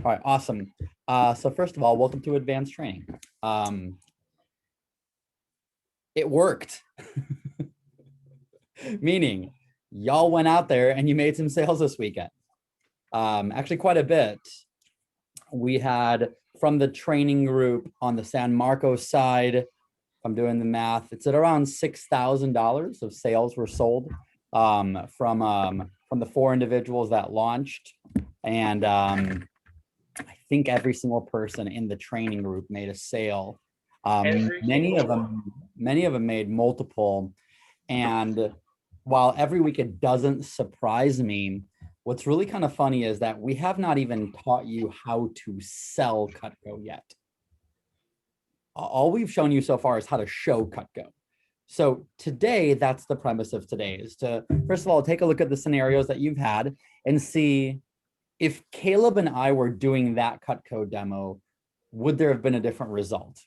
All right, awesome. So first of all, welcome to advanced training. It worked. Meaning y'all went out there and you made some sales this weekend. Actually quite a bit. We had from the training group on the San Marcos side, if I'm doing the math, it's at around $6,000 of sales were sold from the 4 individuals that launched. And I think every single person in the training group made a sale. Many of them made multiple. And while every week it doesn't surprise me, what's really kind of funny is that we have not even taught you how to sell Cutco yet. All we've shown you so far is how to show Cutco. So today, that's the premise of today, is to, first of all, take a look at the scenarios that you've had and see if Caleb and I were doing that Cutco demo, would there have been a different result?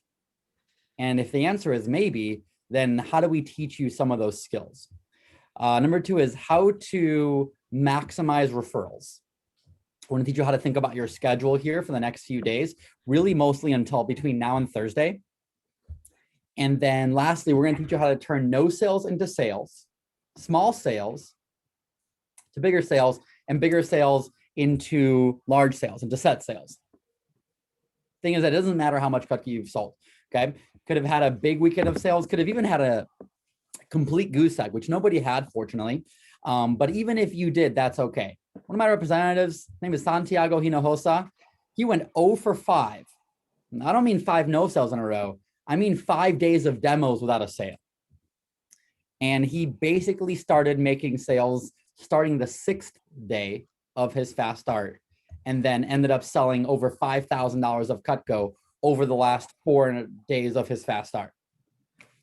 And if the answer is maybe, then how do we teach you some of those skills? Number 2 is how to maximize referrals. We're going to teach you how to think about your schedule here for the next few days, really mostly until between now and Thursday. And then lastly, we're going to teach you how to turn no sales into sales, small sales to bigger sales, and bigger sales into large sales, into set sales. Thing is, that it doesn't matter how much Cutco you've sold. Okay. Could have had a big weekend of sales, could have even had a complete goose egg, which nobody had, fortunately. But even if you did, that's okay. One of my representatives, his name is Santiago Hinojosa. He went 0 for 5. And I don't mean 5 no sales in a row. I mean 5 days of demos without a sale. And he basically started making sales starting the 6th day of his fast start, and then ended up selling over $5,000 of Cutco over the last 4 days of his fast start.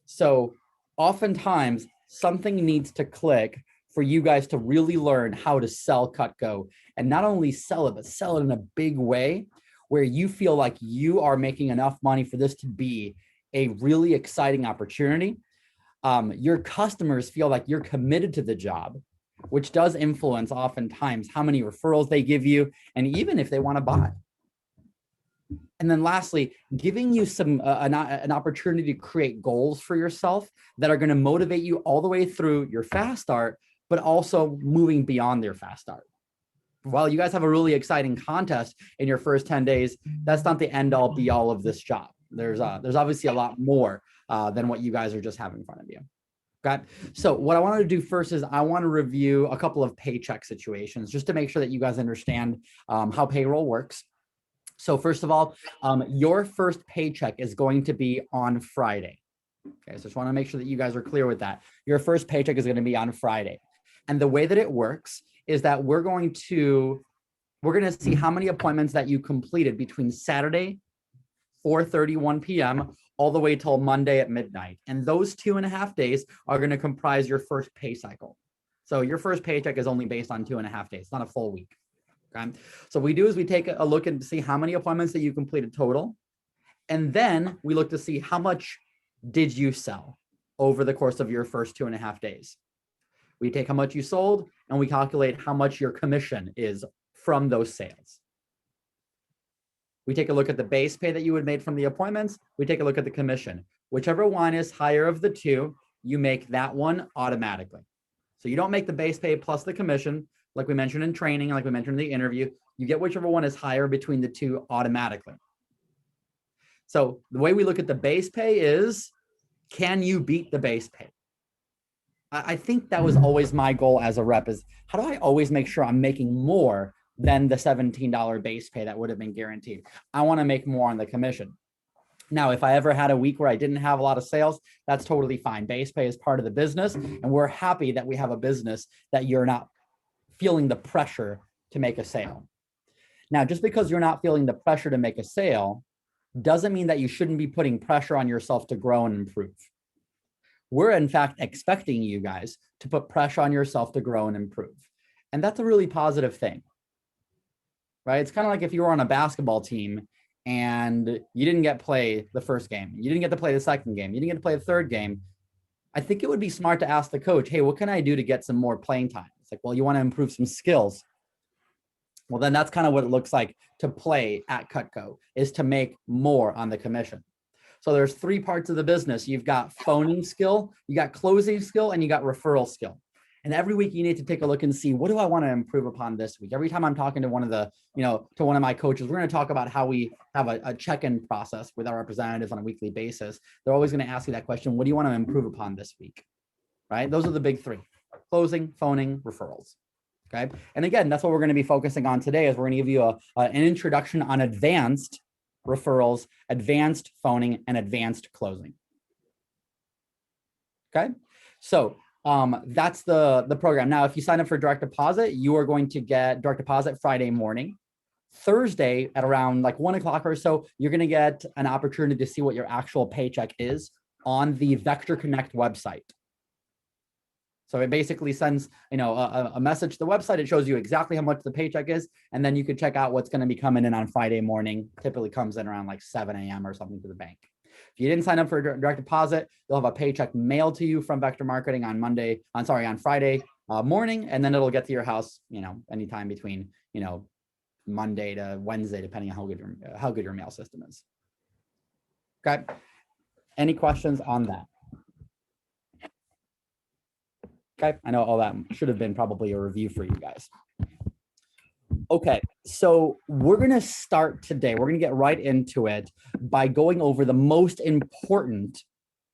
So oftentimes something needs to click for you guys to really learn how to sell Cutco, and not only sell it, but sell it in a big way where you feel like you are making enough money for this to be a really exciting opportunity. Your customers feel like you're committed to the job, which does influence oftentimes how many referrals they give you, and even if they want to buy. And then lastly, giving you an opportunity to create goals for yourself that are going to motivate you all the way through your fast start, but also moving beyond your fast start. While you guys have a really exciting contest in your first 10 days, that's not the end all be all of this job. There's obviously a lot more than what you guys are just having in front of you. Okay. So what I wanted to do first is I want to review a couple of paycheck situations just to make sure that you guys understand how payroll works. So first of all, your first paycheck is going to be on Friday. Okay, so just want to make sure that you guys are clear with that. Your first paycheck is going to be on Friday. And the way that it works is that we're going to see how many appointments that you completed between Saturday, 4:31 p.m. all the way till Monday at midnight. And those 2.5 days are going to comprise your first pay cycle. So your first paycheck is only based on 2.5 days, not a full week. Okay. So what we do is we take a look and see how many appointments that you completed total. And then we look to see how much did you sell over the course of your first 2.5 days. We take how much you sold and we calculate how much your commission is from those sales. We take a look at the base pay that you had made from the appointments. We take a look at the commission. Whichever one is higher of the two, you make that one automatically. So you don't make the base pay plus the commission, like we mentioned in training, like we mentioned in the interview. You get whichever one is higher between the two automatically. So the way we look at the base pay is, can you beat the base pay? I think that was always my goal as a rep, is how do I always make sure I'm making more than the $17 base pay that would have been guaranteed? I want to make more on the commission. Now, if I ever had a week where I didn't have a lot of sales, that's totally fine. Base pay is part of the business, and we're happy that we have a business that you're not feeling the pressure to make a sale. Now, just because you're not feeling the pressure to make a sale doesn't mean that you shouldn't be putting pressure on yourself to grow and improve. We're in fact expecting you guys to put pressure on yourself to grow and improve. And that's a really positive thing, right? It's kind of like if you were on a basketball team and you didn't get to play the first game, you didn't get to play the second game, you didn't get to play the third game. I think it would be smart to ask the coach, hey, what can I do to get some more playing time? It's like, well, you want to improve some skills. Well, then that's kind of what it looks like to play at Cutco, is to make more on the commission. So there's three parts of the business. You've got phoning skill, you got closing skill, and you got referral skill. And every week you need to take a look and see, what do I want to improve upon this week? Every time I'm talking to one of the, to one of my coaches, we're going to talk about how we have a check-in process with our representatives on a weekly basis. They're always going to ask you that question, what do you want to improve upon this week? Right? Those are the big three: closing, phoning, referrals. Okay. And again, that's what we're going to be focusing on today, is we're going to give you an introduction on advanced referrals, advanced phoning, and advanced closing. Okay. So that's the program. Now, if you sign up for direct deposit, you are going to get direct deposit Friday morning. Thursday at around like 1 o'clock or so, you're going to get an opportunity to see what your actual paycheck is on the Vector Connect website. So it basically sends, a message to the website. It shows you exactly how much the paycheck is, and then you can check out what's going to be coming in on Friday morning. Typically comes in around like 7 a.m. or something to the bank. If you didn't sign up for direct deposit, you'll have a paycheck mailed to you from Vector Marketing on Friday morning, and then it'll get to your house, anytime between, Monday to Wednesday, depending on how good your mail system is. Okay. Any questions on that? Okay, I know all that should have been probably a review for you guys. Okay, so we're going to start today. We're going to get right into it by going over the most important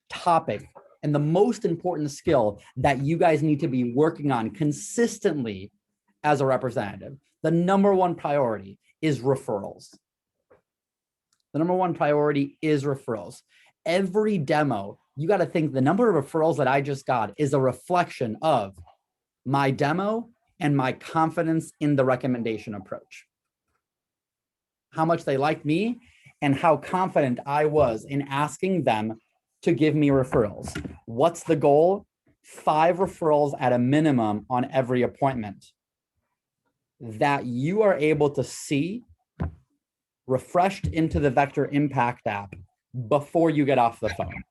topic and the most important skill that you guys need to be working on consistently as a representative. The number one priority is referrals. The number one priority is referrals. Every demo, you got to think the number of referrals that I just got is a reflection of my demo and my confidence in the recommendation approach. How much they liked me and how confident I was in asking them to give me referrals. What's the goal? 5 referrals at a minimum on every appointment that you are able to see refreshed into the Vector Impact app before you get off the phone.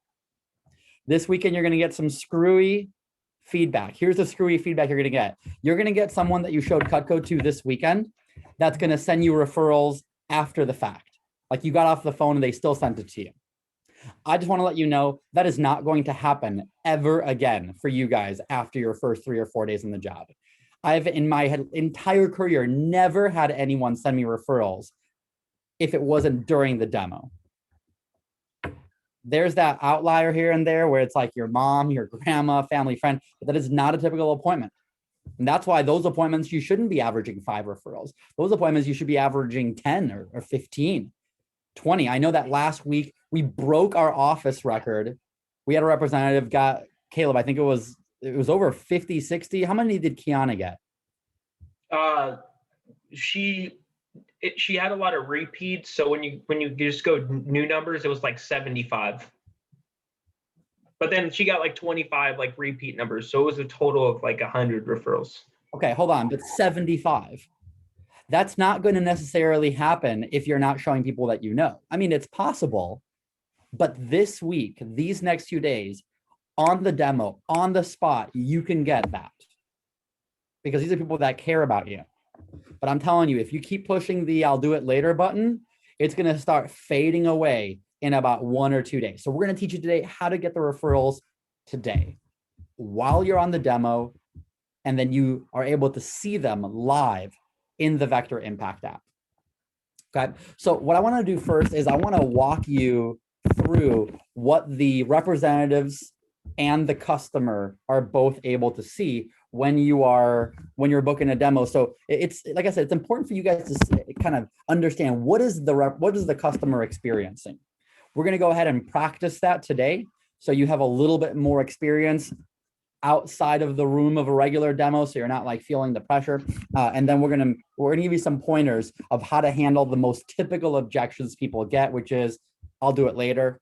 This weekend, you're going to get some screwy feedback. Here's the screwy feedback you're going to get. You're going to get someone that you showed Cutco to this weekend that's going to send you referrals after the fact. Like, you got off the phone and they still sent it to you. I just want to let you know that is not going to happen ever again for you guys after your first 3 or 4 days in the job. I've, in my entire career, never had anyone send me referrals if it wasn't during the demo. There's that outlier here and there where it's like your mom, your grandma, family friend, but that is not a typical appointment. And that's why those appointments, you shouldn't be averaging 5 referrals. Those appointments, you should be averaging 10 or 15, 20. I know that last week we broke our office record. We had a representative got, Caleb, I think it was over 50, 60. How many did Kiana get? She had a lot of repeats, so when you just go new numbers, it was like 75. But then she got like 25 like repeat numbers, so it was a total of like 100 referrals. Okay, hold on, but 75. That's not going to necessarily happen if you're not showing people that you know. I mean, it's possible, but this week, these next few days, on the demo, on the spot, you can get that. Because these are people that care about you. But I'm telling you, if you keep pushing the I'll do it later button, it's going to start fading away in about 1 or 2 days. So we're going to teach you today how to get the referrals today while you're on the demo, and then you are able to see them live in the Vector Impact app. Okay. So what I want to do first is I want to walk you through what the representatives and the customer are both able to see when you're booking a demo. So it's, like I said, it's important for you guys to kind of understand what is the customer experiencing. We're going to go ahead and practice that today, so you have a little bit more experience outside of the room of a regular demo, so you're not like feeling the pressure. And then we're gonna give you some pointers of how to handle the most typical objections people get, which is, I'll do it later,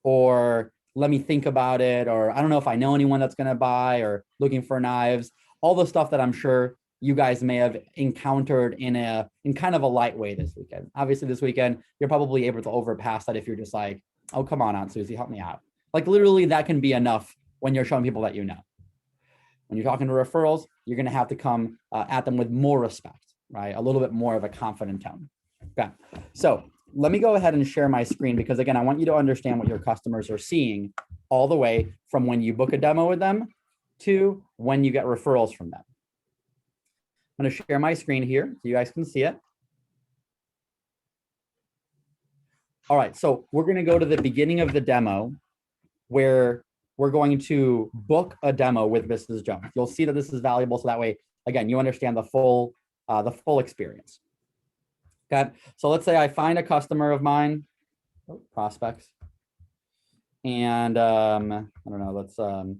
or let me think about it, or I don't know if I know anyone that's going to buy, or looking for knives, all the stuff that I'm sure you guys may have encountered in kind of a light way this weekend. Obviously this weekend, you're probably able to overpass that if you're just like, oh, come on, Aunt Susie, help me out. Like, literally that can be enough when you're showing people that you know. When you're talking to referrals, you're going to have to come at them with more respect. right? A little bit more of a confident tone. Okay, so let me go ahead and share my screen because again, I want you to understand what your customers are seeing all the way from when you book a demo with them to when you get referrals from them. I'm going to share my screen here so you guys can see it. All right, so we're going to go to the beginning of the demo where we're going to book a demo with Mrs. Jones. You'll see that this is valuable, so that way, again, you understand the full experience. Okay, so let's say I find a customer of mine, prospects, and I don't know, let's go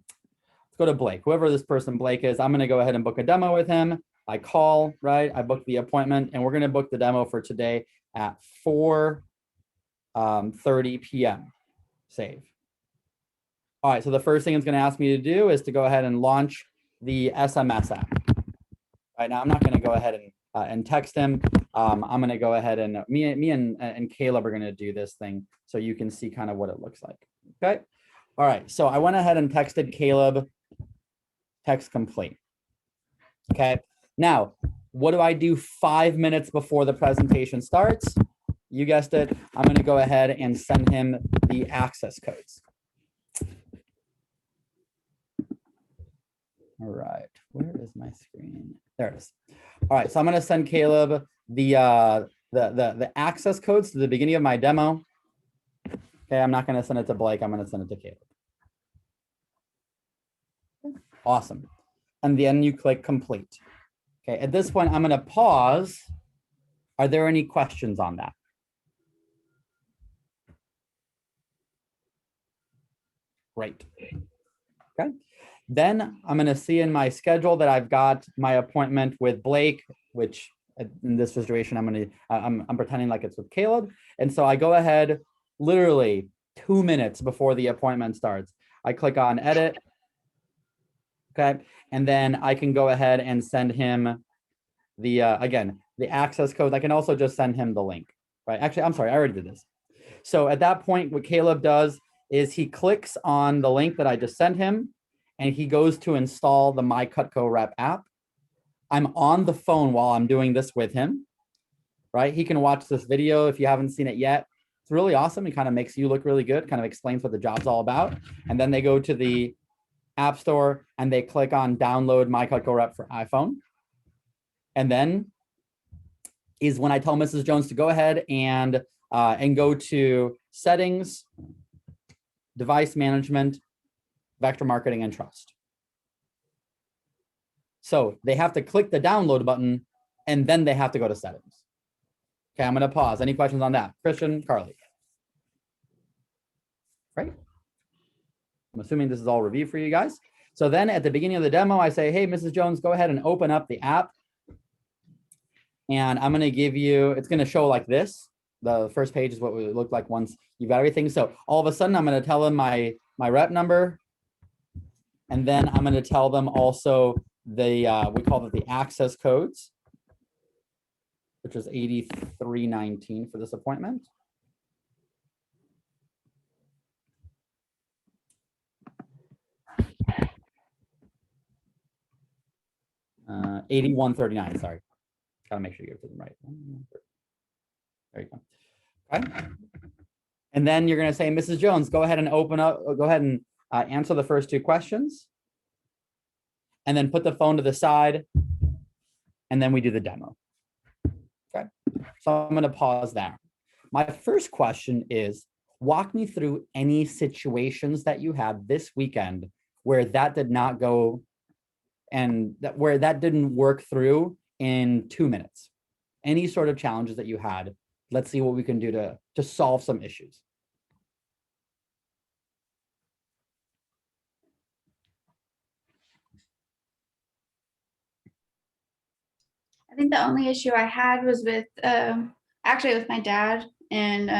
to Blake. Whoever this person Blake is, I'm going to go ahead and book a demo with him. I call, right? I book the appointment, and we're going to book the demo for today at 4:30 p.m. Save. All right, so the first thing it's going to ask me to do is to go ahead and launch the SMS app. Right now, I'm not going to go ahead and text him. I'm going to go ahead and me and Caleb are going to do this thing so you can see kind of what it looks like. Okay. All right, so I went ahead and texted Caleb. Text complete. Okay. Now, what do I do 5 minutes before the presentation starts? You guessed it. I'm going to go ahead and send him the access codes. All right, where is my screen? There it is. All right, so I'm going to send Caleb the access codes to the beginning of my demo. Okay, I'm not going to send it to Blake. I'm going to send it to Caleb. Awesome. And then you click complete. Okay, at this point, I'm going to pause. Are there any questions on that? Great. Okay. Then I'm going to see in my schedule that I've got my appointment with Blake, which in this situation, I'm pretending like it's with Caleb. And so I go ahead literally 2 minutes before the appointment starts. I click on edit. Okay. And then I can go ahead and send him the, again, the access code. I can also just send him the link, right? Actually, I'm sorry, I already did this. So at that point, what Caleb does is he clicks on the link that I just sent him and he goes to install the My Cutco Rep app. I'm on the phone while I'm doing this with him, right? He can watch this video if you haven't seen it yet. It's really awesome. It kind of makes you look really good, kind of explains what the job's all about. And then they go to the App Store and they click on download My Cutco Rep for iPhone. And then is when I tell Mrs. Jones to go ahead and go to settings, device management, vector marketing, and trust. So they have to click the download button and then they have to go to settings. Okay, I'm going to pause. Any questions on that? Christian, Carly? Right? I'm assuming this is all review for you guys. So then at the beginning of the demo, I say, hey, Mrs. Jones, go ahead and open up the app. And I'm going to give you, it's going to show like this. The first page is what it would look like once you've got everything. So all of a sudden, I'm going to tell them my rep number. And then I'm going to tell them also the, we call it the access codes, which is 8319 for this appointment. Uh, 8139, sorry. Gotta make sure you get to the right one. There you go. Okay. And then you're going to say, Mrs. Jones, go ahead and go ahead and answer the first two questions. And then put the phone to the side. And then we do the demo. Okay. So I'm going to pause there. My first question is, walk me through any situations that you had this weekend where that did not go and where that didn't work through in 2 minutes. Any sort of challenges that you had. Let's see what we can do to solve some issues. I think the only issue I had was with actually with my dad, and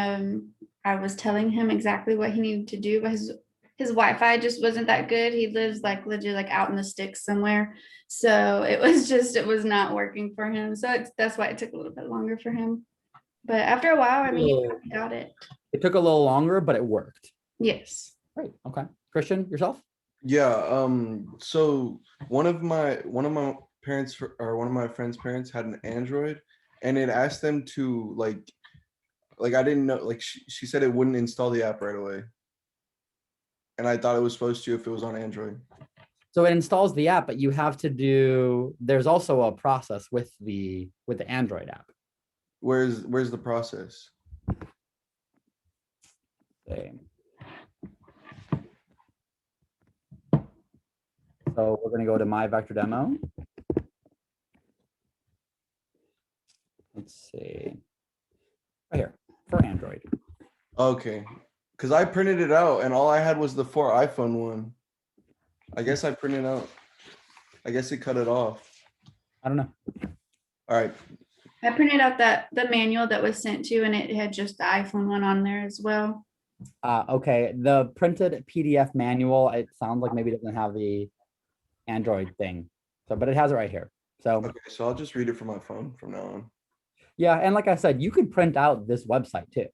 I was telling him exactly what he needed to do, but his Wi-Fi just wasn't that good. He lives like legit like out in the sticks somewhere, so it was not working for him. So that's why it took a little bit longer for him. But after a while, I mean, he got it. It took a little longer, but it worked. Yes. Great. Okay. Christian, yourself? Yeah. So one of my parents or one of my friend's parents had an Android, and it asked them to like I didn't know, like she said it wouldn't install the app right away, and I thought it was supposed to if it was on Android. So it installs the app, but you have to do, there's also a process with the Android app. Where's the process? Okay. So we're going to go to my vector demo. Let's see. Right here for Android. Okay, because I printed it out and all I had was the for iPhone one. I guess I printed out. I guess it cut it off. I don't know. All right. I printed out the manual that was sent to, and it had just the iPhone one on there as well. Okay, the printed PDF manual, it sounds like maybe it doesn't have the Android thing. So, but it has it right here. So, Okay, so I'll just read it from my phone from now on. yeah, and like I said, you could print out this website too.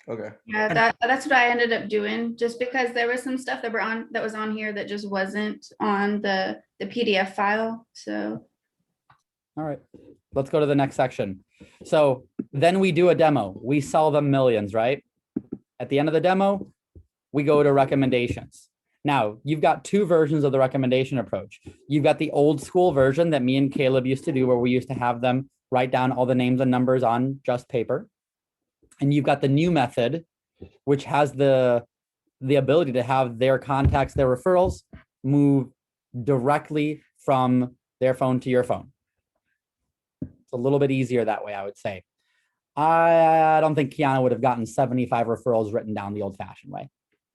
Okay. Yeah, that's what I ended up doing, just because there was some stuff that was on here that just wasn't on the PDF file. So All right, let's go to the next section. So then we do a demo. We sell them millions, right? At the end of the demo, we go to recommendations. Now, you've got two versions of the recommendation approach. You've got the old school version that me and Caleb used to do, where we used to have them write down all the names and numbers on just paper. And you've got the new method, which has the ability to have their contacts, their referrals, move directly from their phone to your phone. It's a little bit easier that way, I would say. I don't think Kiana would have gotten 75 referrals written down the old-fashioned way.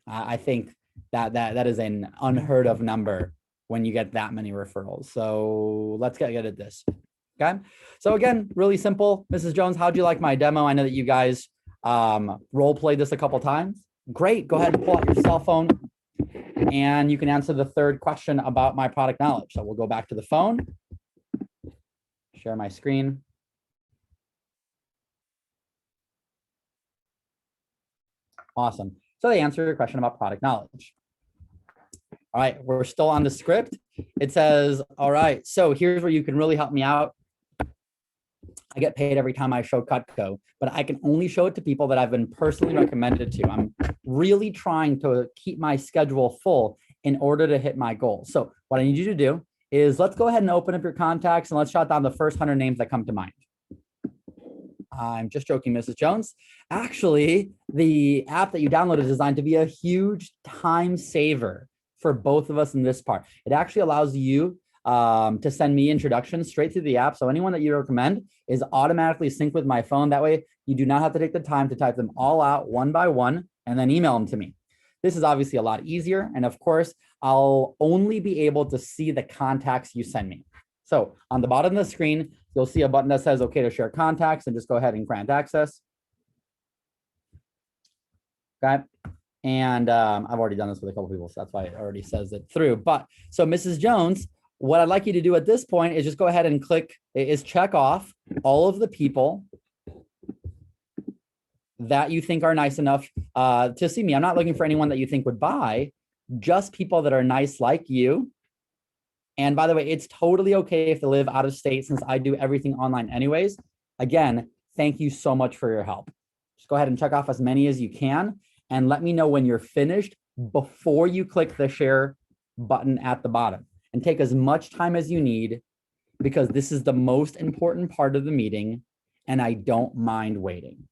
I think that is an unheard of number when you get that many referrals. So let's get at this. Okay. So again, really simple. Mrs. Jones, how'd you like my demo? I know that you guys role played this a couple times. Great. Go ahead and pull out your cell phone and you can answer the third question about my product knowledge. So we'll go back to the phone, share my screen. Awesome. So they answer your question about product knowledge. All right, we're still on the script. It says, all right, so here's where you can really help me out. I get paid every time I show Cutco, but I can only show it to people that I've been personally recommended to. I'm really trying to keep my schedule full in order to hit my goal. So what I need you to do is let's go ahead and open up your contacts and let's jot down the first 100 names that come to mind. I'm just joking, Mrs. Jones. Actually, the app that you downloaded is designed to be a huge time saver for both of us in this part. It actually allows you to send me introductions straight through the app. So anyone that you recommend is automatically synced with my phone. That way you do not have to take the time to type them all out one by one and then email them to me. This is obviously a lot easier. And of course, I'll only be able to see the contacts you send me. So on the bottom of the screen, you'll see a button that says, okay, to share contacts, and just go ahead and grant access. Okay. And I've already done this with a couple people, so that's why it already says it through. But so Mrs. Jones, what I'd like you to do at this point is just go ahead and check off all of the people that you think are nice enough to see me. I'm not looking for anyone that you think would buy, just people that are nice like you. And by the way, it's totally okay if they live out of state, since I do everything online anyways. Again, thank you so much for your help. Just go ahead and check off as many as you can and let me know when you're finished before you click the share button at the bottom. And take as much time as you need, because this is the most important part of the meeting and I don't mind waiting.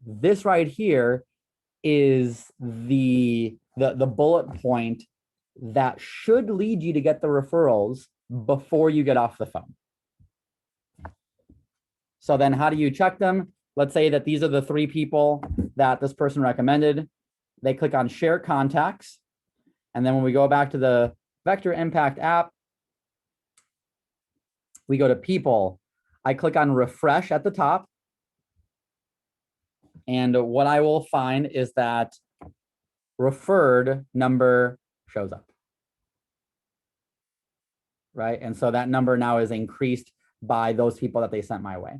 This right here is the bullet point that should lead you to get the referrals before you get off the phone. So then how do you check them? Let's say that these are the 3 people that this person recommended. They click on share contacts. And then when we go back to the Vector Impact app, we go to people. I click on refresh at the top. And what I will find is that referred number shows up. Right. And so that number now is increased by those people that they sent my way.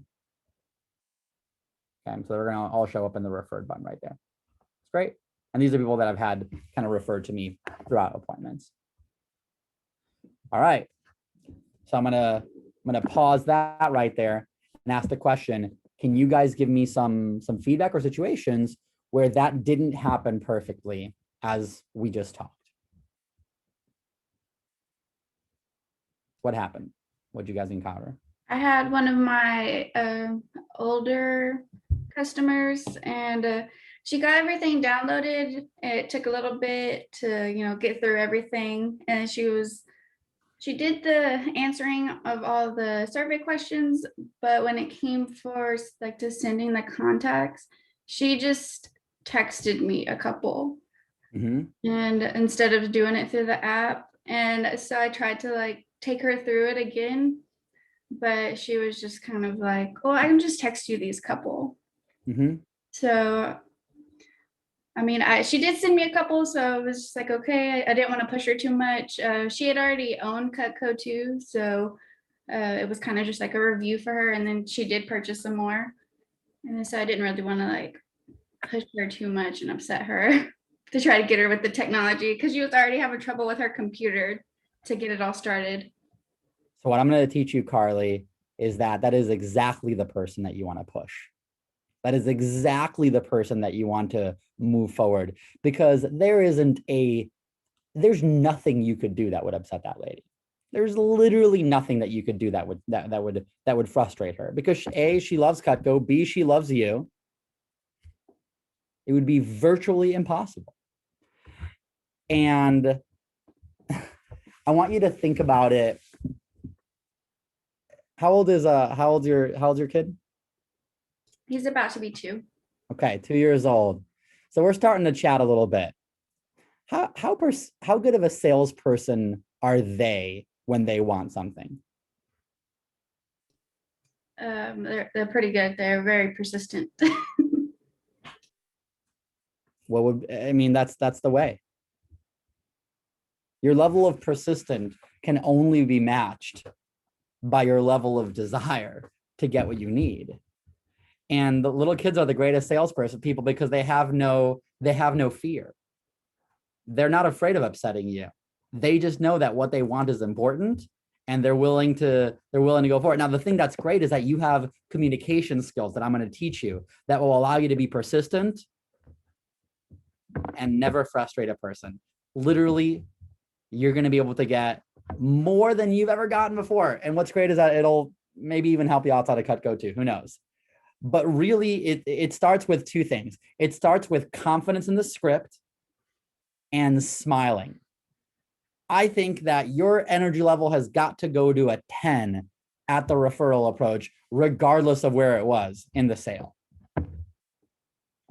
Okay, so they're going to all show up in the referred button right there. It's great. And these are people that I've had kind of referred to me throughout appointments. All right. So I'm gonna pause that right there and ask the question, can you guys give me some feedback or situations where that didn't happen perfectly as we just talked? What happened? What'd you guys encounter? I had one of my older customers, and she got everything downloaded. It took a little bit to, get through everything, and she did the answering of all the survey questions, but when it came for like to sending the contacts, she just texted me a couple, Mhm. and instead of doing it through the app. And so I tried to like take her through it again, but she was just kind of like, "Oh, I can just text you these couple." Mhm. So I mean, she did send me a couple, so I was just like, okay, I didn't want to push her too much. She had already owned Cutco too, so it was kind of just like a review for her, and then she did purchase some more, and so I didn't really want to like push her too much and upset her to try to get her with the technology, because she was already having trouble with her computer to get it all started. So what I'm going to teach you, Carly, is that is exactly the person that you want to push. That is exactly the person that you want to move forward, because there's nothing you could do that would upset that lady. There's literally nothing that you could do that would frustrate her, because A, she loves Cutco, B, she loves you. It would be virtually impossible. And I want you to think about it. How old's your kid? He's about to be 2. Okay, 2 years old. So we're starting to chat a little bit. How good of a salesperson are they when they want something? They're pretty good. They're very persistent. That's the way. Your level of persistence can only be matched by your level of desire to get what you need. And the little kids are the greatest salesperson people, because they have no fear. They're not afraid of upsetting you. They just know that what they want is important, and they're willing to go for it. Now, the thing that's great is that you have communication skills that I'm going to teach you that will allow you to be persistent and never frustrate a person. Literally, you're going to be able to get more than you've ever gotten before. And what's great is that it'll maybe even help you outside of Cutco too. Who knows? But really, it starts with 2 things. It starts with confidence in the script and smiling. I think that your energy level has got to go to a 10 at the referral approach, regardless of where it was in the sale.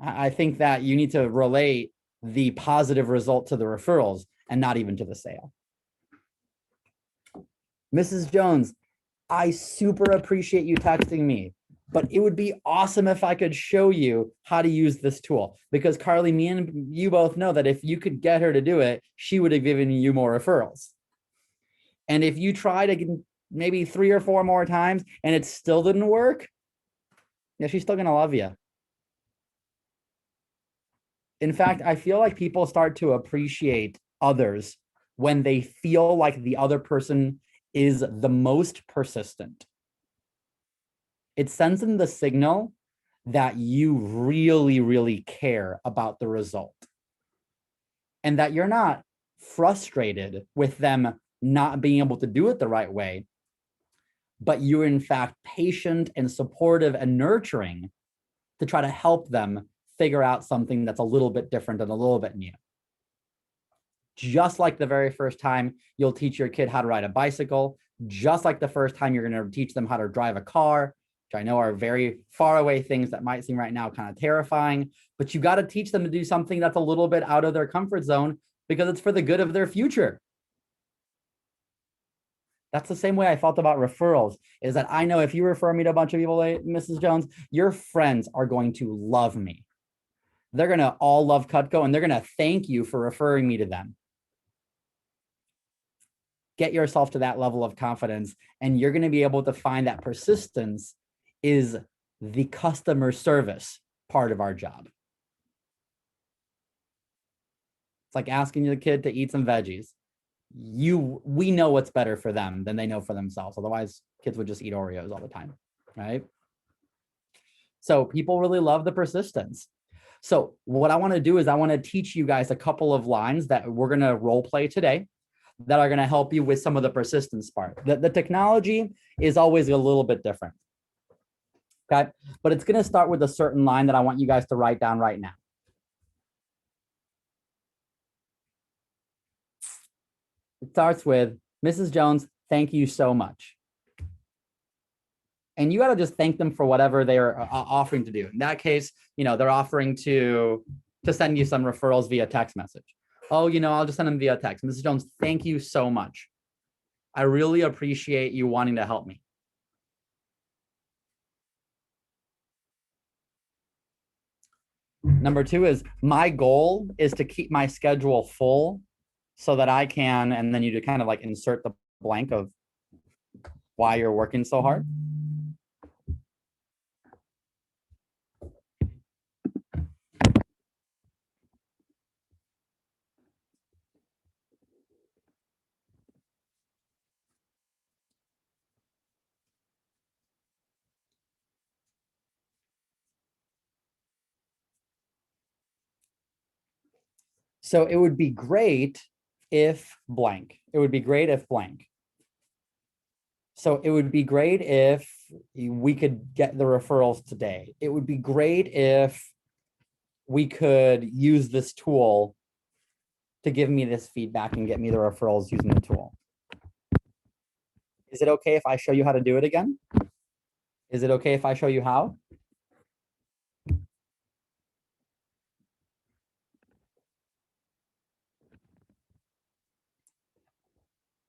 I think that you need to relate the positive result to the referrals and not even to the sale. Mrs. Jones, I super appreciate you texting me, but it would be awesome if I could show you how to use this tool, because Carly, me and you both know that if you could get her to do it, she would have given you more referrals. And if you try to get maybe 3 or 4 more times and it still didn't work, yeah, she's still going to love you. In fact, I feel like people start to appreciate others when they feel like the other person is the most persistent. It sends them the signal that you really, really care about the result, and that you're not frustrated with them not being able to do it the right way, but you're in fact patient and supportive and nurturing to try to help them figure out something that's a little bit different and a little bit new. Just like the very first time you'll teach your kid how to ride a bicycle, just like the first time you're going to teach them how to drive a car, which I know are very far away things that might seem right now kind of terrifying, but you got to teach them to do something that's a little bit out of their comfort zone, because it's for the good of their future. That's the same way I felt about referrals, is that I know if you refer me to a bunch of people, Mrs. Jones, your friends are going to love me. They're going to all love Cutco, and they're going to thank you for referring me to them. Get yourself to that level of confidence, and you're going to be able to find that persistence is the customer service part of our job. It's like asking your kid to eat some veggies. we know what's better for them than they know for themselves. Otherwise, kids would just eat Oreos all the time, right? So people really love the persistence. So what I want to do is I want to teach you guys a couple of lines that we're going to role play today that are going to help you with some of the persistence part. The technology is always a little bit different. Okay, but it's going to start with a certain line that I want you guys to write down right now. It starts with, Mrs. Jones, thank you so much. And you got to just thank them for whatever they're offering to do. In that case, they're offering to send you some referrals via text message. Oh, I'll just send them via text. Mrs. Jones, thank you so much. I really appreciate you wanting to help me. Number 2 is, my goal is to keep my schedule full so that I can, and then you just kind of like insert the blank of why you're working so hard. So it would be great if blank. It would be great if blank. So it would be great if we could get the referrals today. It would be great if we could use this tool to give me this feedback and get me the referrals using the tool. Is it okay if I show you how to do it again? Is it okay if I show you how?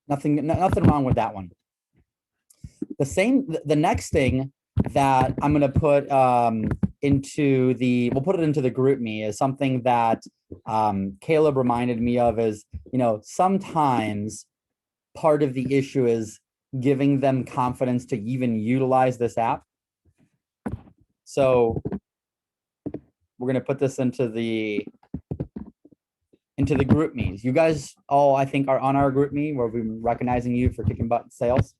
Nothing wrong with that one. The next thing that I'm going to put we'll put it into the group me is something that Caleb reminded me of is, sometimes part of the issue is giving them confidence to even utilize this app. So we're going to put this into the group me's. You guys all, I think, are on our group me where we've been recognizing you for kicking butt sales.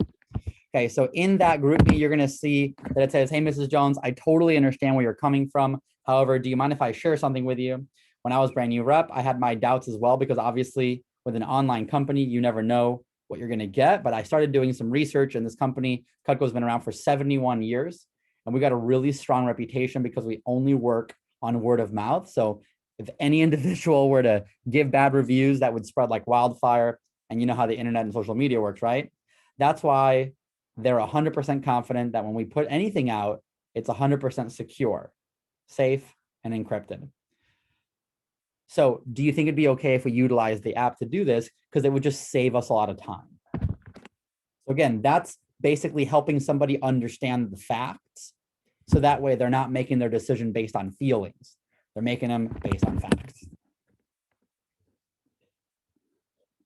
Okay, so in that group me, you're going to see that it says, hey, Mrs. Jones, I totally understand where you're coming from. However, do you mind if I share something with you? When I was brand new rep, I had my doubts as well, because obviously with an online company, you never know what you're going to get. But I started doing some research, and this company, Cutco's been around for 71 years. And we got a really strong reputation because we only work on word of mouth. So if any individual were to give bad reviews, that would spread like wildfire. And you know how the internet and social media works, right? That's why they're 100% confident that when we put anything out, it's 100% secure, safe, and encrypted. So do you think it'd be okay if we utilize the app to do this? Because it would just save us a lot of time. So again, that's basically helping somebody understand the facts. So that way they're not making their decision based on feelings. They're making them based on facts.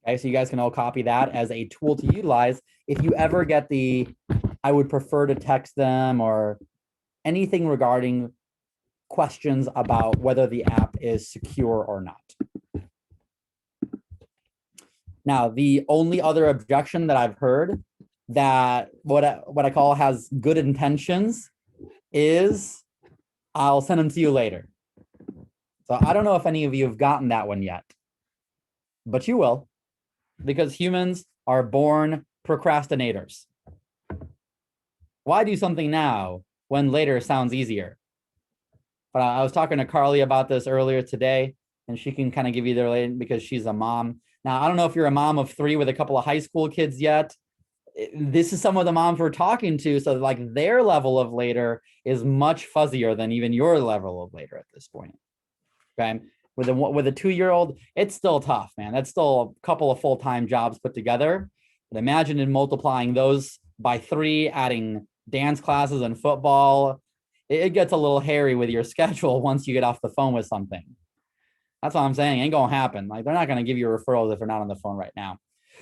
Okay, so you guys can all copy that as a tool to utilize. If you ever get I would prefer to text them or anything regarding questions about whether the app is secure or not. Now, the only other objection that I've heard that what I call has good intentions is I'll send them to you later. So I don't know if any of you have gotten that one yet, but you will, because humans are born procrastinators. Why do something now when later sounds easier? But I was talking to Carly about this earlier today, and she can kind of give you the related because she's a mom. Now, I don't know if you're a mom of 3 with a couple of high school kids yet. This is some of the moms we're talking to. So like their level of later is much fuzzier than even your level of later at this point. Okay. With a 2-year-old, it's still tough, man. That's still a couple of full-time jobs put together. But imagine in multiplying those by 3, adding dance classes and football. It gets a little hairy with your schedule once you get off the phone with something. That's what I'm saying. It ain't going to happen. Like, they're not going to give you referrals if they're not on the phone right now.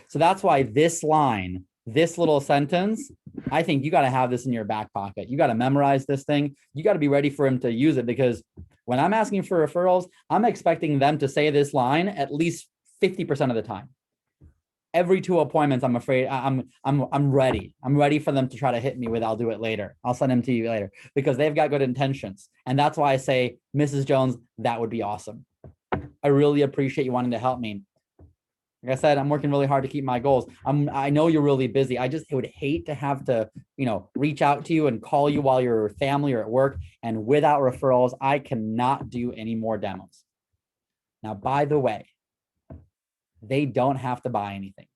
So that's why this line, this little sentence, I think you got to have this in your back pocket. You got to memorize this thing. You got to be ready for him to use it, because when I'm asking for referrals, I'm expecting them to say this line at least 50% of the time. every 2 appointments, I'm afraid I'm ready. I'm ready for them to try to hit me with, I'll do it later. I'll send them to you later, because they've got good intentions. And that's why I say, Mrs. Jones, that would be awesome. I really appreciate you wanting to help me. Like I said, I'm working really hard to keep my goals. I know you're really busy. I would hate to have to, reach out to you and call you while you're with family or at work. And without referrals, I cannot do any more demos. Now, by the way, they don't have to buy anything.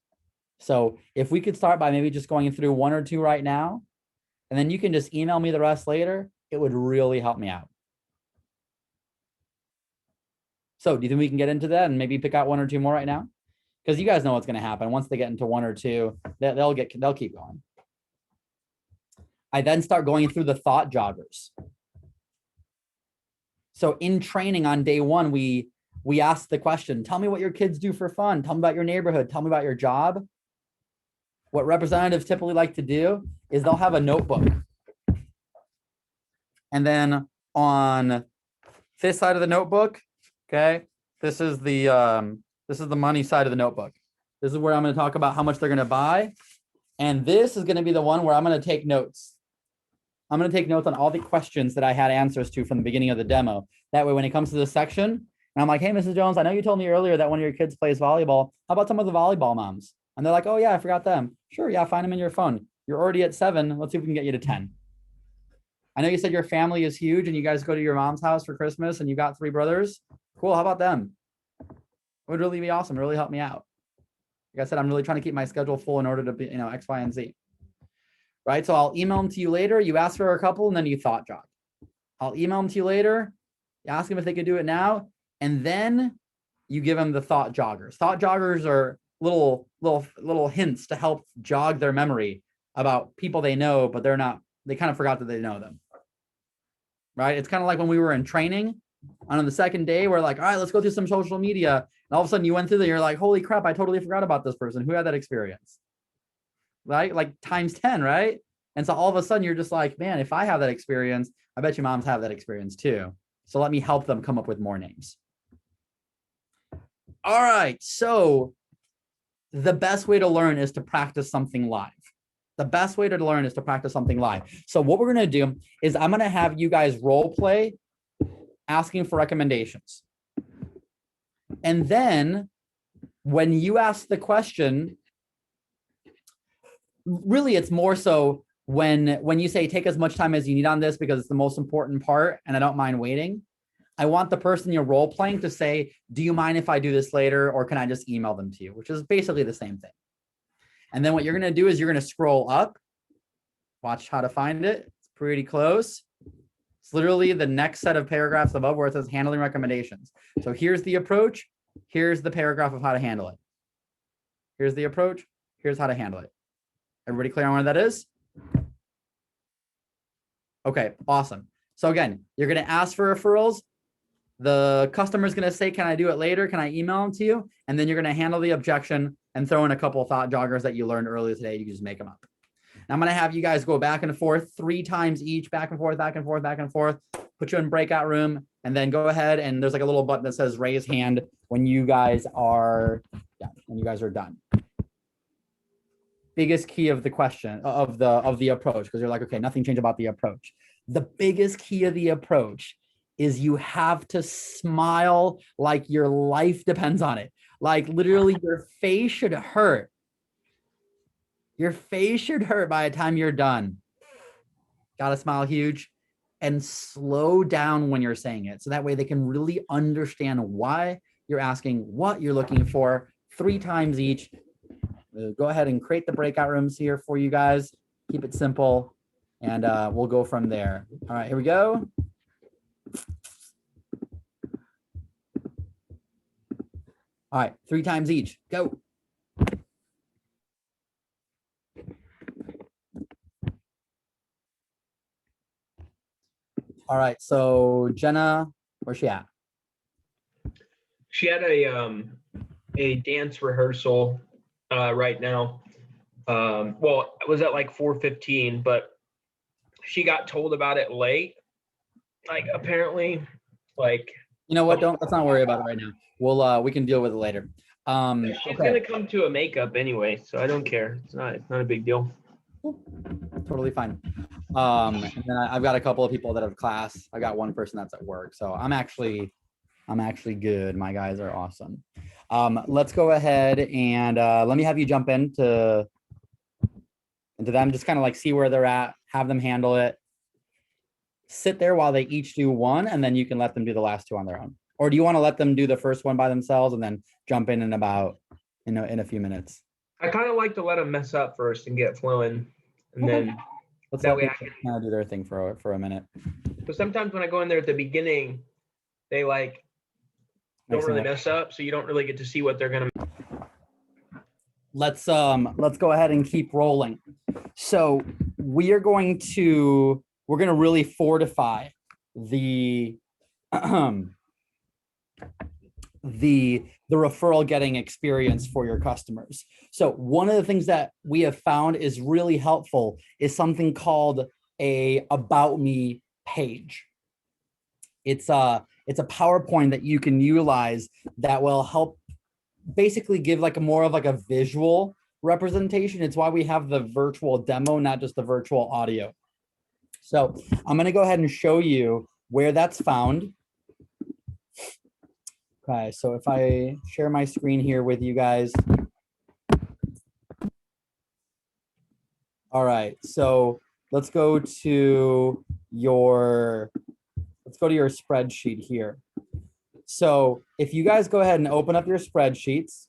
So if we could start by maybe just going through 1 or 2 right now, and then you can just email me the rest later, it would really help me out. So do you think we can get into that and maybe pick out 1 or 2 more right now? Because you guys know what's going to happen. Once they get into 1 or 2, they'll keep going. I then start going through the thought joggers. So in training on day 1, we ask the question, tell me what your kids do for fun. Tell me about your neighborhood. Tell me about your job. What representatives typically like to do is they'll have a notebook. And then on this side of the notebook, okay, this is the money side of the notebook. This is where I'm going to talk about how much they're going to buy. And this is going to be the one where I'm going to take notes. I'm going to take notes on all the questions that I had answers to from the beginning of the demo. That way, when it comes to this section, and I'm like, hey, Mrs. Jones, I know you told me earlier that one of your kids plays volleyball. How about some of the volleyball moms? And they're like, oh, yeah, I forgot them. Sure, yeah, find them in your phone. You're already at 7. Let's see if we can get you to 10. I know you said your family is huge and you guys go to your mom's house for Christmas and you got 3 brothers. Cool, how about them? It would really be awesome. Really help me out. Like I said, I'm really trying to keep my schedule full in order to be, X, Y, and Z. Right? So I'll email them to you later. You ask for a couple and then you thought jog. I'll email them to you later. You ask them if they could do it now. And then you give them the thought joggers. Thought joggers are little hints to help jog their memory about people they know, but they kind of forgot that they know them. Right? It's kind of like when we were in training on the second day, we're like, all right, let's go through some social media. And all of a sudden you went through there, you're like, holy crap, I totally forgot about this person. Who had that experience? Right? Like times 10, right? And so all of a sudden you're just like, man, if I have that experience, I bet you moms have that experience too. So let me help them come up with more names. All right. So the best way to learn is to practice something live. The best way to learn is to practice something live. So what we're going to do is I'm going to have you guys role play asking for recommendations. And then when you ask the question, really, it's more so when you say take as much time as you need on this because it's the most important part and I don't mind waiting. I want the person you're role playing to say, do you mind if I do this later or can I just email them to you? Which is basically the same thing. And then what you're going to do is you're going to scroll up. Watch how to find it. It's pretty close. It's literally the next set of paragraphs above where it says handling recommendations. So here's the approach. Here's the paragraph of how to handle it. Here's the approach. Here's how to handle it. Everybody clear on what that is? Okay, awesome. So again, you're going to ask for referrals. The customer's going to say, can I do it later? Can I email them to you? And then you're going to handle the objection and throw in a couple of thought joggers that you learned earlier today. You can just make them up. Now I'm going to have you guys go back and forth 3 times each, back and forth, back and forth, back and forth, put you in breakout room, and then go ahead. And there's like a little button that says raise hand when you guys are done. Biggest key of the question of the approach, because you're like, okay, nothing changed about the approach. The biggest key of the approach is you have to smile like your life depends on it. Like literally your face should hurt. Your face should hurt by the time you're done. Gotta smile huge and slow down when you're saying it. So that way they can really understand why you're asking, what you're looking for 3 times each. Go ahead and create the breakout rooms here for you guys. Keep it simple and we'll go from there. All right, here we go. All right, 3 times each, go. All right, so Jenna, where's she at? She had a dance rehearsal right now. Well, it was at like 4:15, but she got told about it late. Like apparently, like you know what? Let's not worry about it right now. We can deal with it later. She's Okay, gonna come to a makeup anyway, so I don't care. It's not a big deal. totally fine. And then I've got a couple of people that have class. I got one person that's at work, so I'm actually good. My guys are awesome. Let's go ahead and let me have you jump into them, just kind of like see where they're at, have them handle it. Sit there while they each do one, and then you can let them do the last two on their own. Or do you want to let them do the first one by themselves and then jump in about, in a few minutes? I kind of like to let them mess up first and get flowing, and Okay. then Let's that let way them kind of do their thing for a minute. But sometimes when I go in there at the beginning, they like don't really mess up, so you don't really get to see what they're gonna. Let's go ahead and keep rolling. So we're going to really fortify the the referral getting experience for your customers. So one of the things that we have found is really helpful is something called a about me page. It's a PowerPoint that you can utilize that will help basically give like a more of like a visual representation. It's why we have the virtual demo, not just the virtual audio. So I'm going to go ahead and show you where that's found. Okay, so if I share my screen here with you guys. All right, so let's go to your spreadsheet here. So if you guys go ahead and open up your spreadsheets.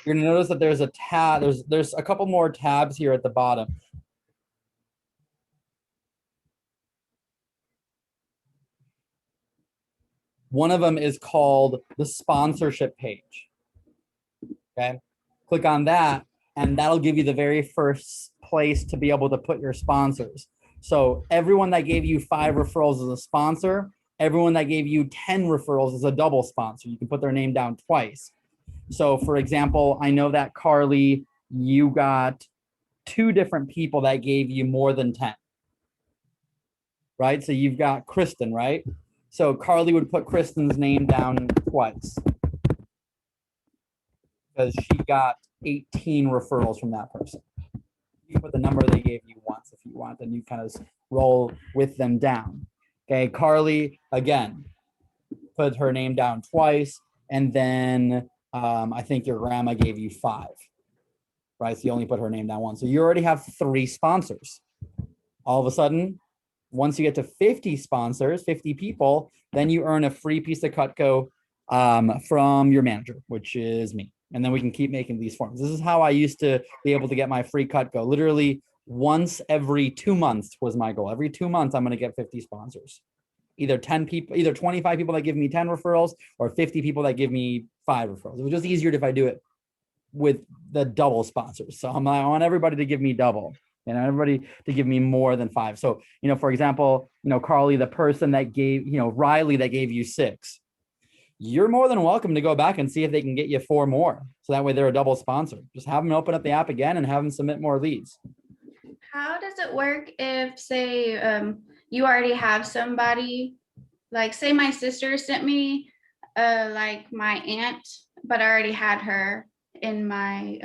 You're gonna notice that there's a tab, there's a couple more tabs here at the bottom. One of them is called the sponsorship page. Okay, click on that, and that'll give you the very first place to be able to put your sponsors. So everyone that gave you 5 referrals is a sponsor. Everyone that gave you 10 referrals is a double sponsor. You can put their name down twice. So for example, I know that Carly, you got 2 different people that gave you more than 10. Right? So you've got Kristen, right? So Carly would put Kristen's name down twice because she got 18 referrals from that person. You put the number they gave you once if you want, and you kind of roll with them down. Okay, Carly, again, put her name down twice, and then I think your grandma gave you 5, right? So you only put her name down once. So you already have 3 sponsors. All of a sudden, once you get to 50 sponsors, 50 people, then you earn a free piece of Cutco from your manager, which is me. And then we can keep making these forms. This is how I used to be able to get my free Cutco. Literally once every 2 months was my goal. Every 2 months, I'm going to get 50 sponsors. Either 10 people, either 25 people that give me 10 referrals or 50 people that give me 5 referrals. It was just easier if I do it with the double sponsors. So I want everybody to give me double. And everybody to give me more than 5. So, for example, Carly, the person that gave, Riley that gave you 6, you're more than welcome to go back and see if they can get you 4 more. So that way they're a double sponsor. Just have them open up the app again and have them submit more leads. How does it work if, say, you already have somebody, like say my sister sent me like my aunt, but I already had her in my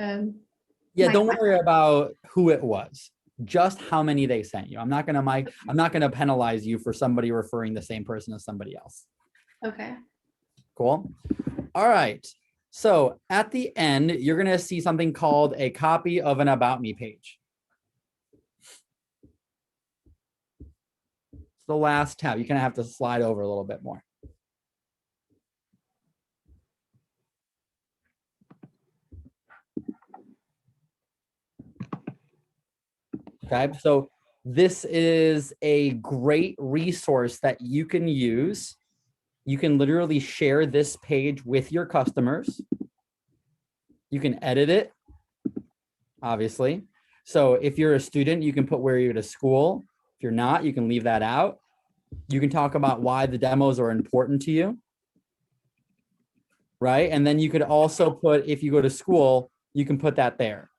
yeah, don't worry about who it was, just how many they sent you. I'm not gonna penalize you for somebody referring the same person as somebody else. Okay. Cool. All right. So at the end, you're gonna see something called a copy of an About Me page. It's the last tab. You're gonna have to slide over a little bit more. Okay, so this is a great resource that you can use. You can literally share this page with your customers. You can edit it, obviously. So if you're a student, you can put where you're to school. If you're not, you can leave that out. You can talk about why the demos are important to you. Right? And then you could also put, if you go to school, you can put that there.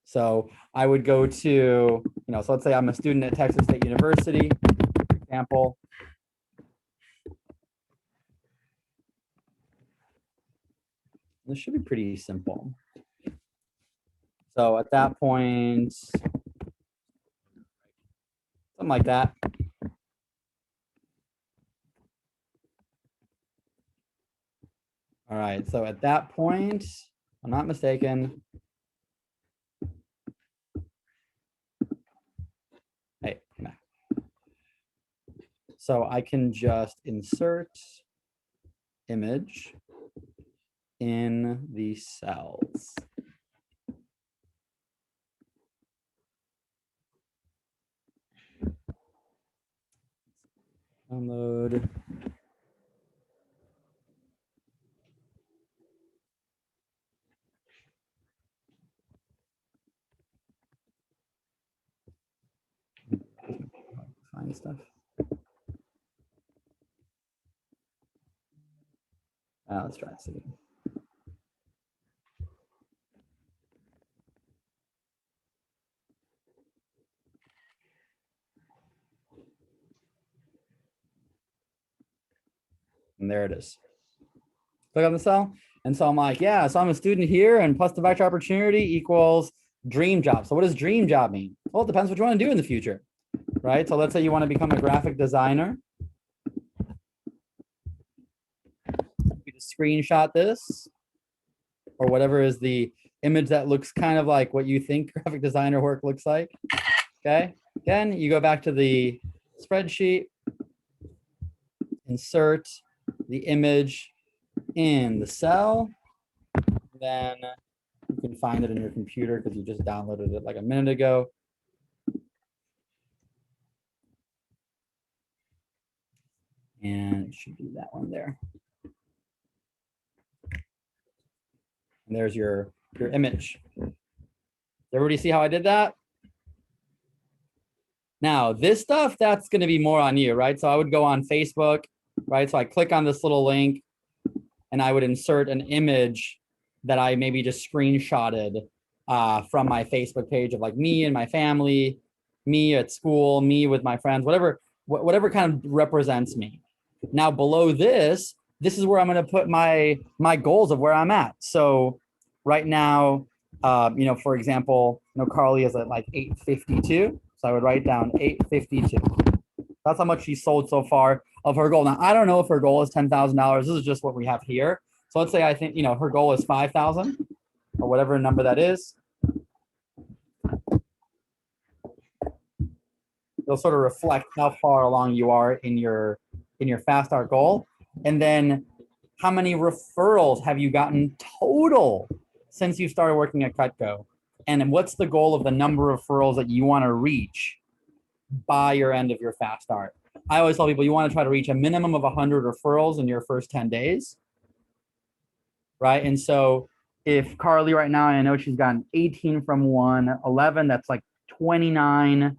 So I would go to, so let's say I'm a student at Texas State University. example. This should be pretty simple. So at that point, something like that. All right, so at that point, I'm not mistaken. Hey, come back. So I can just insert image in the cells. Download. Find stuff. Let's try this again. And there it is. Click on the cell. And so I'm like, yeah, so I'm a student here and plus the vector opportunity equals dream job. So what does dream job mean? Well, it depends what you want to do in the future, right? So let's say you want to become a graphic designer. You just screenshot this or whatever is the image that looks kind of like what you think graphic designer work looks like. Okay. Again, you go back to the spreadsheet, insert the image in the cell, then you can find it in your computer because you just downloaded it like a minute ago. And it should be that one there. And there's your image. Everybody see how I did that? Now, this stuff, that's going to be more on you, right? So I would go on Facebook, right? So I click on this little link and I would insert an image that I maybe just screenshotted from my Facebook page of like me and my family, me at school, me with my friends, whatever kind of represents me. Now below this is where I'm going to put my goals of where I'm at. So right now, you know, for example, you know, Carly is at like 852. So I would write down 852. That's how much she sold so far of her goal. Now, I don't know if her goal is $10,000. This is just what we have here. So let's say I think, you know, her goal is 5,000 or whatever number that is. You'll sort of reflect how far along you are in your fast start goal. And then how many referrals have you gotten total since you started working at Cutco? And what's the goal of the number of referrals that you want to reach by your end of your fast start? I always tell people you want to try to reach a minimum of 100 referrals in your first 10 days. Right. And so if Carly right now, I know she's gotten 18 from 1, 11, that's like 29,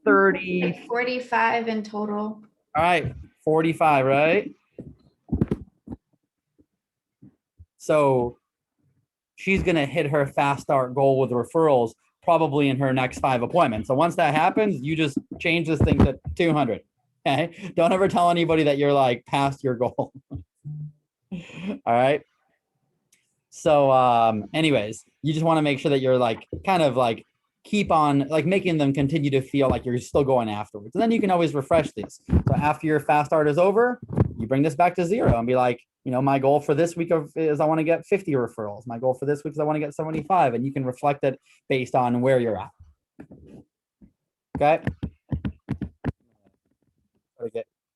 30. Like 45 in total. All right. 45, right? So she's going to hit her fast start goal with referrals probably in her next 5 appointments. So once that happens, you just change this thing to 200. Okay. Don't ever tell anybody that you're like past your goal. All right. So anyways, you just want to make sure that you're like kind of like keep on like making them continue to feel like you're still going afterwards. And then you can always refresh these. So after your fast start is over, you bring this back to 0 and be like, you know, my goal for this week is I want to get 50 referrals. My goal for this week is I want to get 75. And you can reflect it based on where you're at. Okay.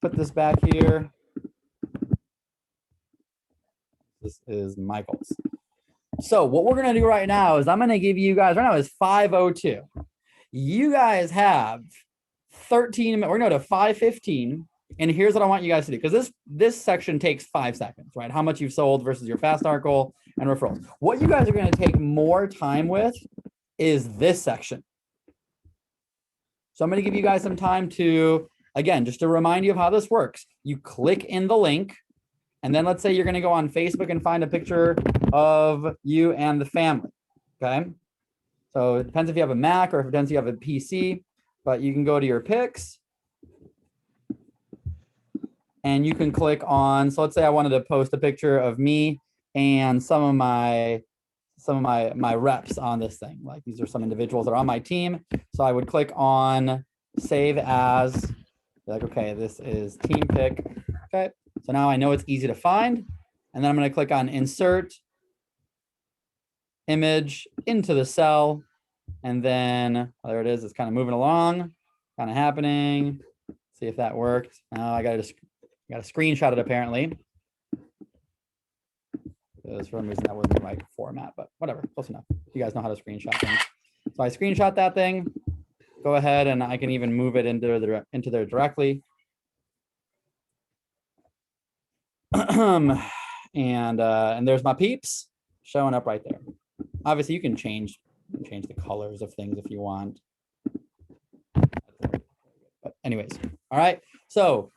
Put this back here. This is my goals. So what we're going to do right now is I'm going to give you guys, right now is 5:02. You guys have 13 minutes. We're going to go to 5:15. And here's what I want you guys to do, because this section takes 5 seconds, right? How much you've sold versus your fast start goal and referrals. What you guys are going to take more time with is this section. So I'm going to give you guys some time to, again, just to remind you of how this works. You click in the link. And then let's say you're going to go on Facebook and find a picture of you and the family. Okay. So it depends if you have a Mac or if it depends if you have a PC, but you can go to your pics and you can click on, so let's say I wanted to post a picture of me and some of my reps on this thing. Like these are some individuals that are on my team. So I would click on save as, like, okay, this is team pick. Okay, so now I know it's easy to find. And then I'm going to click on insert image into the cell. And then there it is. It's kind of moving along, kind of happening. See if that worked. Now I got to screenshot it apparently. For some reason that wasn't the right format, but whatever, close enough. You guys know how to screenshot things. So I screenshot that thing. Go ahead and I can even move it into there directly. And there's my peeps showing up right there. Obviously, you can change the colors of things if you want. But anyways, all right. So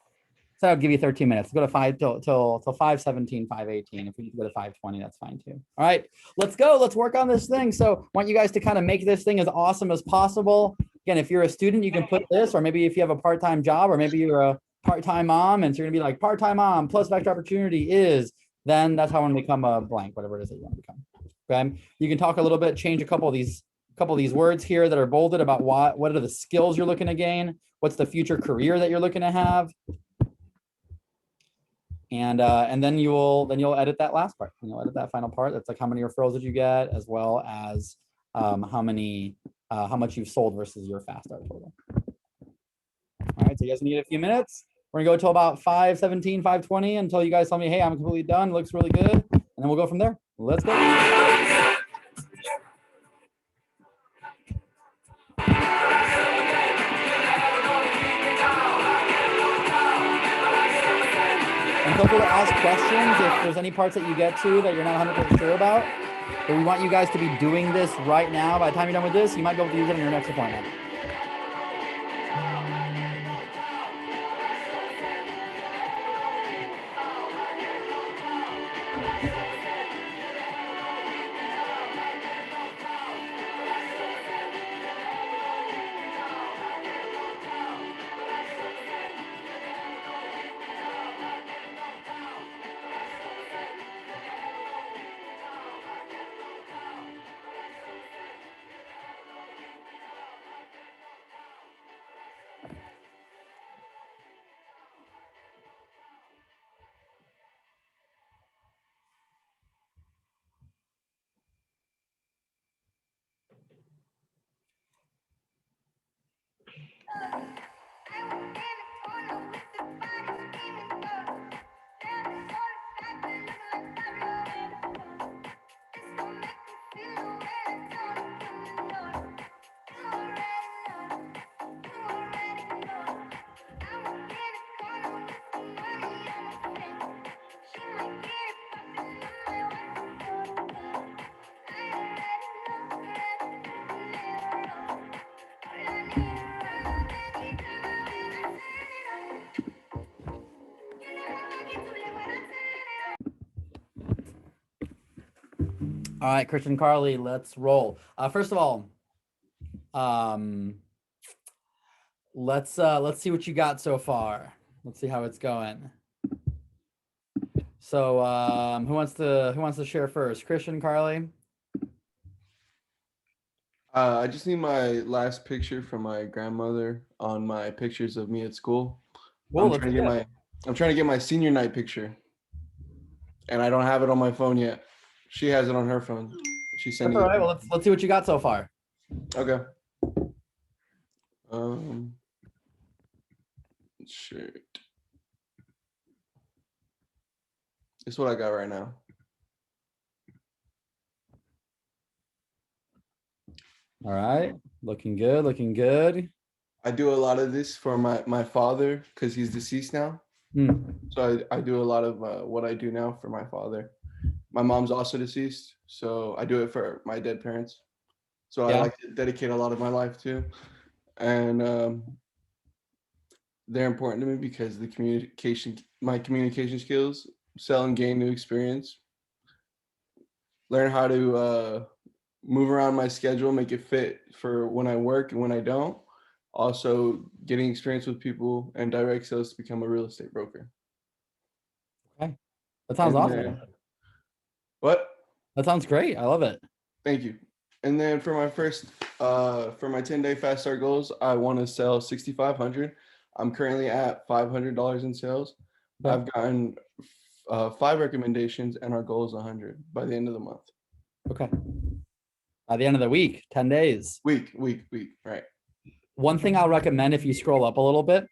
I'll give you 13 minutes. Go to 5 till 5:17, 5:18. If we need to go to 5:20, that's fine too. All right, let's go. Let's work on this thing. So I want you guys to kind of make this thing as awesome as possible. Again, if you're a student, you can put this, or maybe if you have a part-time job, or maybe you're a part-time mom, and so you're gonna be like part-time mom plus vector opportunity is, then that's how I'm gonna become a blank, whatever it is that you want to become. Okay. You can talk a little bit, change a couple of these words here that are bolded about what are the skills you're looking to gain, what's the future career that you're looking to have. And then you'll edit that last part. You'll edit that final part. That's like how many referrals did you get, as well as how much you've sold versus your fast start total. All right, so you guys need a few minutes. We're gonna go till about 5:17, 5:20 until you guys tell me, hey, I'm completely done. Looks really good, and then we'll go from there. Let's go. And feel free to ask questions if there's any parts that you get to that you're not 100% sure about. But we want you guys to be doing this right now. By the time you're done with this, you might be able to use it in your next appointment. All right, Christian, Carly, let's roll. First of all, let's see what you got so far. Let's see how it's going. So who wants to share first? Christian, Carly? I just need my last picture from my grandmother on my pictures of me at school. Well, I'm trying to get my senior night picture, and I don't have it on my phone yet. She has it on her phone. She's that's sending all it. right. Well, let's see what you got so far. Okay. Shirt. This is what I got right now. All right, looking good, looking good. I do a lot of this for my father because he's deceased now. So I do a lot of what I do now for my father. My mom's also deceased, so I do it for my dead parents. So I like to dedicate a lot of my life to, and they're important to me because my communication skills, sell and gain new experience, learn how to move around my schedule, make it fit for when I work and when I don't. Also, getting experience with people and direct sales to become a real estate broker. That sounds And awesome. then- What? That sounds great. I love it. Thank you. And then for my for my 10-day fast start goals, I want to sell 6,500. I'm currently at $500 in sales. Okay. I've gotten 5 recommendations, and our goal is 100 by the end of the month. Okay. By the end of the week, 10 days. Week. Right. One thing I'll recommend if you scroll up a little bit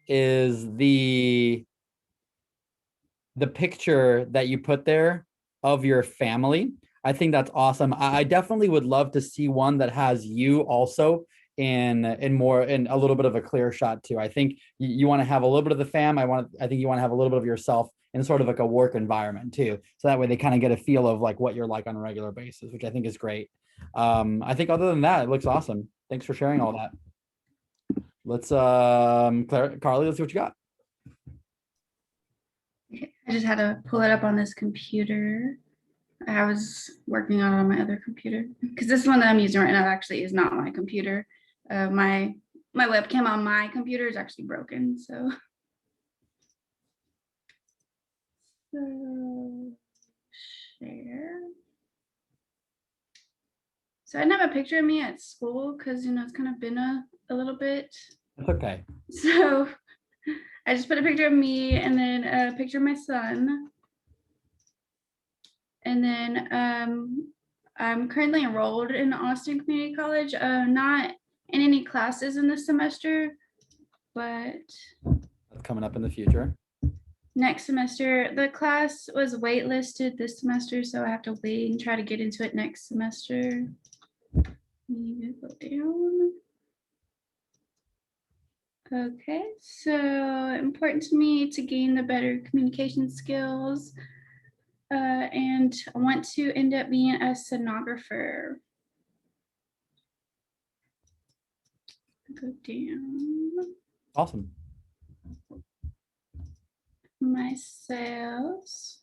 is the picture that you put there of your family. I think that's awesome. I definitely would love to see one that has you also in a little bit of a clear shot too. I think you want to have a little bit of the fam. I think you want to have a little bit of yourself in sort of like a work environment too. So that way they kind of get a feel of like what you're like on a regular basis, which I think is great. I think other than that, it looks awesome. Thanks for sharing all that. Let's Carly, let's see what you got. I just had to pull it up on this computer. I was working on it on my other computer because this one that I'm using right now actually is not my computer. My webcam on my computer is actually broken. So share. So I didn't have a picture of me at school because it's kind of been a little bit. It's okay. So I just put a picture of me and then a picture of my son. And then I'm currently enrolled in Austin Community College, not in any classes in this semester, but That's coming up in the future. next semester. The class was waitlisted this semester, so I have to wait and try to get into it next semester. Go down. Okay, so important to me to gain the better communication skills. And I want to end up being a stenographer. Go down. Awesome. My sales.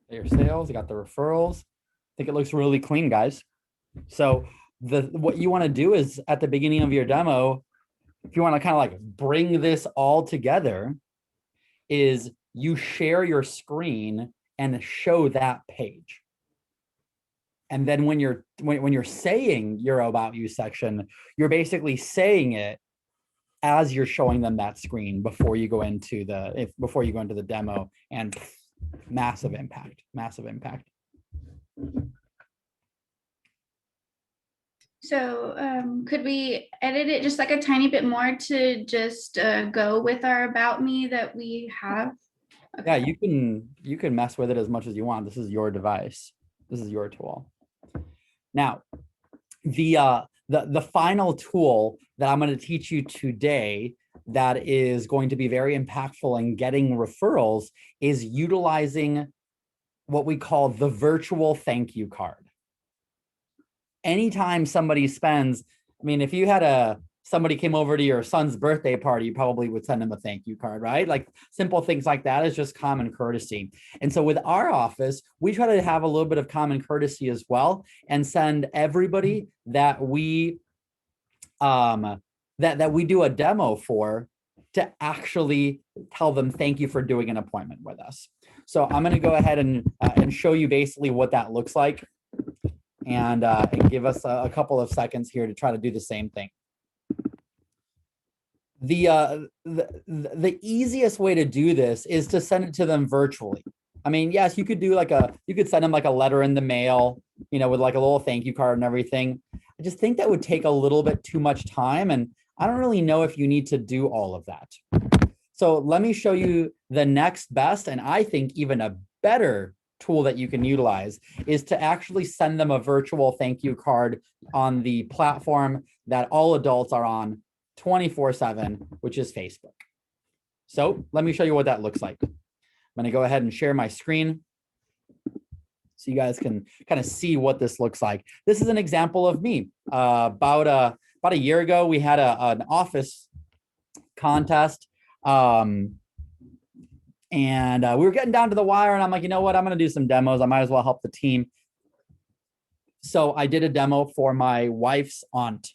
Your sales, you got the referrals. I think it looks really clean, guys. So what you want to do is at the beginning of your demo, if you want to kind of like bring this all together, is you share your screen and show that page. And then when you're saying your about you section, you're basically saying it as you're showing them that screen before you go into the demo, and massive impact. So could we edit it just like a tiny bit more to just go with our about me that we have? Yeah, you can mess with it as much as you want. This is your device. This is your tool. Now, the final tool that I'm going to teach you today that is going to be very impactful in getting referrals is utilizing what we call the virtual thank you card. Anytime somebody spends, if you had somebody came over to your son's birthday party, you probably would send them a thank you card, right? Like simple things like that is just common courtesy. And so with our office, we try to have a little bit of common courtesy as well and send everybody that we that we do a demo for to actually tell them thank you for doing an appointment with us. So I'm going to go ahead and show you basically what that looks like, and give us a couple of seconds here to try to do the same thing. The easiest way to do this is to send it to them virtually. Yes, you could do you could send them like a letter in the mail, with like a little thank you card and everything. I just think that would take a little bit too much time, and I don't really know if you need to do all of that. So let me show you the next best, and I think even a better tool that you can utilize is to actually send them a virtual thank you card on the platform that all adults are on 24/7, which is Facebook. So let me show you what that looks like. I'm going to go ahead and share my screen so you guys can kind of see what this looks like. This is an example of me. About a year ago, we had an office contest. And we were getting down to the wire, and I'm like, you know what? I'm going to do some demos. I might as well help the team. So I did a demo for my wife's aunt,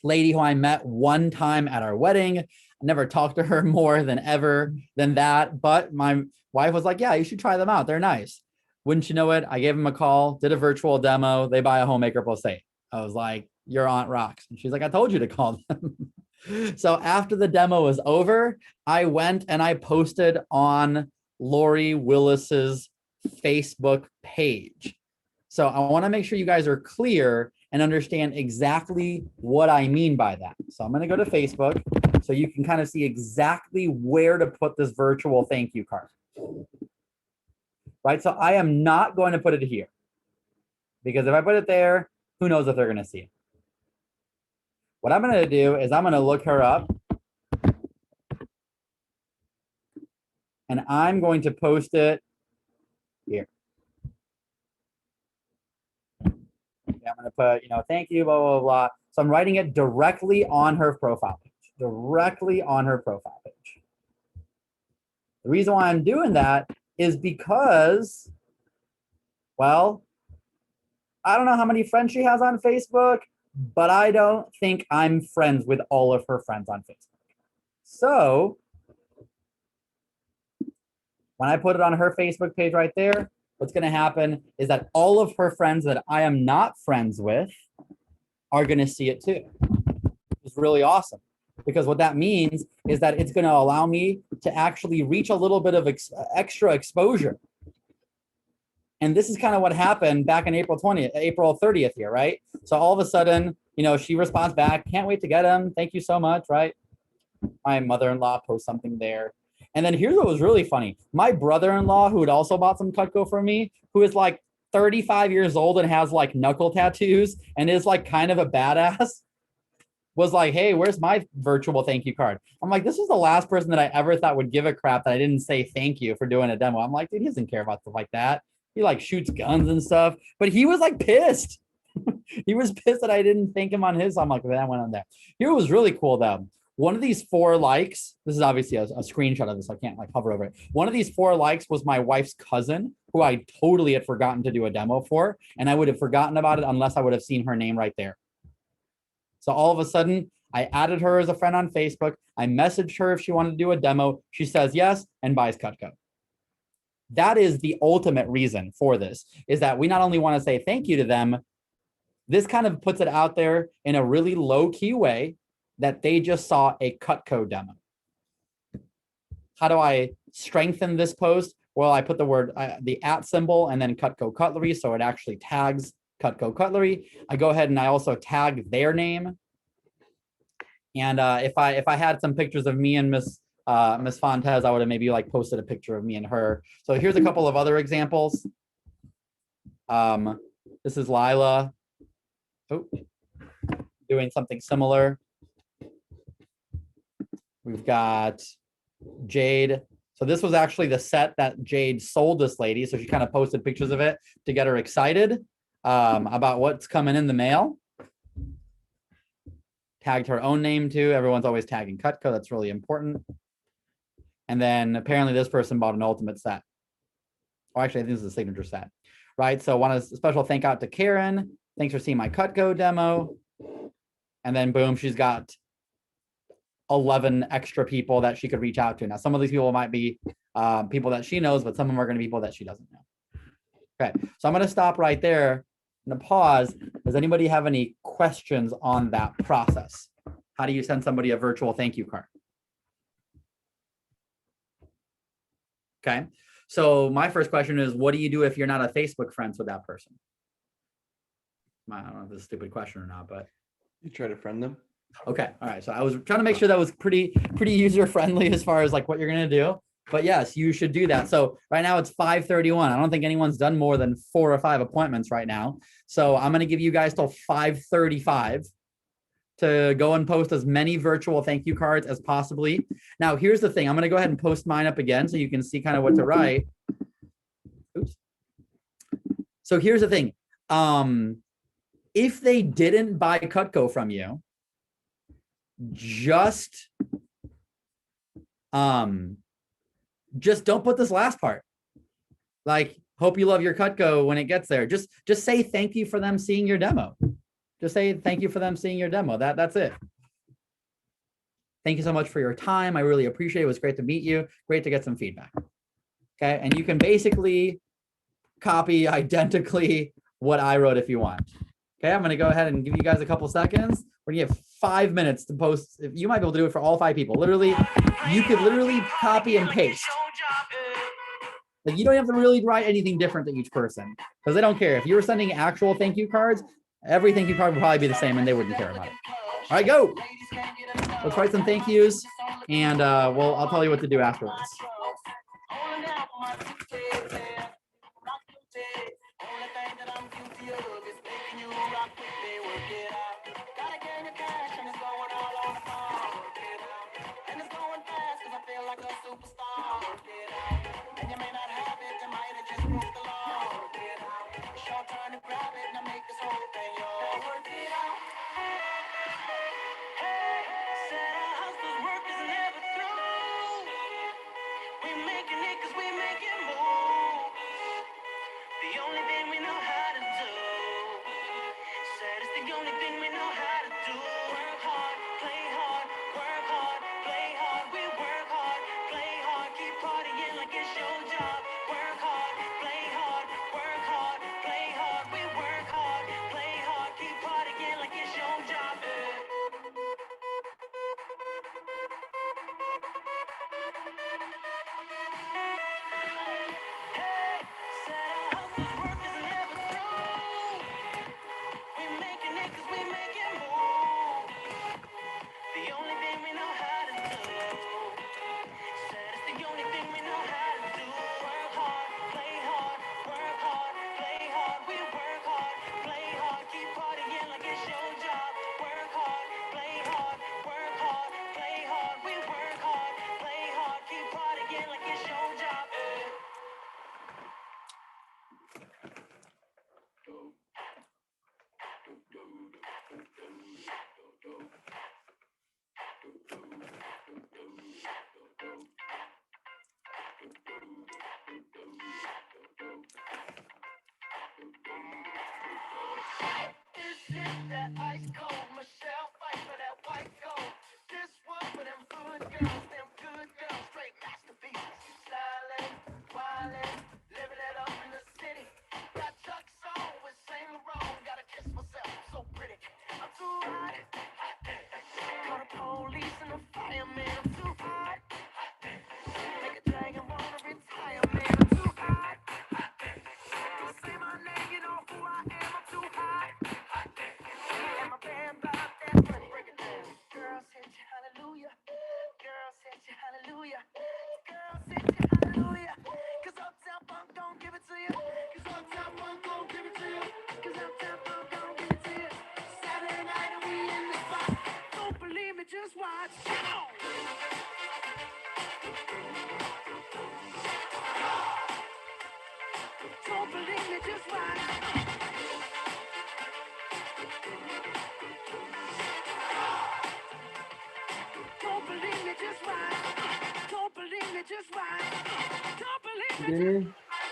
lady who I met one time at our wedding. never talked to her more than ever than that. But my wife was like, yeah, you should try them out. They're nice. Wouldn't you know it? I gave them a call, did a virtual demo. They buy a homemaker plus 8. I was like, your aunt rocks. And she's like, I told you to call them. So after the demo was over, I went and I posted on Lori Willis's Facebook page. So I want to make sure you guys are clear and understand exactly what I mean by that. So I'm going to go to Facebook so you can kind of see exactly where to put this virtual thank you card. Right? So I am not going to put it here because if I put it there, who knows if they're going to see it. What I'm going to do is I'm going to look her up and I'm going to post it here. Okay, I'm going to put, thank you, blah, blah, blah. So I'm writing it directly on her profile page, directly on her profile page. The reason why I'm doing that is because, well, I don't know how many friends she has on Facebook, but I don't think I'm friends with all of her friends on Facebook. So when I put it on her Facebook page right there, what's going to happen is that all of her friends that I am not friends with are going to see it too. It's really awesome because what that means is that it's going to allow me to actually reach a little bit of extra exposure. And this is kind of what happened back in April 30th here, right? So all of a sudden, she responds back, can't wait to get him. Thank you so much, right? My mother-in-law posts something there. And then here's what was really funny. My brother-in-law, who had also bought some Cutco for me, who is like 35 years old and has like knuckle tattoos and is like kind of a badass, was like, hey, where's my virtual thank you card? I'm like, this was the last person that I ever thought would give a crap that I didn't say thank you for doing a demo. I'm like, dude, he doesn't care about stuff like that. He like shoots guns and stuff, but he was like pissed. He was pissed that I didn't thank him on his. I'm like, that went on there. Here was really cool though. One of these 4 likes, this is obviously a screenshot of this. I can't like hover over it. One of these 4 likes was my wife's cousin, who I totally had forgotten to do a demo for. And I would have forgotten about it unless I would have seen her name right there. So all of a sudden, I added her as a friend on Facebook. I messaged her if she wanted to do a demo. She says yes and buys Cutco. That is the ultimate reason for this, is that we not only want to say thank you to them, this kind of puts it out there in a really low-key way that they just saw a Cutco demo. How do I strengthen this post? Well, I put the word, the @ symbol and then Cutco Cutlery, so it actually tags Cutco Cutlery. I go ahead and I also tag their name. And if I had some pictures of me and Miss Fontes, I would have maybe like posted a picture of me and her. So here's a couple of other examples. This is Lila. Oh, doing something similar. We've got Jade. So this was actually the set that Jade sold this lady. So she kind of posted pictures of it to get her excited about what's coming in the mail. Tagged her own name too. Everyone's always tagging Cutco. That's really important. And then apparently this person bought an ultimate set. Oh, actually, I think this is a signature set, right? So want a special thank out to Karen. Thanks for seeing my Cutco demo. And then boom, she's got 11 extra people that she could reach out to. Now, some of these people might be people that she knows, but some of them are going to be people that she doesn't know. Okay, so I'm going to stop right there. I'm going to pause. Does anybody have any questions on that process? How do you send somebody a virtual thank you card? Okay, so my first question is, what do you do if you're not a Facebook friends with that person? I don't know if this is a stupid question or not, but. You try to friend them? Okay, all right. So I was trying to make sure that was pretty user friendly as far as like what you're gonna do. But yes, you should do that. So right now it's 5:31. I don't think anyone's done more than 4 or 5 appointments right now. So I'm gonna give you guys till 5:35 to go and post as many virtual thank you cards as possibly. Now, here's the thing. I'm gonna go ahead and post mine up again so you can see kind of what to write. Oops. So here's the thing. If they didn't buy Cutco from you, just don't put this last part. Like, hope you love your Cutco when it gets there. Just say thank you for them seeing your demo. Just say thank you for them seeing your demo. That's it. Thank you so much for your time. I really appreciate it. It was great to meet you. Great to get some feedback. Okay. And you can basically copy identically what I wrote if you want. Okay. I'm going to go ahead and give you guys a couple seconds. We're going to have 5 minutes to post. You might be able to do it for all 5 people. Literally, you could literally copy and paste. Like you don't have to really write anything different to each person because they don't care. If you were sending actual thank you cards, every thank you card would probably be the same and they wouldn't care about it. All right, go. Let's write some thank yous and I'll tell you what to do afterwards.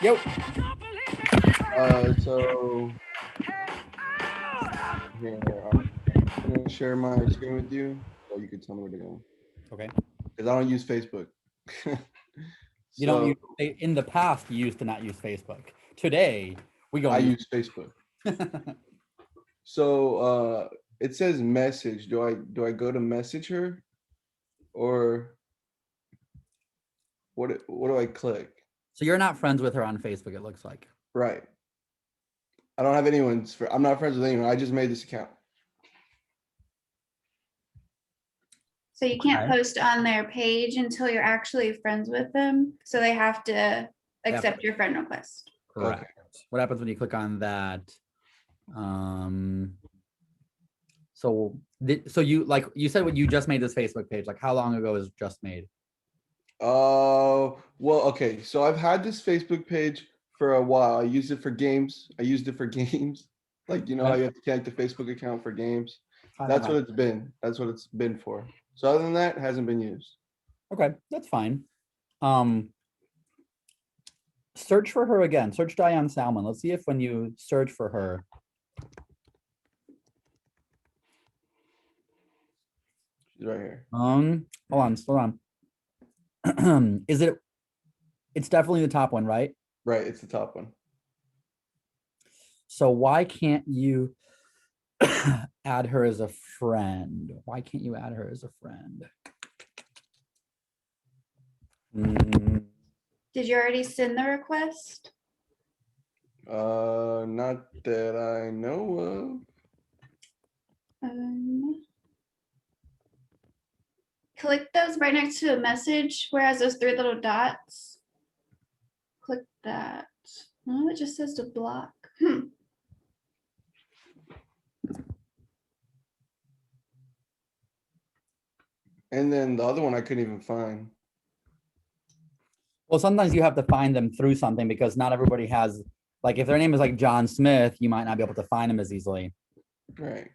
Yo. So here, I'm gonna share my screen with you, so you can tell me where to go. Okay. Because I don't use Facebook. You don't So use, in the past, you used to not use Facebook. Today, we go. I use Facebook. So it says message. Do I go to message her, or what do I click? So you're not friends with her on Facebook, it looks like. Right. I don't have anyone's. I'm not friends with anyone. I just made this account. So you can't Okay. post on their page until you're actually friends with them. So they have to accept your friend request. Correct. Okay. What happens when you click on that? So you, like you said, when you just made this Facebook page, like how long ago was just made? Well, okay. So I've had this Facebook page for a while. I used it for games. Like, you know how you have to connect the Facebook account for games. That's what it's been. That's what it's been for. So other than that, it hasn't been used. Okay, that's fine. Search for her again. Search Diane Salmon. Let's see if when you search for her, She's right here. Hold on. Is it? It's definitely the top one, right? Right, it's the top one. So why can't you add her as a friend? Why can't you add her as a friend? Did you already send the request? Not that I know Click those right next to a message where it has those three little dots. Click that. No, it just says to block. And then the other one I couldn't even find. Well, sometimes you have to find them through something because not everybody has, like if their name is like John Smith, you might not be able to find them as easily. Right.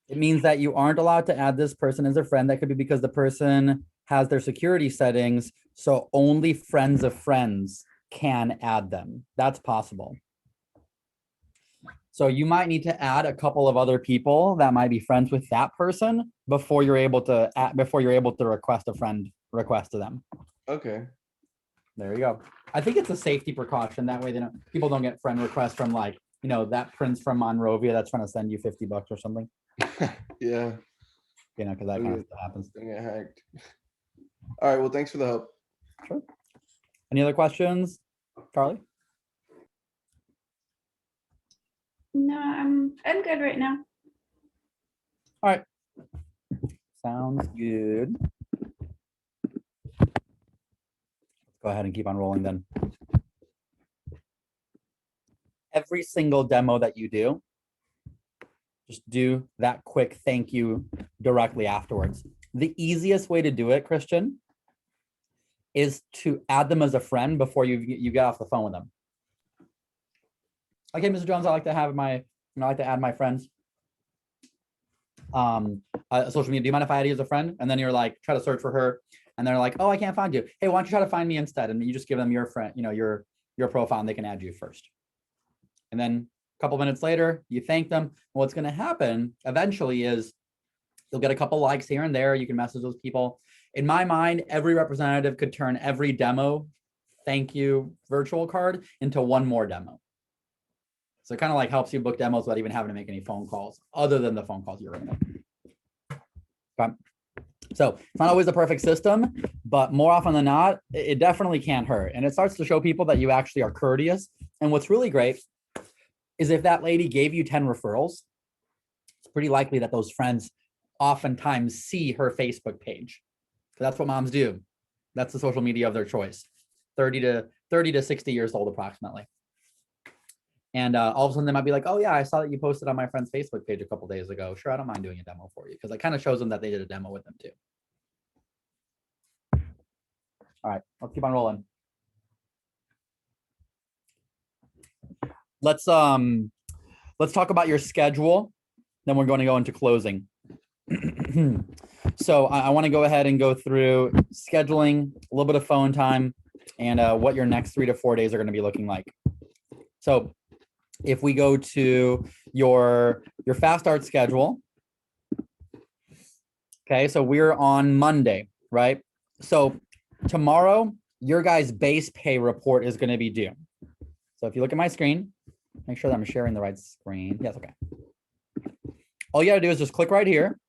It means that you aren't allowed to add this person as a friend. That could be because the person has their security settings, so only friends of friends can add them. That's possible. So you might need to add a couple of other people that might be friends with that person before you're able to request a friend request to them. Okay. There you go. I think it's a safety precaution. That way people don't get friend requests from like, that prince from Monrovia that's trying to send you $50 or something. Yeah. Because that kind of stuff happens. Don't get hacked. All right. Well, thanks for the help. Sure. Any other questions, Carly? No, I'm good right now. All right. Sounds good. Let's go ahead and keep on rolling then. Every single demo that you do, just do that quick thank you directly afterwards. The easiest way to do it, Christian, is to add them as a friend before you get off the phone with them. Okay, Mr. Jones, I like to have I like to add my friends. Social media, do you mind if I add you as a friend? And then you're like, try to search for her. And they're like, oh, I can't find you. Hey, why don't you try to find me instead? And you just give them your friend, your profile, and they can add you first. And then a couple minutes later, you thank them. What's going to happen eventually is you'll get a couple likes here and there. You can message those people. In my mind, every representative could turn every demo thank you virtual card into one more demo. So it kind of like helps you book demos without even having to make any phone calls other than the phone calls you're in. Okay. So it's not always the perfect system, but more often than not, it definitely can't hurt. And it starts to show people that you actually are courteous. And what's really great is if that lady gave you 10 referrals, it's pretty likely that those friends oftentimes see her Facebook page. So that's what moms do. That's the social media of their choice. 30 to 60 years old approximately. And all of a sudden they might be like, oh yeah, I saw that you posted on my friend's Facebook page a couple days ago. Sure, I don't mind doing a demo for you, because it kind of shows them that they did a demo with them too. All right, let's keep on rolling. Let's talk about your schedule. Then we're going to go into closing. So I want to go ahead and go through scheduling, a little bit of phone time, and what your next 3 to 4 days are going to be looking like. So if we go to your fast start schedule, okay, so we're on Monday, right? So tomorrow, your guys' base pay report is going to be due. So if you look at my screen, make sure that I'm sharing the right screen. Yes, okay. All you got to do is just click right here.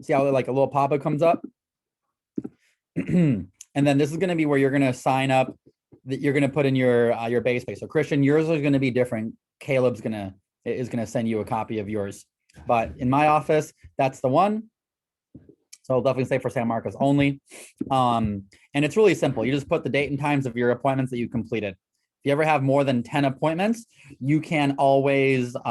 See how like a little pop-up comes up? And then this is going to be where you're going to sign up, that you're going to put in your base pay. So Christian, yours is going to be different. Caleb's is going to send you a copy of yours. But in my office, that's the one. So I'll definitely say for San Marcos only. And it's really simple. You just put the date and times of your appointments that you completed. If you ever have more than 10 appointments, you can always fill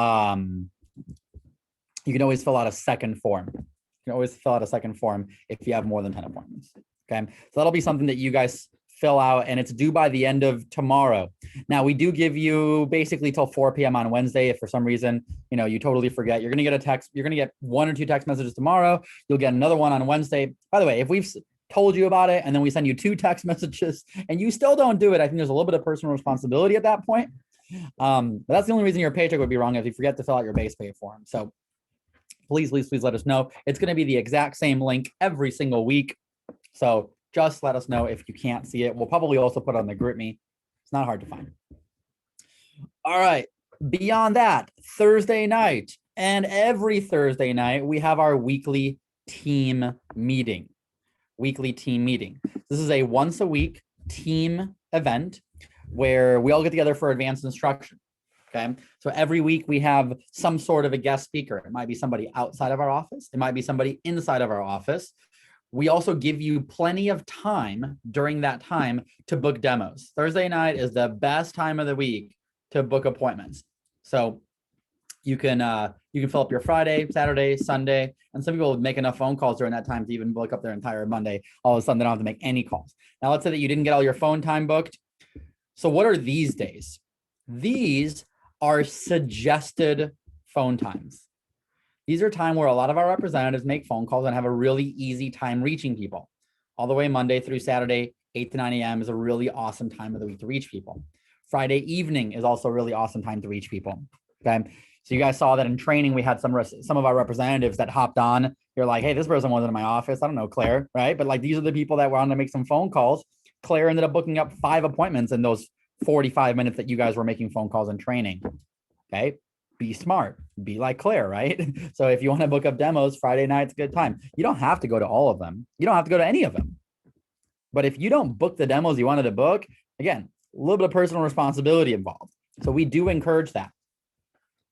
out a second form. You can always fill out a second form if you have more than 10 appointments. Okay, so that'll be something that you guys fill out, and it's due by the end of tomorrow. Now, we do give you basically till 4 p.m. on Wednesday. If for some reason, you totally forget, you're going to get a text. You're going to get 1 or 2 text messages tomorrow. You'll get another one on Wednesday. By the way, if we've told you about it and then we send you 2 text messages and you still don't do it, I think there's a little bit of personal responsibility at that point. But that's the only reason your paycheck would be wrong, if you forget to fill out your base pay form. So please let us know. It's going to be the exact same link every single week. So just let us know if you can't see it. We'll probably also put it on the GroupMe. It's not hard to find. All right. Beyond that, Thursday night and every Thursday night, we have our weekly team meeting. This is a once a week team event where we all get together for advanced instruction. Okay. So every week we have some sort of a guest speaker. It might be somebody outside of our office. It might be somebody inside of our office. We also give you plenty of time during that time to book demos. Thursday night is the best time of the week to book appointments. So you can fill up your Friday, Saturday, Sunday, and some people make enough phone calls during that time to even book up their entire Monday. All of a sudden, they don't have to make any calls. Now, let's say that you didn't get all your phone time booked. So what are these days? These are suggested phone times. These are time where a lot of our representatives make phone calls and have a really easy time reaching people. All the way Monday through Saturday, 8 to 9 a.m. is a really awesome time of the week to reach people. Friday evening is also a really awesome time to reach people. Okay. So you guys saw that in training, we had some of our representatives that hopped on. You're like, hey, this person wasn't in my office. I don't know, Claire, right? But like, these are the people that wanted to make some phone calls. Claire ended up booking up 5 appointments in those 45 minutes that you guys were making phone calls and training. Okay. Be smart, be like Claire, right? So if you want to book up demos, Friday night's a good time. You don't have to go to all of them. You don't have to go to any of them. But if you don't book the demos you wanted to book, again, a little bit of personal responsibility involved. So we do encourage that.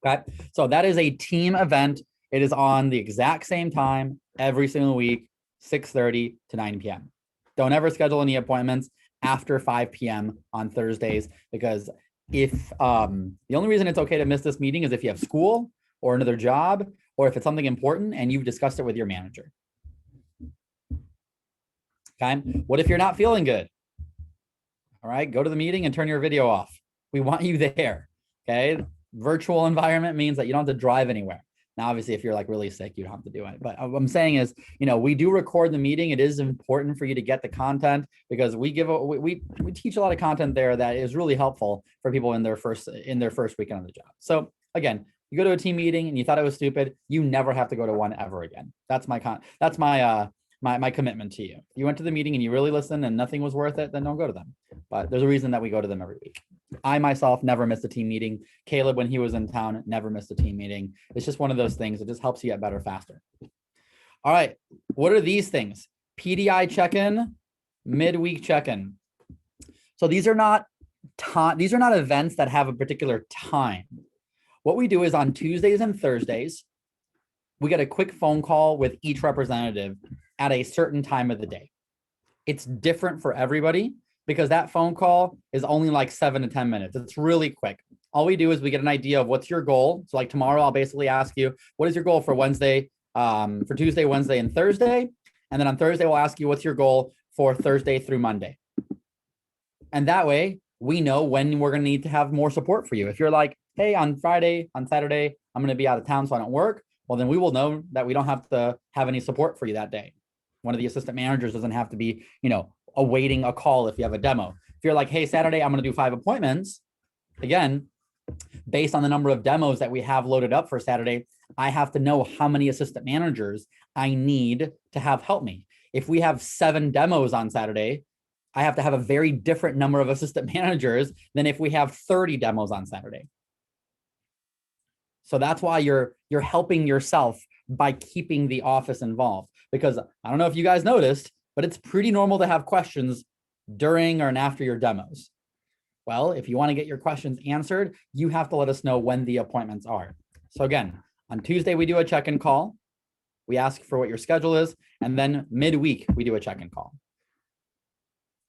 Okay. So that is a team event. It is on the exact same time every single week, 6:30 to 9 p.m. Don't ever schedule any appointments after 5 p.m. on Thursdays, because if the only reason it's okay to miss this meeting is if you have school or another job, or if it's something important and you've discussed it with your manager. Okay. What if you're not feeling good? All right, go to the meeting and turn your video off. We want you there. Okay. Virtual environment means that you don't have to drive anywhere. Now, obviously, if you're like really sick, you don't have to do it. But what I'm saying is, we do record the meeting. It is important for you to get the content, because we teach a lot of content there that is really helpful for people in their first weekend on the job. So again, you go to a team meeting and you thought it was stupid, you never have to go to one ever again. That's my commitment to you. You went to the meeting and you really listened and nothing was worth it, then don't go to them. But there's a reason that we go to them every week. I myself never missed a team meeting. Caleb, when he was in town, never missed a team meeting. It's just one of those things. It just helps you get better faster. All right. What are these things? PDI check-in, midweek check-in. So these are not events that have a particular time. What we do is on Tuesdays and Thursdays, we get a quick phone call with each representative at a certain time of the day. It's different for everybody, because that phone call is only like 7 to 10 minutes. It's really quick. All we do is we get an idea of what's your goal. So like tomorrow, I'll basically ask you, what is your goal for Tuesday, Wednesday, and Thursday? And then on Thursday, we'll ask you, what's your goal for Thursday through Monday? And that way we know when we're going to need to have more support for you. If you're like, hey, on Friday, on Saturday, I'm going to be out of town, so I don't work. Well, then we will know that we don't have to have any support for you that day. One of the assistant managers doesn't have to be, awaiting a call if you have a demo. If you're like, hey, Saturday, I'm going to do 5 appointments. Again, based on the number of demos that we have loaded up for Saturday, I have to know how many assistant managers I need to have help me. If we have 7 demos on Saturday, I have to have a very different number of assistant managers than if we have 30 demos on Saturday. So that's why you're helping yourself by keeping the office involved, because I don't know if you guys noticed, but it's pretty normal to have questions during or after your demos. Well, if you want to get your questions answered, you have to let us know when the appointments are. So again, on Tuesday, we do a check-in call. We ask for what your schedule is. And then midweek, we do a check-in call.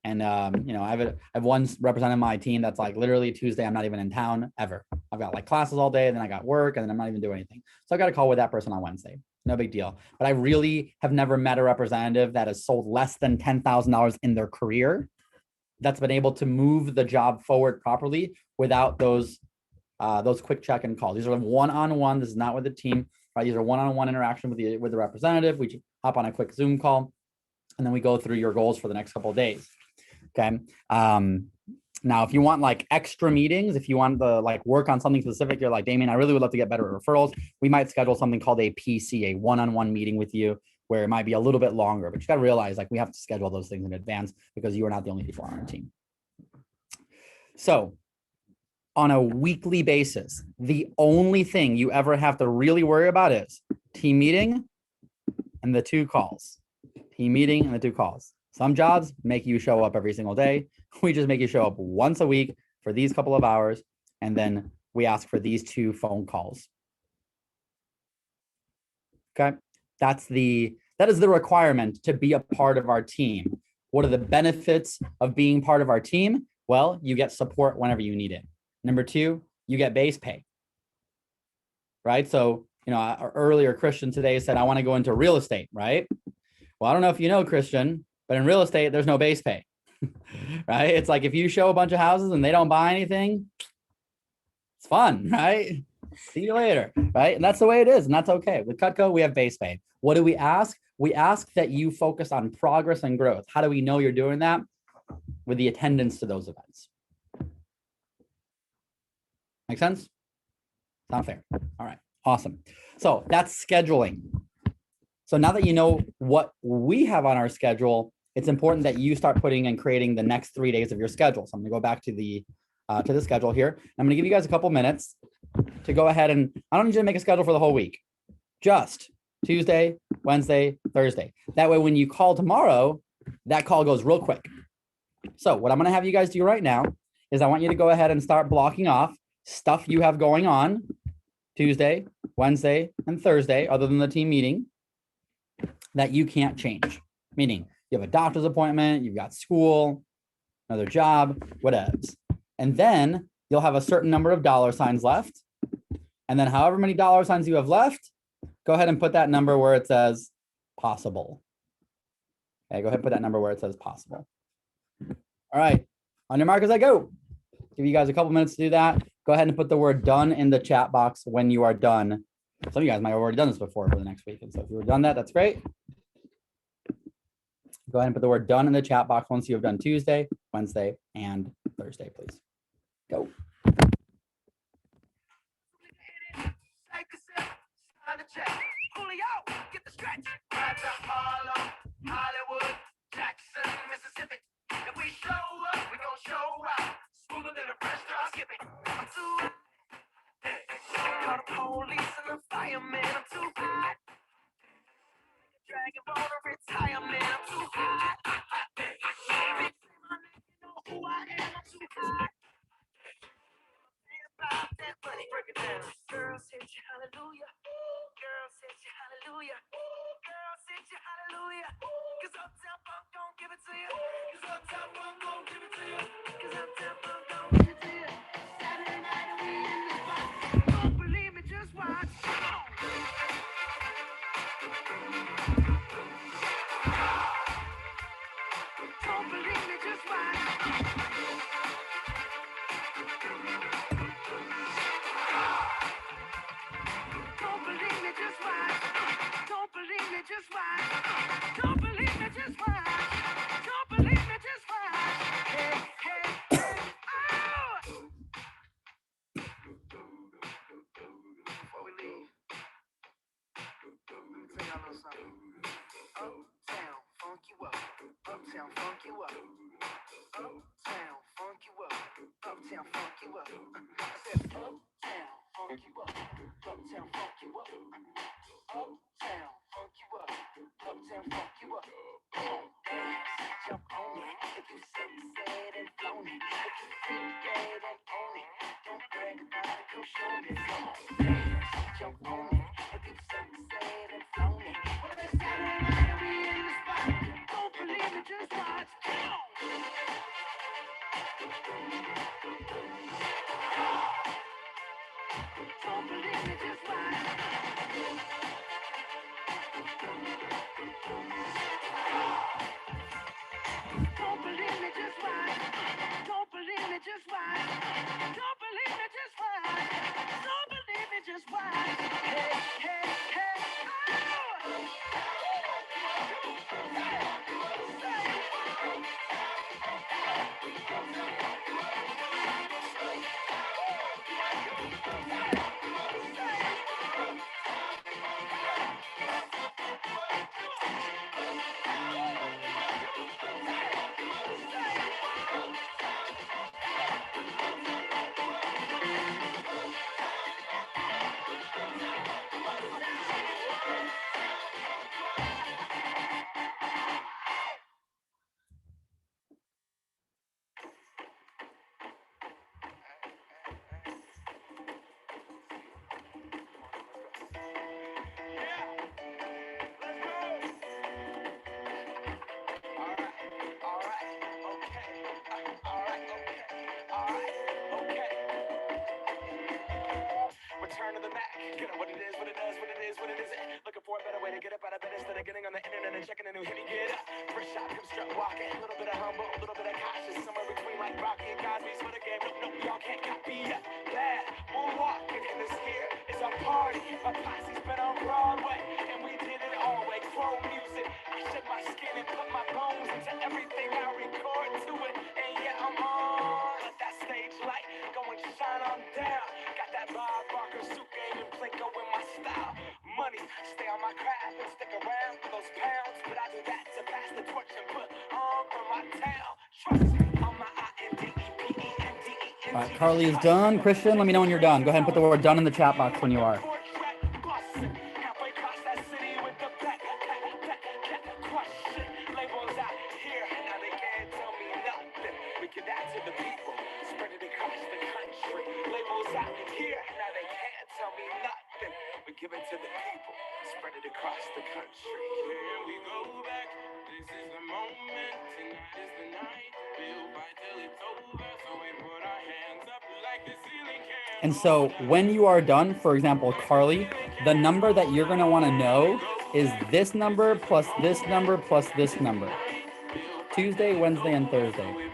And, I have one representative on my team that's like literally Tuesday, I'm not even in town ever. I've got like classes all day, and then I got work, and then I'm not even doing anything. So I got a call with that person on Wednesday. No big deal. But I really have never met a representative that has sold less than $10,000 in their career that's been able to move the job forward properly without those quick check-in calls. These are one-on-one. This is not with the team, right? These are one-on-one interaction with the representative. We hop on a quick Zoom call, and then we go through your goals for the next couple of days. Okay. Now, if you want like extra meetings, if you want to like work on something specific, you're like, Damien, I really would love to get better at referrals. We might schedule something called a PC, a one-on-one meeting with you, where it might be a little bit longer, but you got to realize like we have to schedule those things in advance because you are not the only people on our team. So on a weekly basis, the only thing you ever have to really worry about is team meeting and the 2 calls. Team meeting and the 2 calls. Some jobs make you show up every single day. We just make you show up once a week for these couple of hours, and then we ask for these 2 phone calls. Okay, that is the requirement to be a part of our team. What are the benefits of being part of our team? Well, you get support whenever you need it. Number 2, you get base pay. Right? So, you know, earlier Christian today said, I want to go into real estate, right? Well, I don't know if you know, Christian, but in real estate, there's no base pay, right? It's like if you show a bunch of houses and they don't buy anything, it's fun, right? See you later, right? And that's the way it is, and that's okay. With Cutco, we have base pay. What do we ask? We ask that you focus on progress and growth. How do we know you're doing that? With the attendance to those events. Make sense? Not fair. All right, awesome. So that's scheduling. So now that you know what we have on our schedule, it's important that you start putting and creating the next 3 days of your schedule. So I'm gonna go back to the schedule here. I'm gonna give you guys a couple minutes to go ahead, and I don't need you to make a schedule for the whole week. Just Tuesday, Wednesday, Thursday. That way, when you call tomorrow, that call goes real quick. So what I'm gonna have you guys do right now is I want you to go ahead and start blocking off stuff you have going on Tuesday, Wednesday, and Thursday, other than the team meeting, that you can't change. Meaning you have a doctor's appointment, you've got school, another job, whatever. And then you'll have a certain number of dollar signs left. And then however many dollar signs you have left, go ahead and put that number where it says possible. Okay, go ahead and put that number where it says possible. All right, on your mark as I go. Give you guys a couple minutes to do that. Go ahead and put the word done in the chat box when you are done. Some of you guys might have already done this before for the next week. And so if you've done that, that's great. Go ahead and put the word done in the chat box once you have done Tuesday, Wednesday, and Thursday, please. Go. Hollywood, Jackson, Mississippi. If we show up, we gon' show out. Smoother than a restaurant skipping. I'm too hot. Call the police and the fireman. I'm too hot. Dragon Ball to retirement. I'm too hot. Big my name, you know who I am. I'm too hot. About that money, break it down. Girls hit you, hallelujah. Girls hit you, hallelujah. Girls hit you, hallelujah. Cause Uptown Funk gon' give it to you. Cause Uptown Funk gon' give it to you. Cause Uptown Funk gon' give it to you. Saturday night and we in the spot. Don't believe me, just watch. Don't believe me, just watch. Don't believe me, just watch. Don't believe me, just watch. Don't believe me, just watch. Don't believe me, just watch. Hey, hey, hey, oh! Before we leave, let me tell y'all a little something. Uptown, funk you up. Uptown, funk you up. Uptown, funk you up. Uptown, funk you up. I said uptown, funk you up. Uptown, funk you up. Uptown, funk you up. Uptown, funk you up. Come on, dance, jump on it. If you said and flown it. If you feel dead and own it. Don't brag about it, come show me. Come on, dance, jump on it. If you said and flown it. Well, it's Saturday night and we in the spot. Don't believe it, just watch. Come on. Don't believe me, just watch. Don't believe me, just watch. Don't believe me, just watch. Don't believe me, just watch. Don't believe me, just watch. Hey, hey, hey, oh! what it is, what it does, what it is, what it isn't. Looking for a better way to get up out of bed instead of getting on the internet and checking a new hit. Me get up, first shot, come strut walking. A little bit of humble, a little bit of cautious. Somewhere between like Rocky and Cosby's for the game. Nope, y'all can't copy yet. Bad, moonwalking in this here is a party. My posse's been on Broadway, and we did it all way. Crow music, I shed my skin and put my bones into everything I record to it. And yeah, I'm on. Let that stage light go and shine on down. Got that Bob Barker suit game and Plinko in my style. Money, stay on my craft and stick around for those pounds. But I do that to pass the torch and put on for my town. Trust me, on my INDEPENDENT. All right, Carly is done. Christian, let me know when you're done. Go ahead and put the word done in the chat box when you are. Halfway across that city with the back, crush shit. Labels out here, now they can't tell me nothing. We give that to the people, spread it across the country. Labels out here, now they can't tell me nothing. We give it to the people, spread it across the country. Here we go back, this is the moment, tonight is the night. We'll fight till it's over, so we put our hands up like the ceiling can. And so when you are done, for example, Carly, the number that you're going to want to know is this number plus this number plus this number. Tuesday, Wednesday, and Thursday.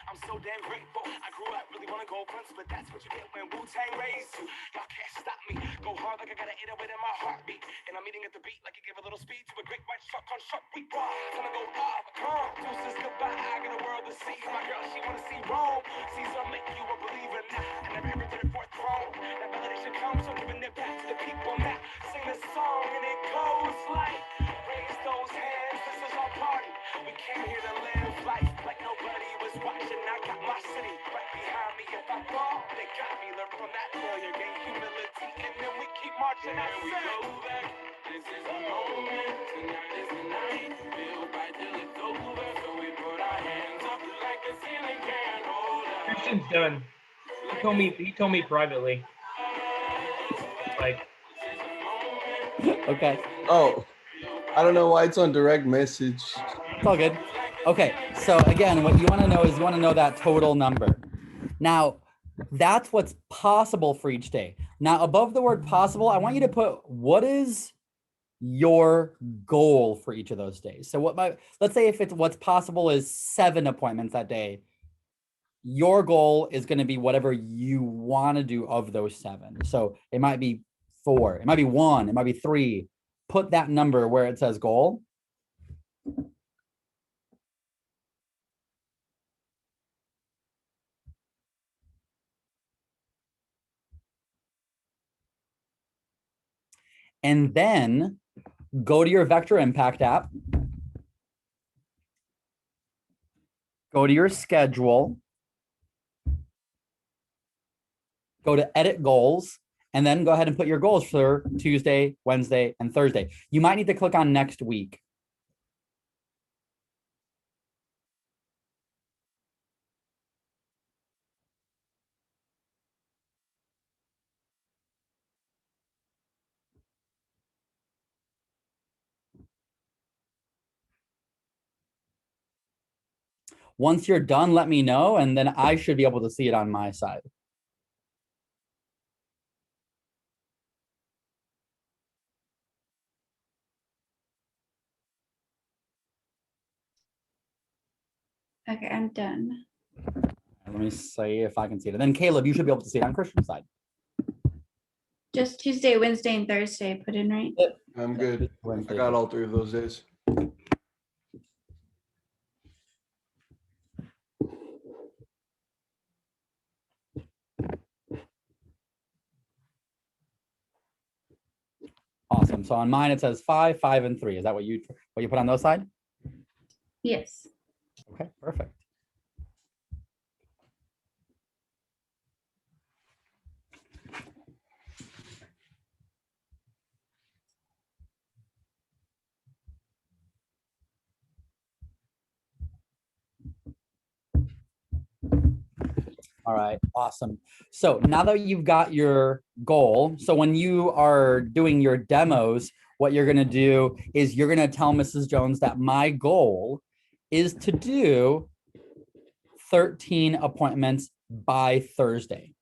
I'm so damn grateful. I grew up really wanna go fronts, but that's what you get when Wu-Tang raised you. Y'all can't stop me. Go hard like I got an 808 in my heartbeat. And I'm eating at the beat like you give a little speed to a great white shark on Shark Week. Gonna go off, deuces goodbye. I got a world to see. My girl, she wanna see Rome. Caesar make you a believer now. I never ever did it for a throne. That validation comes from giving it back to the people now. Sing this song and it goes like, raise those hands, this is our party. We came here to live life like nobody was watching. I got my city right behind me. If I fall, they got me. Learn from that failure, gain humility, and then we keep marching. I we go back. This is the moment. Tonight is the night. We'll fight till it's over. So we put our hands up like the ceiling can hold us. Christian's done. He told me privately. Like, Okay, Oh, I don't know why it's on direct message. it's all good. Okay, so again, what you want to know is you want to know that total number. Now, that's what's possible for each day. Now, above the word possible, I want you to put what is your goal for each of those days. So let's say if it's what's possible is 7 appointments that day, your goal is going to be whatever you want to do of those 7. So it might be 4, it might be 1, it might be 3. Put that number where it says goal. And then go to your Vector Impact app. Go to your schedule. Go to edit goals, and then go ahead and put your goals for Tuesday, Wednesday, and Thursday. You might need to click on next week. Once you're done, let me know, and then I should be able to see it on my side. Okay, I'm done. Let me see if I can see it. And then Caleb, you should be able to see it on Christian's side. Just Tuesday, Wednesday, and Thursday put in, right? I'm good. I Wednesday. got all 3 of those days. Awesome. So on mine, it says 5, 5, and 3. Is that what you put on those side? Yes. Okay, perfect. All right, awesome. So now that you've got your goal, so when you are doing your demos, what you're going to do is you're going to tell Mrs. Jones that my goal is to do 13 appointments by Thursday.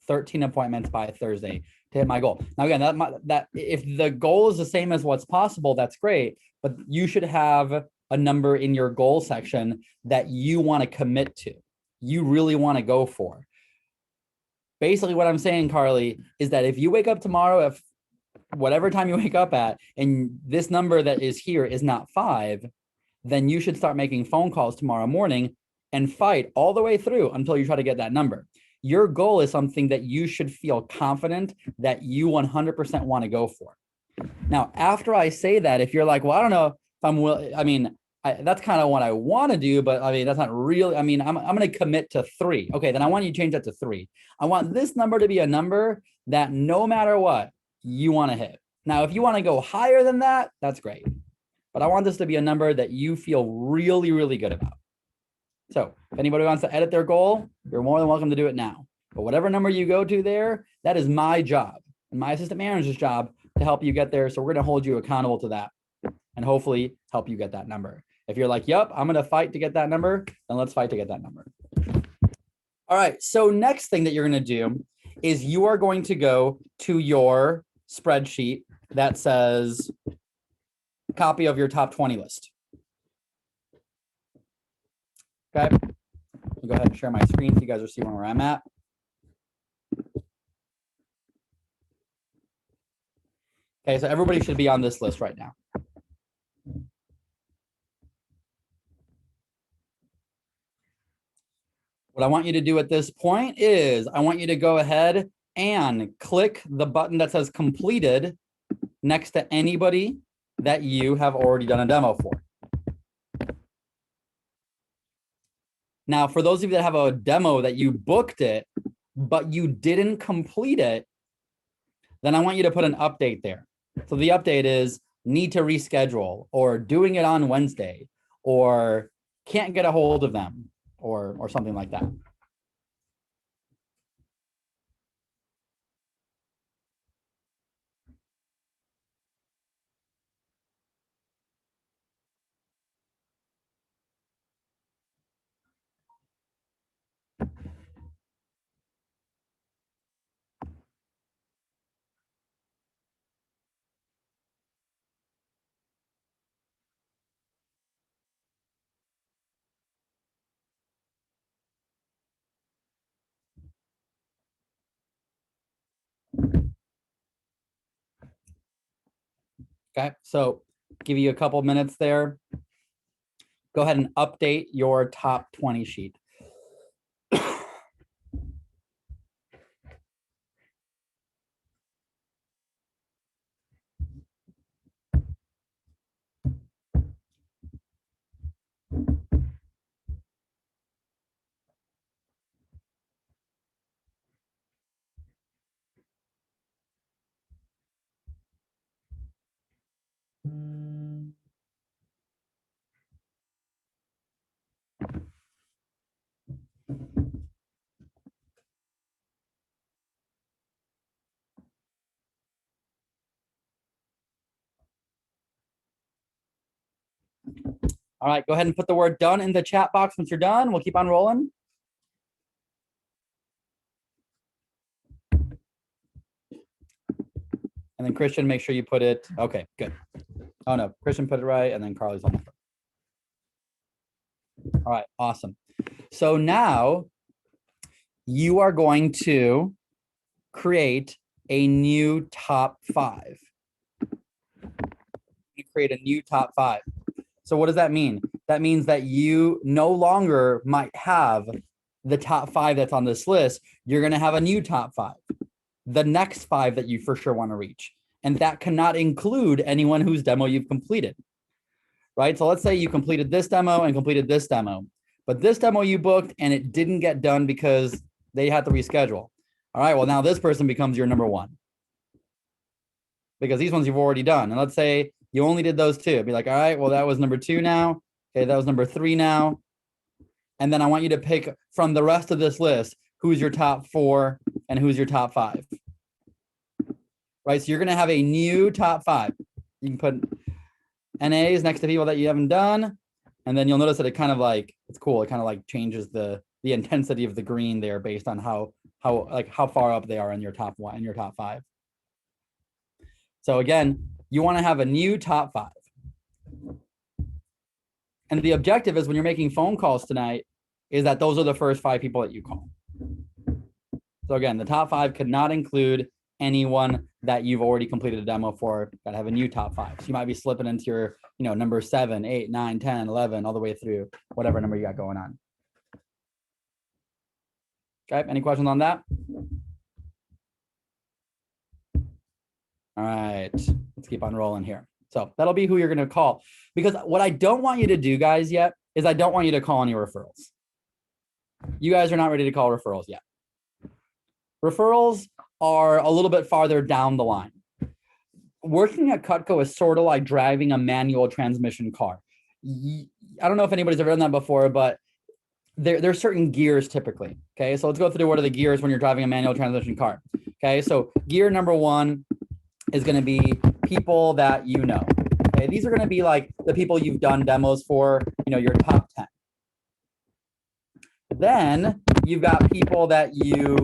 13 appointments by Thursday to hit my goal. Now, again, that if the goal is the same as what's possible, that's great. But you should have a number in your goal section that you want to commit to. You really want to go for. Basically, what I'm saying, Carly, is that if you wake up tomorrow, if whatever time you wake up at, and this number that is here is not 5, then you should start making phone calls tomorrow morning and fight all the way through until you try to get that number. Your goal is something that you should feel confident that you 100% want to go for. Now, after I say that, if you're like, well, I don't know if I'm willing, I mean, that's kind of what I want to do, but I mean, that's not really, I mean, I'm going to commit to 3. Okay, then I want you to change that to 3. I want this number to be a number that no matter what, you want to hit. Now, if you want to go higher than that, that's great. But I want this to be a number that you feel really, really good about. So if anybody wants to edit their goal, you're more than welcome to do it now. But whatever number you go to there, that is my job and my assistant manager's job to help you get there. So we're going to hold you accountable to that and hopefully help you get that number. If you're like, yep, I'm going to fight to get that number, then let's fight to get that number. All right. So next thing that you're going to do is you are going to go to your spreadsheet that says copy of your top 20 list. Okay. I'll go ahead and share my screen so you guys will see where I'm at. Okay, so everybody should be on this list right now. What I want you to do at this point is I want you to go ahead and click the button that says completed next to anybody that you have already done a demo for. Now, for those of you that have a demo that you booked it, but you didn't complete it, then I want you to put an update there. So the update is need to reschedule, or doing it on Wednesday, or can't get a hold of them, or something like that. Okay, so give you a couple minutes there. Go ahead and update your top 20 sheet. All right, go ahead and put the word done in the chat box once you're done. We'll keep on rolling. And then Christian, make sure you put it. Okay, good. Oh no, Christian put it right, and then Carly's on the phone. All right, awesome. So now you are going to create a new top 5. You create a new top 5. So what does that mean? That means that you no longer might have the top 5 that's on this list. You're going to have a new top 5, the next 5 that you for sure want to reach. And that cannot include anyone whose demo you've completed, right? So let's say you completed this demo and completed this demo, but this demo you booked and it didn't get done because they had to reschedule. All right, well, now this person becomes your number 1 because these ones you've already done. And let's say you only did those 2. Be like, all right, well, that was number 2 now. Okay, that was number 3 now. And then I want you to pick from the rest of this list, who's your top 4 and who's your top 5. Right, so you're gonna have a new top 5. You can put NAs next to people that you haven't done, and And then you'll notice that it kind of like, it's cool. It kind of like changes the intensity of the green there based on how far up they are in your top one, in your top 5. So again, you want to have a new top 5. And the objective is when you're making phone calls tonight is that those are the first 5 people that you call. So again, the top 5 could not include anyone that you've already completed a demo for. Got to have a new top 5. So you might be slipping into your, number 7, 8, 9, 10, 11, all the way through whatever number you got going on. Okay, any questions on that? All right, let's keep on rolling here. So that'll be who you're going to call. Because what I don't want you to do, guys, yet is I don't want you to call any referrals. You guys are not ready to call referrals yet. Referrals are a little bit farther down the line. Working at Cutco is sort of like driving a manual transmission car. I don't know if anybody's ever done that before, but there's certain gears typically. Okay, so let's go through what are the gears when you're driving a manual transmission car. Okay, so gear number 1 is going to be people that you know. Okay, these are going to be like the people you've done demos for, your top 10. Then you've got people that you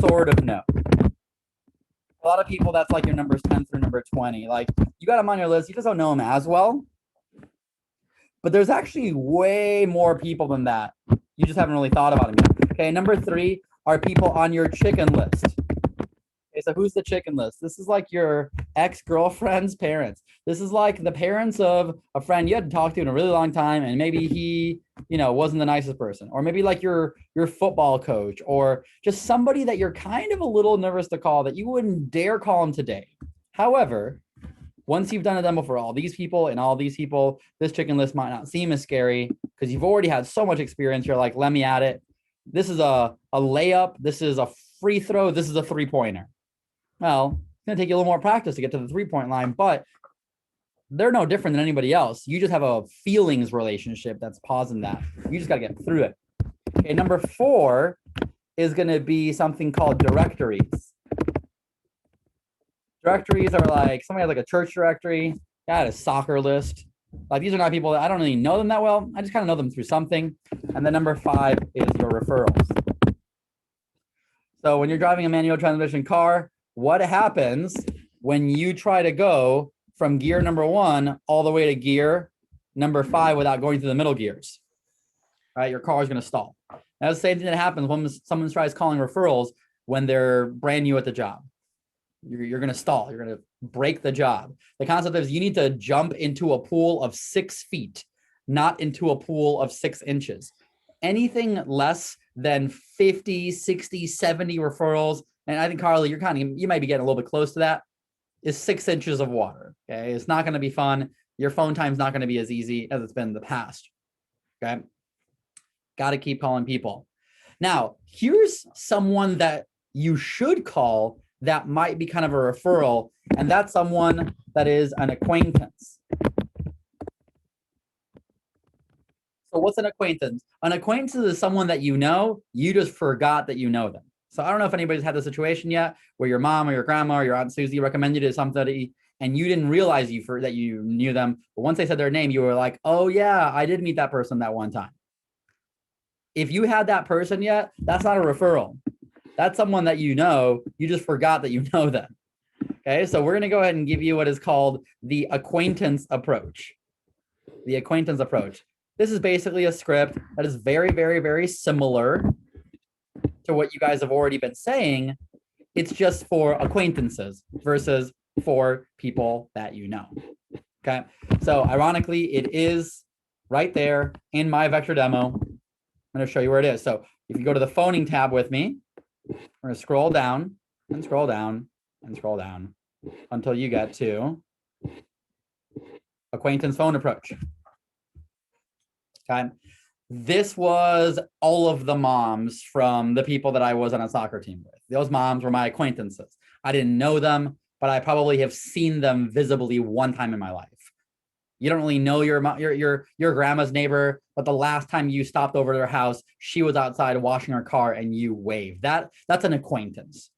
sort of know. A lot of people, that's like your numbers 10 through number 20. Like you got them on your list, you just don't know them as well. But there's actually way more people than that. You just haven't really thought about them yet. Okay, number 3 are people on your chicken list. Okay, so who's the chicken list? This is like your ex-girlfriend's parents. This is like the parents of a friend you hadn't talked to in a really long time, and maybe he, wasn't the nicest person. Or maybe like your football coach, or just somebody that you're kind of a little nervous to call that you wouldn't dare call them today. However, once you've done a demo for all these people and all these people, this chicken list might not seem as scary because you've already had so much experience. You're like, let me at it. This is a layup. This is a free throw. This is a 3-pointer. Well, it's going to take you a little more practice to get to the 3-point line, but they're no different than anybody else. You just have a feelings relationship that's pausing that. You just got to get through it. Okay, number 4 is going to be something called directories. Directories are like, somebody has like a church directory, got a soccer list. Like these are not people that I don't really know them that well. I just kind of know them through something. And then number 5 is your referrals. So when you're driving a manual transmission car, what happens when you try to go from gear number 1 all the way to gear number 5 without going through the middle gears? Right, your car is going to stall. That's the same thing that happens when someone tries calling referrals when they're brand new at the job. You're going to stall. You're going to break the job. The concept is you need to jump into a pool of 6 feet, not into a pool of 6 inches. Anything less than 50, 60, 70 referrals, and I think, Carly, you might be getting a little bit close to that, is 6 inches of water. Okay, it's not going to be fun. Your phone time's not going to be as easy as it's been in the past. Okay, got to keep calling people. Now, here's someone that you should call that might be kind of a referral, and that's someone that is an acquaintance. So what's an acquaintance? An acquaintance is someone that you know, you just forgot that you know them. So I don't know if anybody's had the situation yet where your mom or your grandma or your Aunt Susie recommended you to somebody and you didn't realize that you knew them. But once they said their name, you were like, oh yeah, I did meet that person that one time. If you had that person yet, that's not a referral. That's someone that you know, you just forgot that you know them. Okay, so we're going to go ahead and give you what is called the acquaintance approach. The acquaintance approach. This is basically a script that is very, very, very similar to what you guys have already been saying. It's just for acquaintances versus for people that you know. Okay, so ironically, it is right there in my vector demo. I'm going to show you where it is. So if you go to the phoning tab with me, we're going to scroll down and scroll down and scroll down until you get to acquaintance phone approach. Okay. This was all of the moms from the people that I was on a soccer team with. Those moms were my acquaintances. I didn't know them, but I probably have seen them visibly one time in my life. You don't really know your grandma's neighbor, but the last time you stopped over to their house, she was outside washing her car and you waved. That's an acquaintance.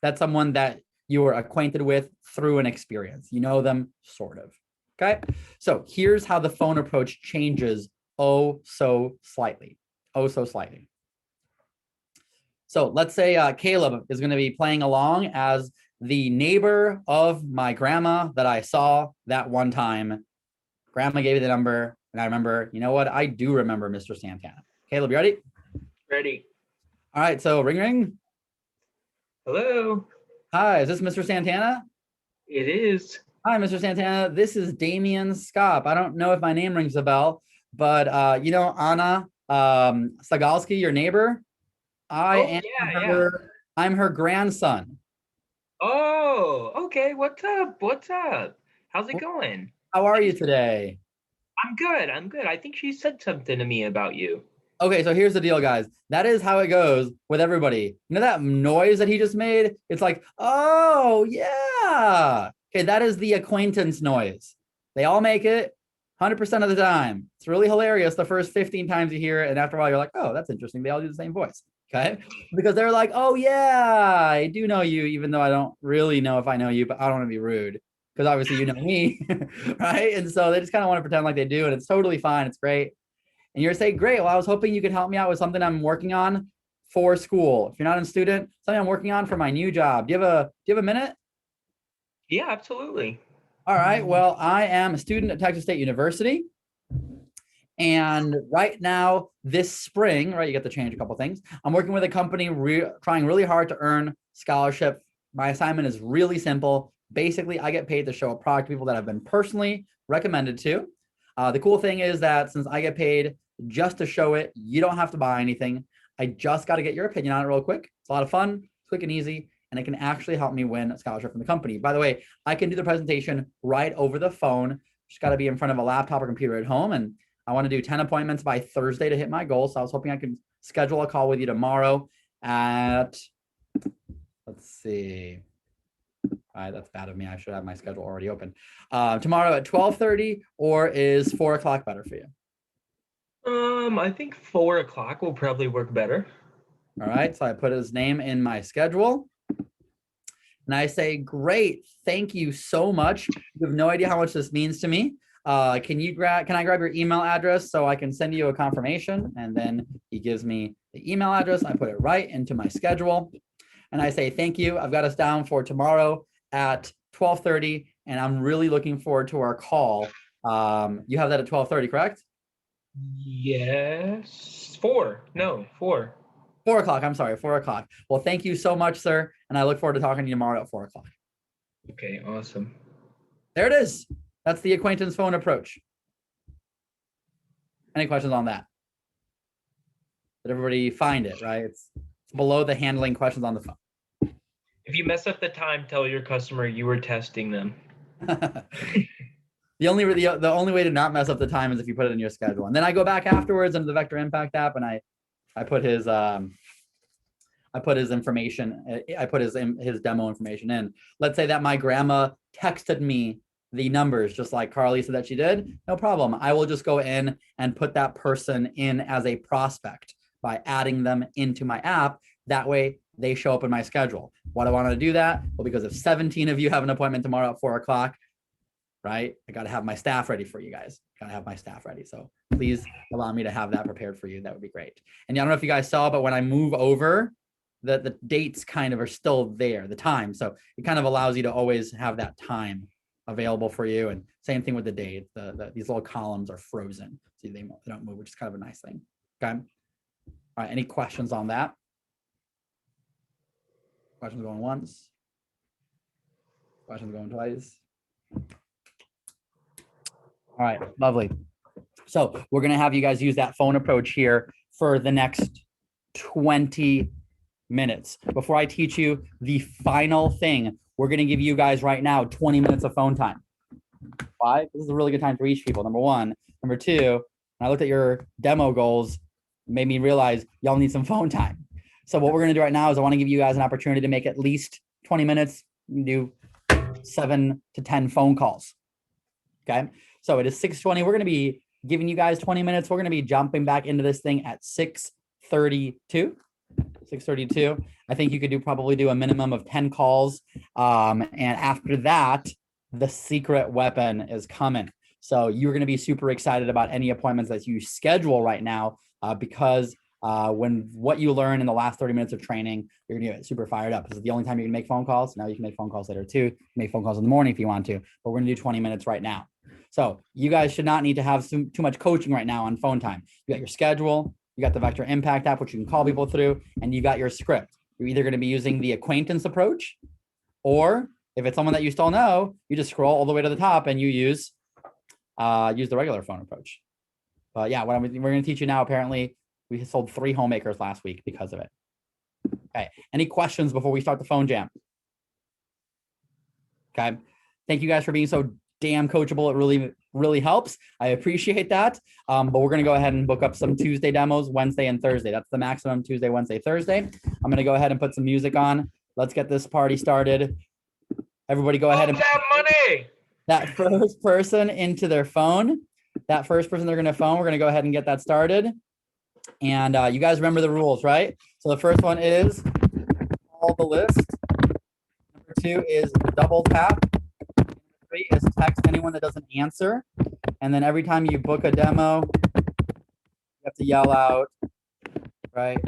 That's someone that you were acquainted with through an experience. You know them, sort of. Okay. So here's how the phone approach changes oh so slightly. Oh so slightly. So let's say Caleb is going to be playing along as the neighbor of my grandma that I saw that one time. Grandma gave me the number, and I remember, you know what? I do remember Mr. Santana. Caleb, you ready? Ready. All right, so ring ring. Hello. Hi, is this Mr. Santana? It is. Hi, Mr. Santana. This is Damian Scott. I don't know if my name rings a bell, but you know Anna Sagalski, your neighbor. I Oh, am yeah, her. I'm her grandson. Oh, okay. What's up? What's up? How's it going? How are you today? I'm good. I'm good. I think she said something to me about you. Okay, so here's the deal, guys. That is how it goes with everybody. You know that noise that he just made? It's like, oh, yeah. Okay, that is the acquaintance noise. They all make it 100% of the time. It's really hilarious the first 15 times you hear it. And after a while, you're like, oh, that's interesting. They all do the same voice. Okay, because they're like, oh, yeah, I do know you, even though I don't really know if I know you, but I don't want to be rude because obviously you know me, right? And so they just kind of want to pretend like they do. And it's totally fine. It's great. And you're saying, great, well, I was hoping you could help me out with something I'm working on for school. If you're not a student, something I'm working on for my new job. Do you have a minute? Yeah, absolutely. All right. Well, I am a student at Texas State University. And right now, this spring, right, you get to change a couple things. I'm working with a company trying really hard to earn scholarship. My assignment is really simple. Basically, I get paid to show a product to people that I've been personally recommended to. The cool thing is that since I get paid just to show it, you don't have to buy anything. I just got to get your opinion on it real quick. It's a lot of fun, quick and easy, and it can actually help me win a scholarship from the company. By the way, I can do the presentation right over the phone. Just got to be in front of a laptop or computer at home. And I want to do 10 appointments by Thursday to hit my goal. So I was hoping I could schedule a call with you tomorrow at, let's see. All right, that's bad of me. I should have my schedule already open. Tomorrow at 12:30, or is 4 o'clock better for you? I think 4 o'clock will probably work better. All right, so I put his name in my schedule. And I say, great, thank you so much. You have no idea how much this means to me. Can I grab your email address so I can send you a confirmation? And then he gives me the email address. I put it right into my schedule. And I say, thank you. I've got us down for tomorrow at 12:30, and I'm really looking forward to our call. You have that at 12:30, correct? Yes. 4. No, 4. 4 o'clock. I'm sorry, 4 o'clock. Well, thank you so much, sir. And I look forward to talking to you tomorrow at 4 o'clock. Okay, awesome. There it is. That's the acquaintance phone approach. Any questions on that? Did everybody find it, right? It's below the handling questions on the phone. If you mess up the time, tell your customer you were testing them. The only way to not mess up the time is if you put it in your schedule. And then I go back afterwards into the Vector Impact app and I put his information, I put his demo information in. Let's say that my grandma texted me the numbers just like Carly said that she did. No problem. I will just go in and put that person in as a prospect by adding them into my app. That way they show up in my schedule. Why do I want to do that? Well, because if 17 of you have an appointment tomorrow at 4 o'clock, right? I got to have my staff ready for you guys. Got to have my staff ready. So please allow me to have that prepared for you. That would be great. And I don't know if you guys saw, but when I move over, the dates kind of are still there, the time. So it kind of allows you to always have that time available for you. And same thing with the date. These little columns are frozen. So they don't move, which is kind of a nice thing. Okay. All right. Any questions on that? Questions going once? Questions going twice? All right, lovely. So we're going to have you guys use that phone approach here for the next 20 minutes. Before I teach you the final thing, we're going to give you guys right now 20 minutes of phone time. Why? This is a really good time to reach people, number one. Number two, when I looked at your demo goals, it made me realize y'all need some phone time. So what we're going to do right now is I want to give you guys an opportunity to make at least 20 minutes. You can do 7 to 10 phone calls. Okay. So it is 6:20. We're going to be giving you guys 20 minutes. We're going to be jumping back into this thing at 6:32. 6:32. I think you could probably do a minimum of 10 calls. And after that, the secret weapon is coming. So you're going to be super excited about any appointments that you schedule right now because when what you learn in the last 30 minutes of training, you're going to get super fired up. This is the only time you can make phone calls. Now you can make phone calls later too. Make phone calls in the morning if you want to, but we're going to do 20 minutes right now. So you guys should not need to have too much coaching right now on phone time. You got your schedule, you got the Vector Impact app, which you can call people through, and you got your script. You're either going to be using the acquaintance approach, or if it's someone that you still know, you just scroll all the way to the top and you use the regular phone approach. But yeah, we're going to teach you now. Apparently, we sold 3 homemakers last week because of it. Okay. Any questions before we start the phone jam? Okay. Thank you guys for being so damn coachable. It really, really helps. I appreciate that. But we're going to go ahead and book up some Tuesday demos, Wednesday and Thursday. That's the maximum: Tuesday, Wednesday, Thursday. I'm going to go ahead and put some music on. Let's get this party started. Everybody go ahead and that money. that first person into their phone. That first person they're going to phone, we're going to go ahead and get that started. And you guys remember the rules, right? So the first one is call the list. Number 2 is double tap. Number 3 is text anyone that doesn't answer. And then every time you book a demo, you have to yell out, right?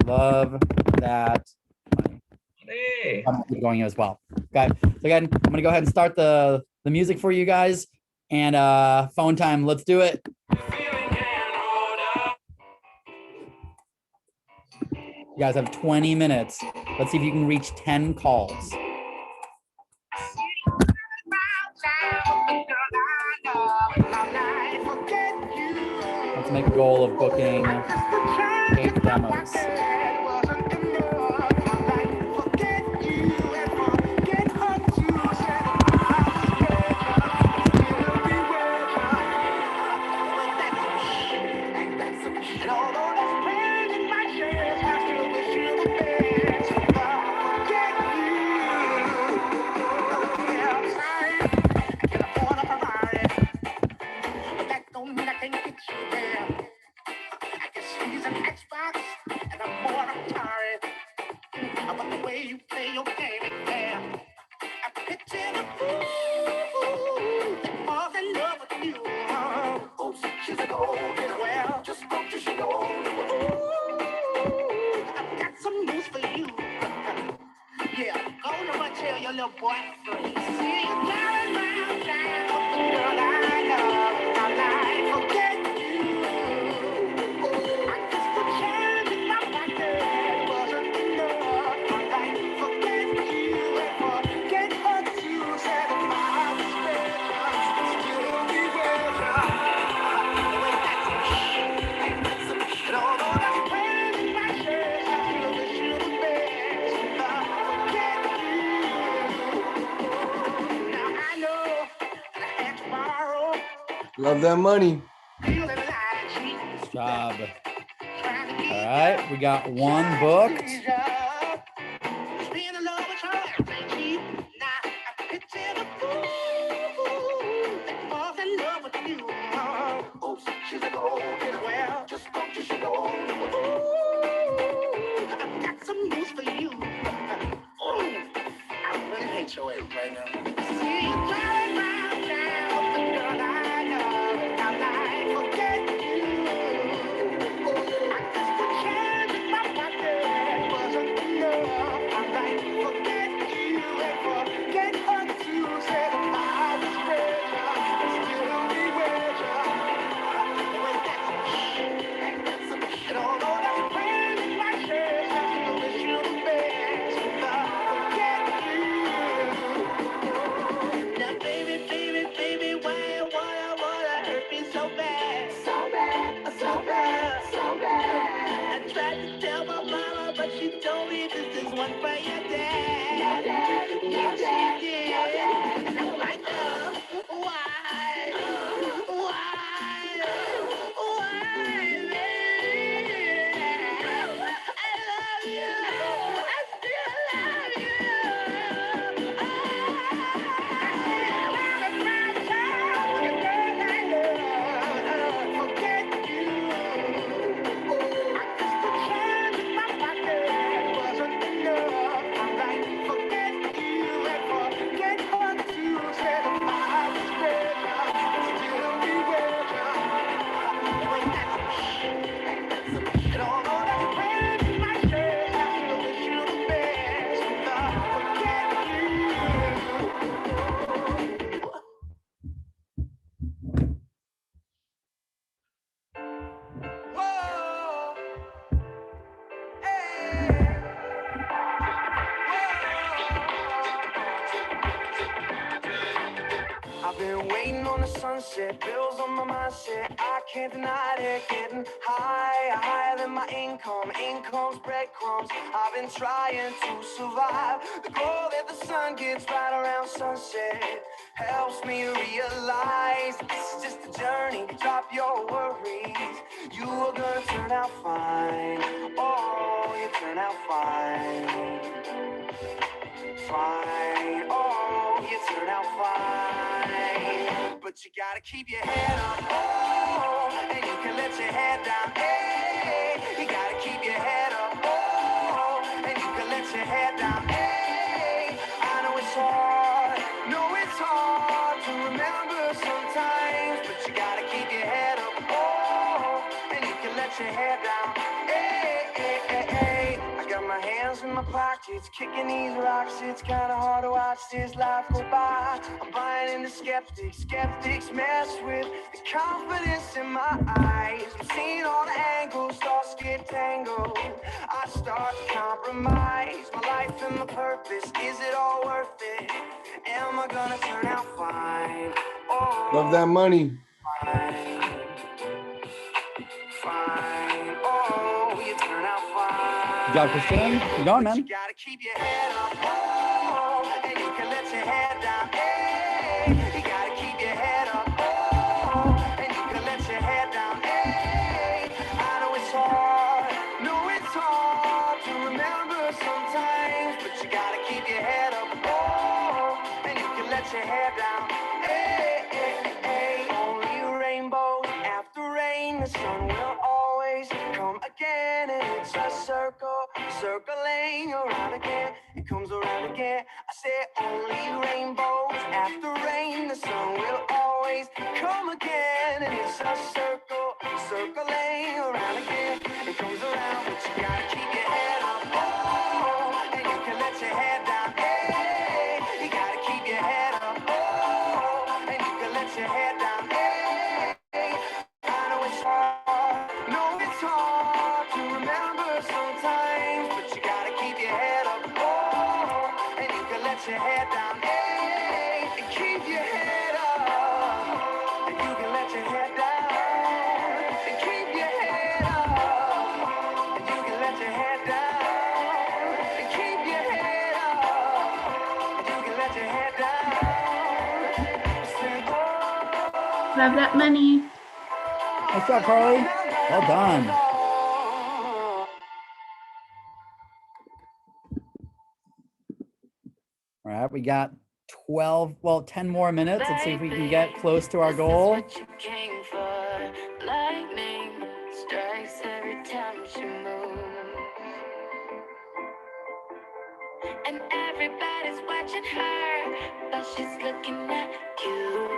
Love that money. Hey. I'm keep going as well. Okay. So again, I'm gonna go ahead and start the music for you guys. And phone time. Let's do it. You guys have 20 minutes. Let's see if you can reach 10 calls. Let's make a goal of booking 8 demos. Love that money. Good job. All right, we got 1 booked. sunset, bills on my mindset, I can't deny it. Getting higher, higher than my income. Income's breadcrumbs. I've been trying to survive. The glow that the sun gets right around sunset helps me realize this is just a journey. Drop your worries. You are gonna turn out fine. Oh, you turn out fine. Fine. Oh, you turn out fine. But you gotta keep your head up. Oh, and you can let your head down. Hey, you gotta keep your head up. Oh, and you can let your head down. Hey, I know it's hard. No, it's hard to remember sometimes. But you gotta keep your head up. Oh, and you can let your head down. Hey, hey, hey, hey. I got my hands in my pockets, kicking these rocks. It's kinda hard to watch this life go by. I'm buying into skeptics. Skeptics mess with the confidence in my eyes. I'm seeing all the angles, thoughts get tangled. I start to compromise my life and my purpose. Is it all worth it? Am I gonna turn out fine? Oh, Love that money. fine. Fine. Oh, you turn out fine. Good job, Christian. Keep going, But you man. gotta keep your head up. Oh, and you can let your head down. Hey, you gotta keep your head up. Oh, and you can let your head down. Hey, I know it's hard. No, it's hard to remember sometimes. But you gotta keep your head up. Oh, and you can let your head down. Hey, hey, hey. Only rainbows after rain. The sun will always come again. And it's a circle, circling around again. It comes around again. I say only rainbows after rain. The sun will always come again. And it's a circle, circling around again. It comes around, but you gotta keep your head up. Oh, and you can let your head down. Hey, you gotta keep your head up. Oh, and you can let your head down. Hey, I know it's hard. No, it's hard to remember sometimes, but you gotta keep your head up. Oh, and you can let your head down. Hey, and keep your head up. And you can let your head down. And keep your head up. And you can let your head down. And keep your head up. And you can let your head down. Say, oh, Love that money. Nice job, Carly. Well done. All right, we got 12, well, 10 more minutes. Let's see if we can get close to our goal. Lightning strikes every time she moves, and everybody's watching her, but she's looking at you.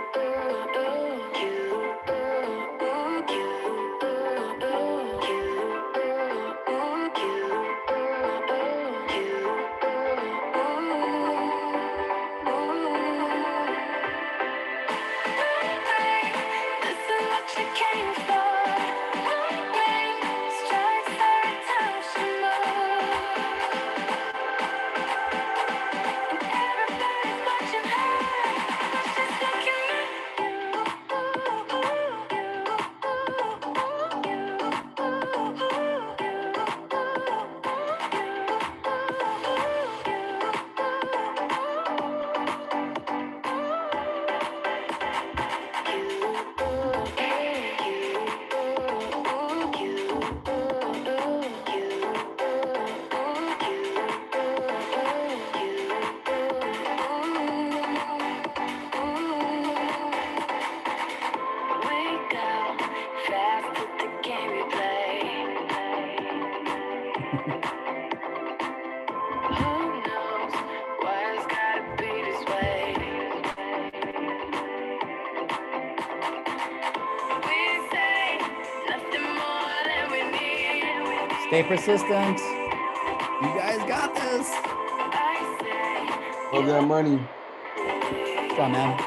This is what you came for. Lightning strikes every time she moves, and everybody's watching her, but she's looking Stay persistent. You guys got this. Love that money. Good job, man.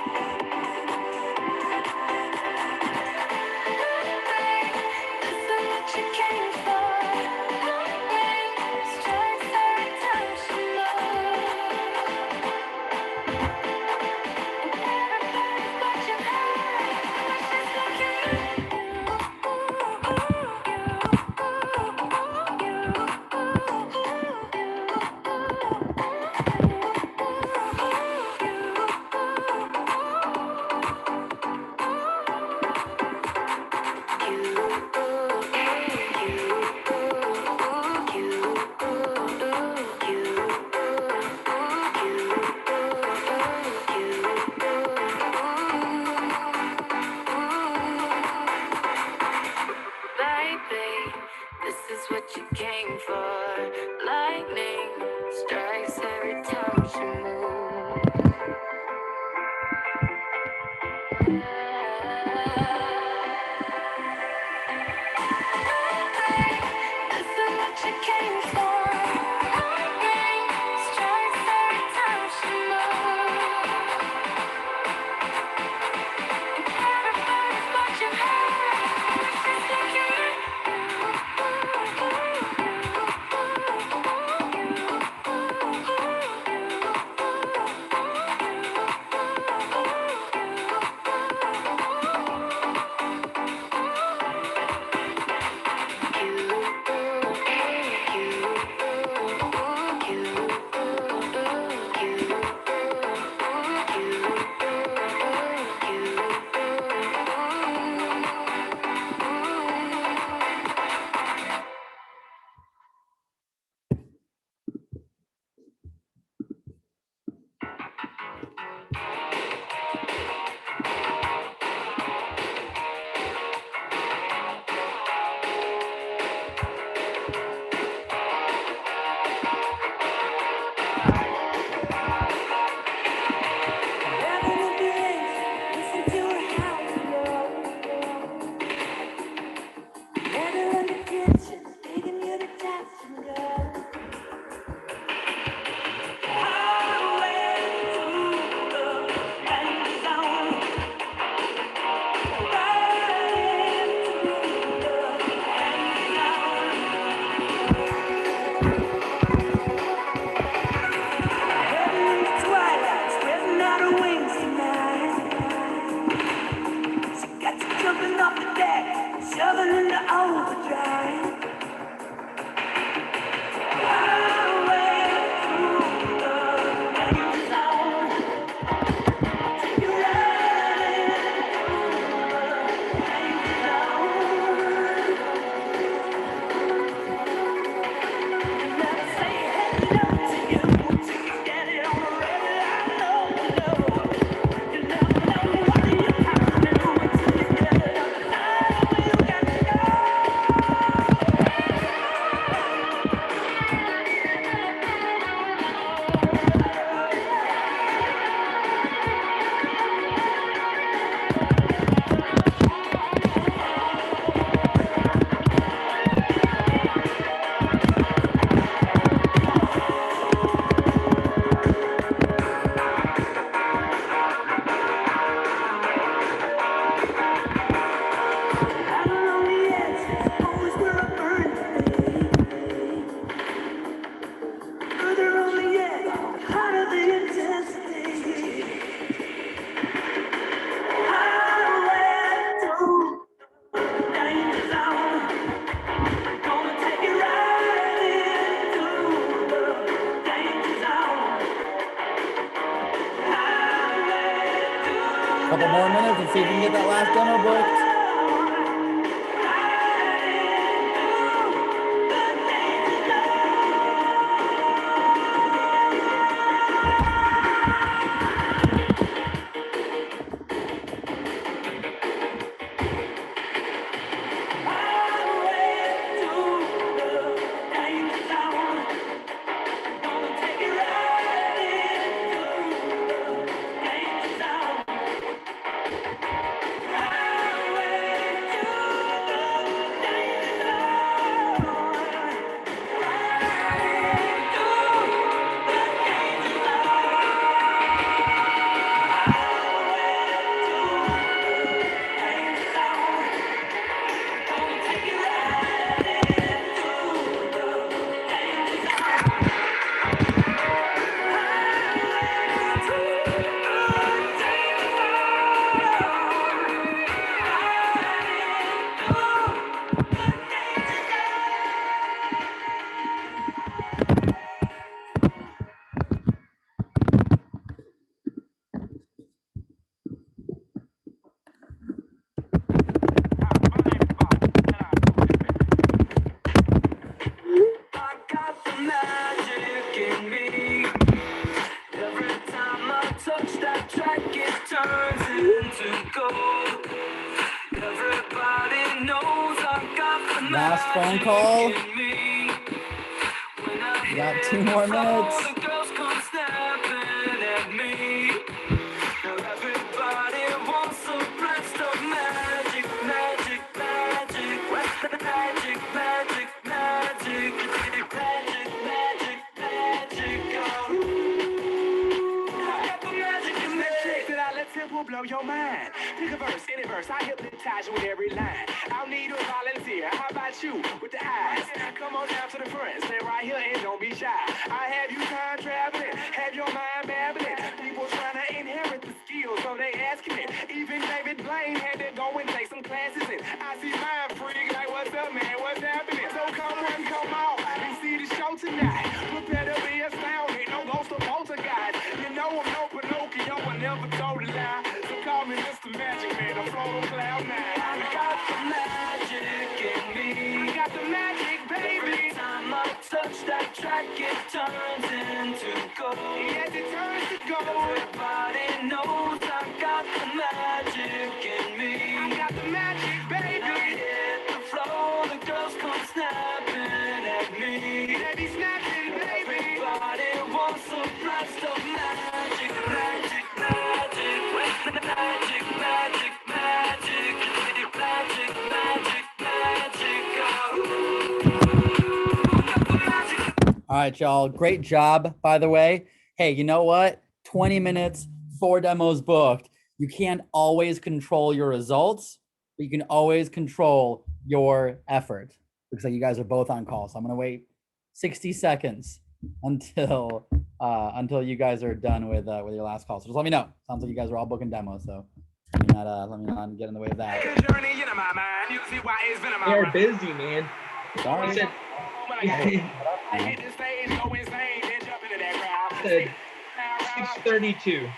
get that last demo booked. I got the magic in me. Every time I touch that track, it turns into gold. Everybody knows I got the Last phone magic call. in me. When I We got hit 2 the more floor, minutes. the girls come snapping at me. Now everybody wants a blast of magic, magic, magic, magic, magic, magic, magic, magic, magic. I got the magic in me. Check that I let tempo blow your mind. Pick a verse, any verse, I hypnotize you with every line. I'll need a volunteer. How about you with the eyes? Come on down to the front, stay right here and don't be shy. I have you time traveling, have your mind babbling. People trying to inherit the skills, so they asking it. Even David Blaine had to go and take some classes in. I see mind freak like, what's up, man? What's happening? So come on, come on, and see the show tonight. Prepare to be astounded, no ghost of poltergeist. You know I'm no Pinocchio, I never told a lie. So call me Mr. Magic Man, I float on cloud nine. I got the magic in me. I got the magic, baby. Every time I touch that track, it turns into gold. Yes, it turns to gold. Everybody knows I got the magic in me. I got the magic, When I baby. hit the floor, the girls come snapping at me. They be snapping, baby. Everybody wants a blast of magic, magic, magic, magic, magic, magic, magic, magic, magic. All right, y'all. Great job, by the way. Hey, you know what? 20 minutes, 4 demos booked. You can't always control your results, but you can always control your effort. Looks like you guys are both on call, so I'm gonna wait 60 seconds until you guys are done with your last call. So just let me know. Sounds like you guys are all booking demos, so let me not get in the way of that. Journey into my mind. You can see why it's been in my They're mind. busy, man. Sorry. He said, When I hit the stage, go insane, then jump into that crowd. said 6:32.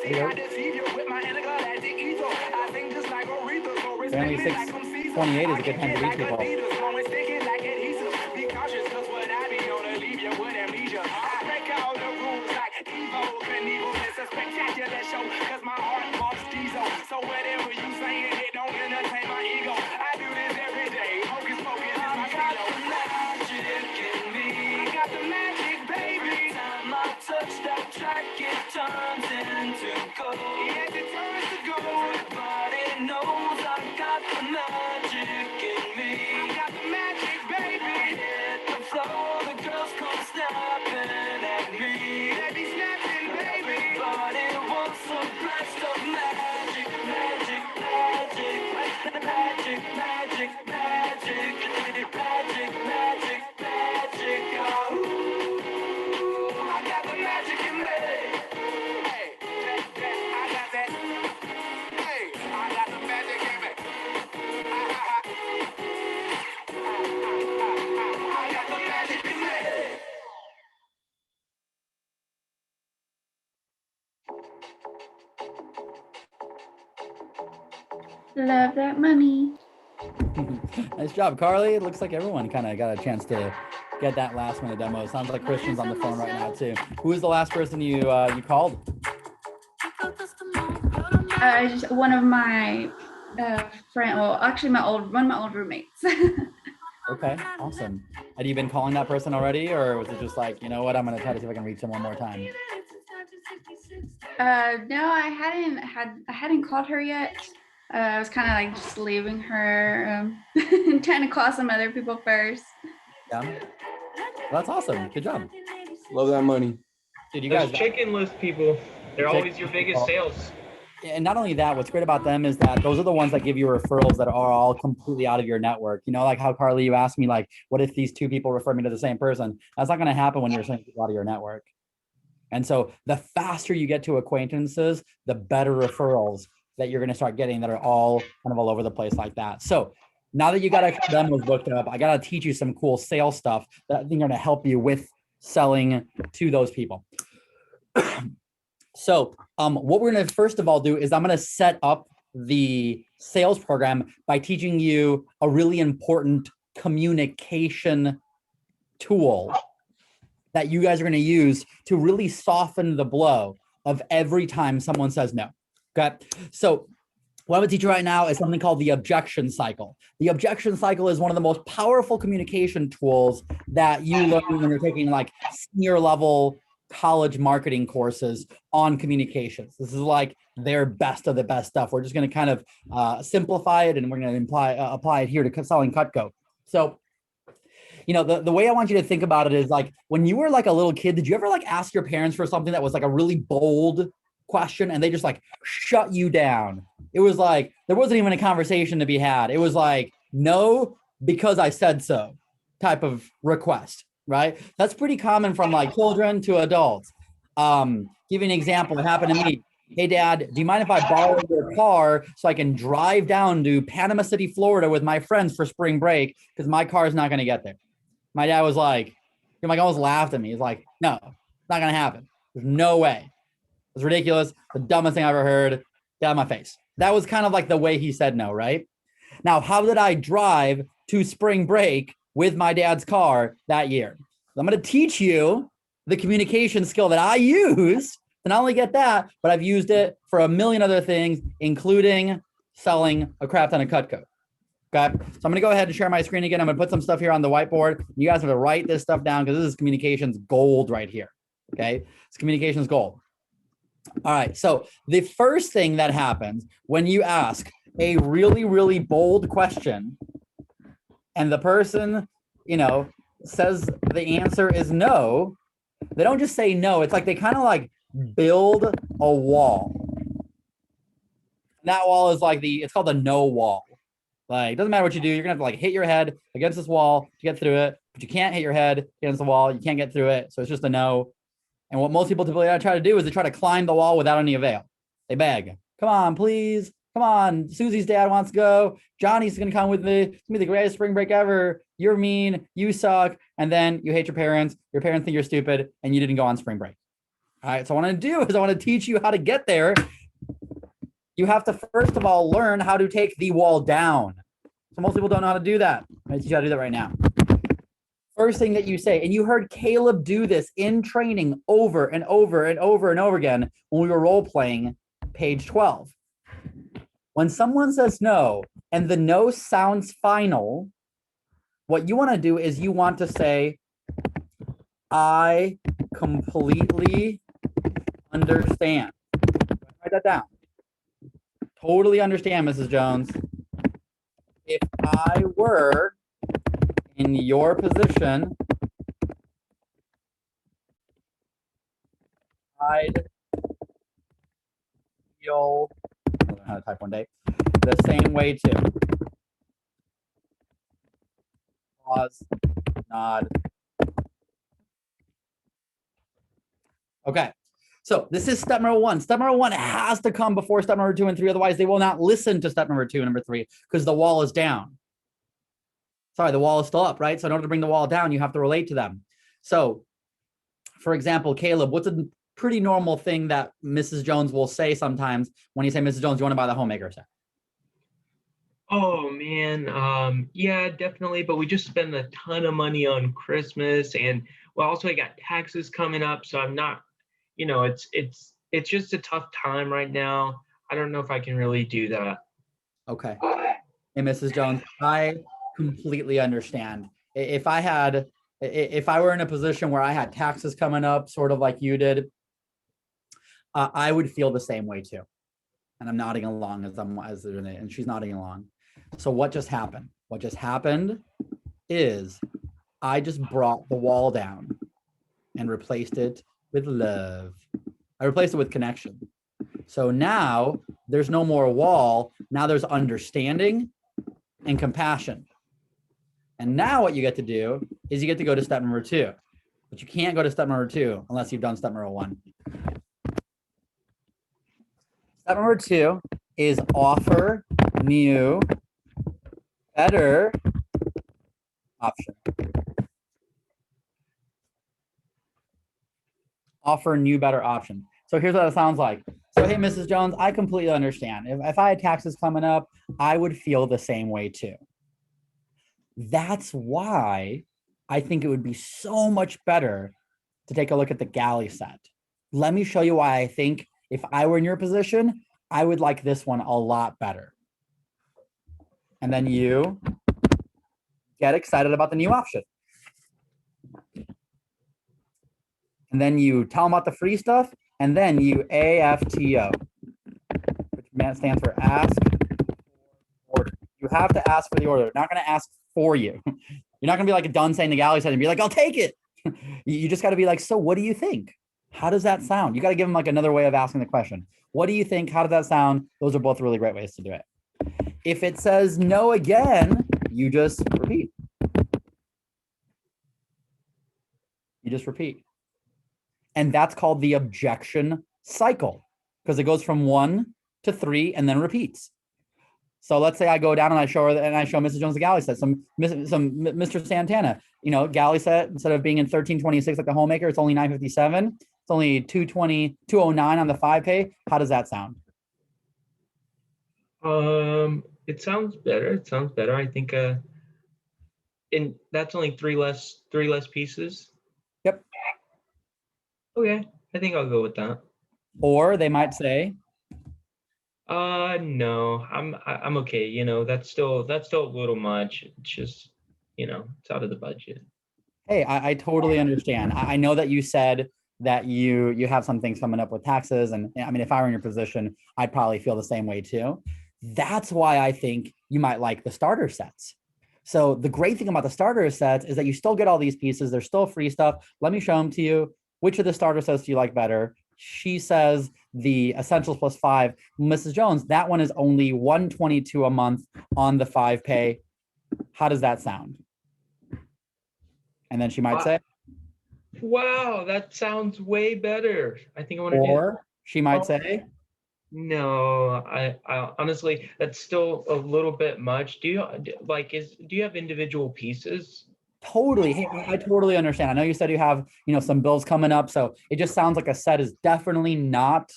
See, I deceive you with my intergalactic ether. I think just like Aretha, so Apparently respect me like I'm Caesar. 6:28 is a I good can time to get reach like people. Adidas, always sticking like adhesive. Be cautious, cause what I be on to leave you with amnesia. I break all the rules like Evo, Knievel. It's a spectacular show, cause my heart bumps diesel. So whatever you saying, it don't entertain my ego. I do this every day. Hocus pocus is my I got stilo. the magic in me. I got the magic, baby. Every time I touch that track, it turns into gold. Yes, it turns to gold. Everybody knows I got the magic in me. I got the magic, baby. Hit the floor, the girls come snapping at me. They be snapping, baby. Everybody wants a blast of magic, magic, magic, magic, magic, magic, magic, magic, magic. Oh, I got the magic in me. Hey, I got that. Hey, I got the magic in me. Love that money. Nice job, Carly. It looks like everyone kind of got a chance to get that last minute demo. Sounds like Christian's on the phone right now too. Who was the last person you called? Just one of my friend. Well, actually, one of my old roommates. Okay, awesome. Had you been calling that person already, or was it just like, you know what, I'm gonna try to see if I can reach them one more time? No, I hadn't called her yet. I was kind of like just leaving her, trying to call some other people first. Yeah, well, that's awesome. Good job, Love that money. dude. You Those guys, chicken list people, they're always your biggest sales. and not only that, what's great about them is that those are the ones that give you referrals that are all completely out of your network. You know, like how Carly, you asked me, like, what if these two people refer me to the same person? That's not going to happen when you're sending people out of your network. And so the faster you get to acquaintances, the better referrals that you're going to start getting that are all kind of all over the place like that. So now that you got a demos booked up, I got to teach you some cool sales stuff that I think are going to help you with selling to those people. So what we're going to first of all do is I'm going to set up the sales program by teaching you a really important communication tool that you guys are going to use to really soften the blow of every time someone says no. Okay. So what I'm going to teach you right now is something called the objection cycle. The objection cycle is one of the most powerful communication tools that you learn when you're taking like senior level college marketing courses on communications. This is like their best of the best stuff. We're just going to kind of simplify it, and we're going to apply it here to selling Cutco. So, you know, the way I want you to think about it is like when you were like a little kid, did you ever like ask your parents for something that was like a really bold question and they just like shut you down? It was like there wasn't even a conversation to be had. It was like, no, because I said so type of request, right? That's pretty common from like children to adults. Give you an example. It happened to me. Hey, Dad, do you mind if I borrow your car so I can drive down to Panama City, Florida with my friends for spring break? Because my car is not going to get there. My dad was like, he like almost laughed at me. He's like, no, it's not going to happen. There's no way. It's ridiculous. The dumbest thing I ever heard. Get out of my face. That was kind of like the way he said no, right? Now, how did I drive to spring break with my dad's car that year? I'm going to teach you the communication skill that I use to not only get that, but I've used it for a million other things, including selling a crap ton of Cutco. Okay, so I'm going to go ahead and share my screen again. I'm going to put some stuff here on the whiteboard. You guys have to write this stuff down because this is communications gold right here. Okay, it's communications gold. All right, so the first thing that happens when you ask a really, really bold question and the person, you know, says the answer is no, they don't just say no. It's like they kind of like build a wall. And that wall is like it's called the no wall. Like, it doesn't matter what you do. You're going to have to like hit your head against this wall to get through it, but you can't hit your head against the wall. You can't get through it. So it's just a no. And what most people typically try to do is they try to climb the wall without any avail. They beg, come on, please. Come on. Susie's dad wants to go. Johnny's going to come with me. It's going to be the greatest spring break ever. You're mean. You suck. And then you hate your parents. Your parents think you're stupid and you didn't go on spring break. All right. So what I want to do is I want to teach you how to get there. You have to, first of all, learn how to take the wall down. So most people don't know how to do that. I'm going to teach you how to do that right now. First thing that you say, and you heard Caleb do this in training over and over and over and over again when we were role playing page 12. When someone says no and the no sounds final, what you want to do is you want to say, I completely understand. Write that down. Totally understand, Mrs. Jones. If I were in your position, I'd feel, I don't know how to type one day, the same way too. Pause, nod. Okay. So this is step number one. Step number one has to come before step number 2 and 3. Otherwise, they will not listen to step number 2 and number 3 because the wall is down. Sorry, the wall is still up, right? So in order to bring the wall down, you have to relate to them. So, for example, Caleb, what's a pretty normal thing that Mrs. Jones will say sometimes when you say, Mrs. Jones, you want to buy the homemaker set? Oh man, yeah, definitely. But we just spend a ton of money on Christmas, and well, also I got taxes coming up, so I'm not, it's just a tough time right now. I don't know if I can really do that. Okay. Hey, Mrs. Jones, I completely understand. If I had, if I were in a position where I had taxes coming up, sort of like you did, I would feel the same way too. And I'm nodding along and she's nodding along. So what just happened? What just happened is I just brought the wall down and replaced it with love. I replaced it with connection. So now there's no more wall. Now there's understanding and compassion. And now what you get to do is you get to go to step number 2. But you can't go to step number 2 unless you've done step number 1. Step number 2 is offer new, better option. Offer new, better option. So here's what it sounds like. So, hey, Mrs. Jones, I completely understand. If I had taxes coming up, I would feel the same way too. That's why I think it would be so much better to take a look at the galley set. Let me show you why I think if I were in your position, I would like this one a lot better. And then you get excited about the new option. And then you tell them about the free stuff, and then you AFTO, which stands for ask order. You have to ask for the order. They're not going to ask for you. You're not going to be like done saying the galley set and be like, I'll take it. You just got to be like, so what do you think? How does that sound? You got to give them like another way of asking the question. What do you think? How does that sound? Those are both really great ways to do it. If it says no again, you just repeat. You just repeat. And that's called the objection cycle because it goes from 1 to 3 and then repeats. So let's say I go down and I show her and I show Mrs. Jones the galley set, some Mr. Santana, galley set, instead of being in 1326 like the homemaker, it's only 957. It's only 209 on the 5 pay. How does that sound? It sounds better. It sounds better. I think and that's only three less pieces. Yep. Okay. I think I'll go with that. Or they might say, no, I'm okay. That's still a little much. It's just, it's out of the budget. hey, I totally understand. I know that you said that you have some things coming up with taxes. And I mean, if I were in your position, I'd probably feel the same way too. That's why I think you might like the starter sets. So the great thing about the starter sets is that you still get all these pieces. There's still free stuff. Let me show them to you. Which of the starter sets do you like better? She says the essentials plus 5. Mrs. Jones, that one is only $122 a month on the 5 pay. How does that sound? And then she might say, wow, that sounds way better. I think I want to do that. or she might say, No, I honestly, that's still a little bit much. Do you have individual pieces? totally. Hey, I totally understand. I know you said you have, some bills coming up. So it just sounds like a set is definitely not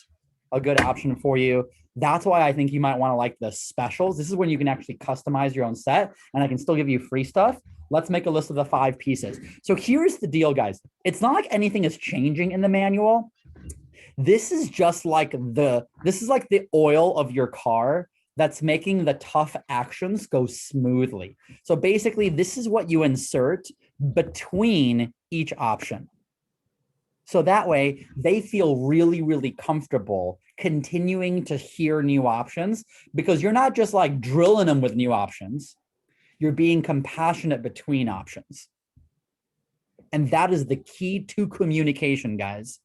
a good option for you. That's why I think you might want to like the specials. This is when you can actually customize your own set and I can still give you free stuff. Let's make a list of the 5 pieces. So here's the deal, guys. It's not like anything is changing in the manual. This is just like the oil of your car that's making the tough actions go smoothly. So basically, this is what you insert between each option. So that way they feel really, really comfortable continuing to hear new options because you're not just like drilling them with new options. You're being compassionate between options. And that is the key to communication, guys.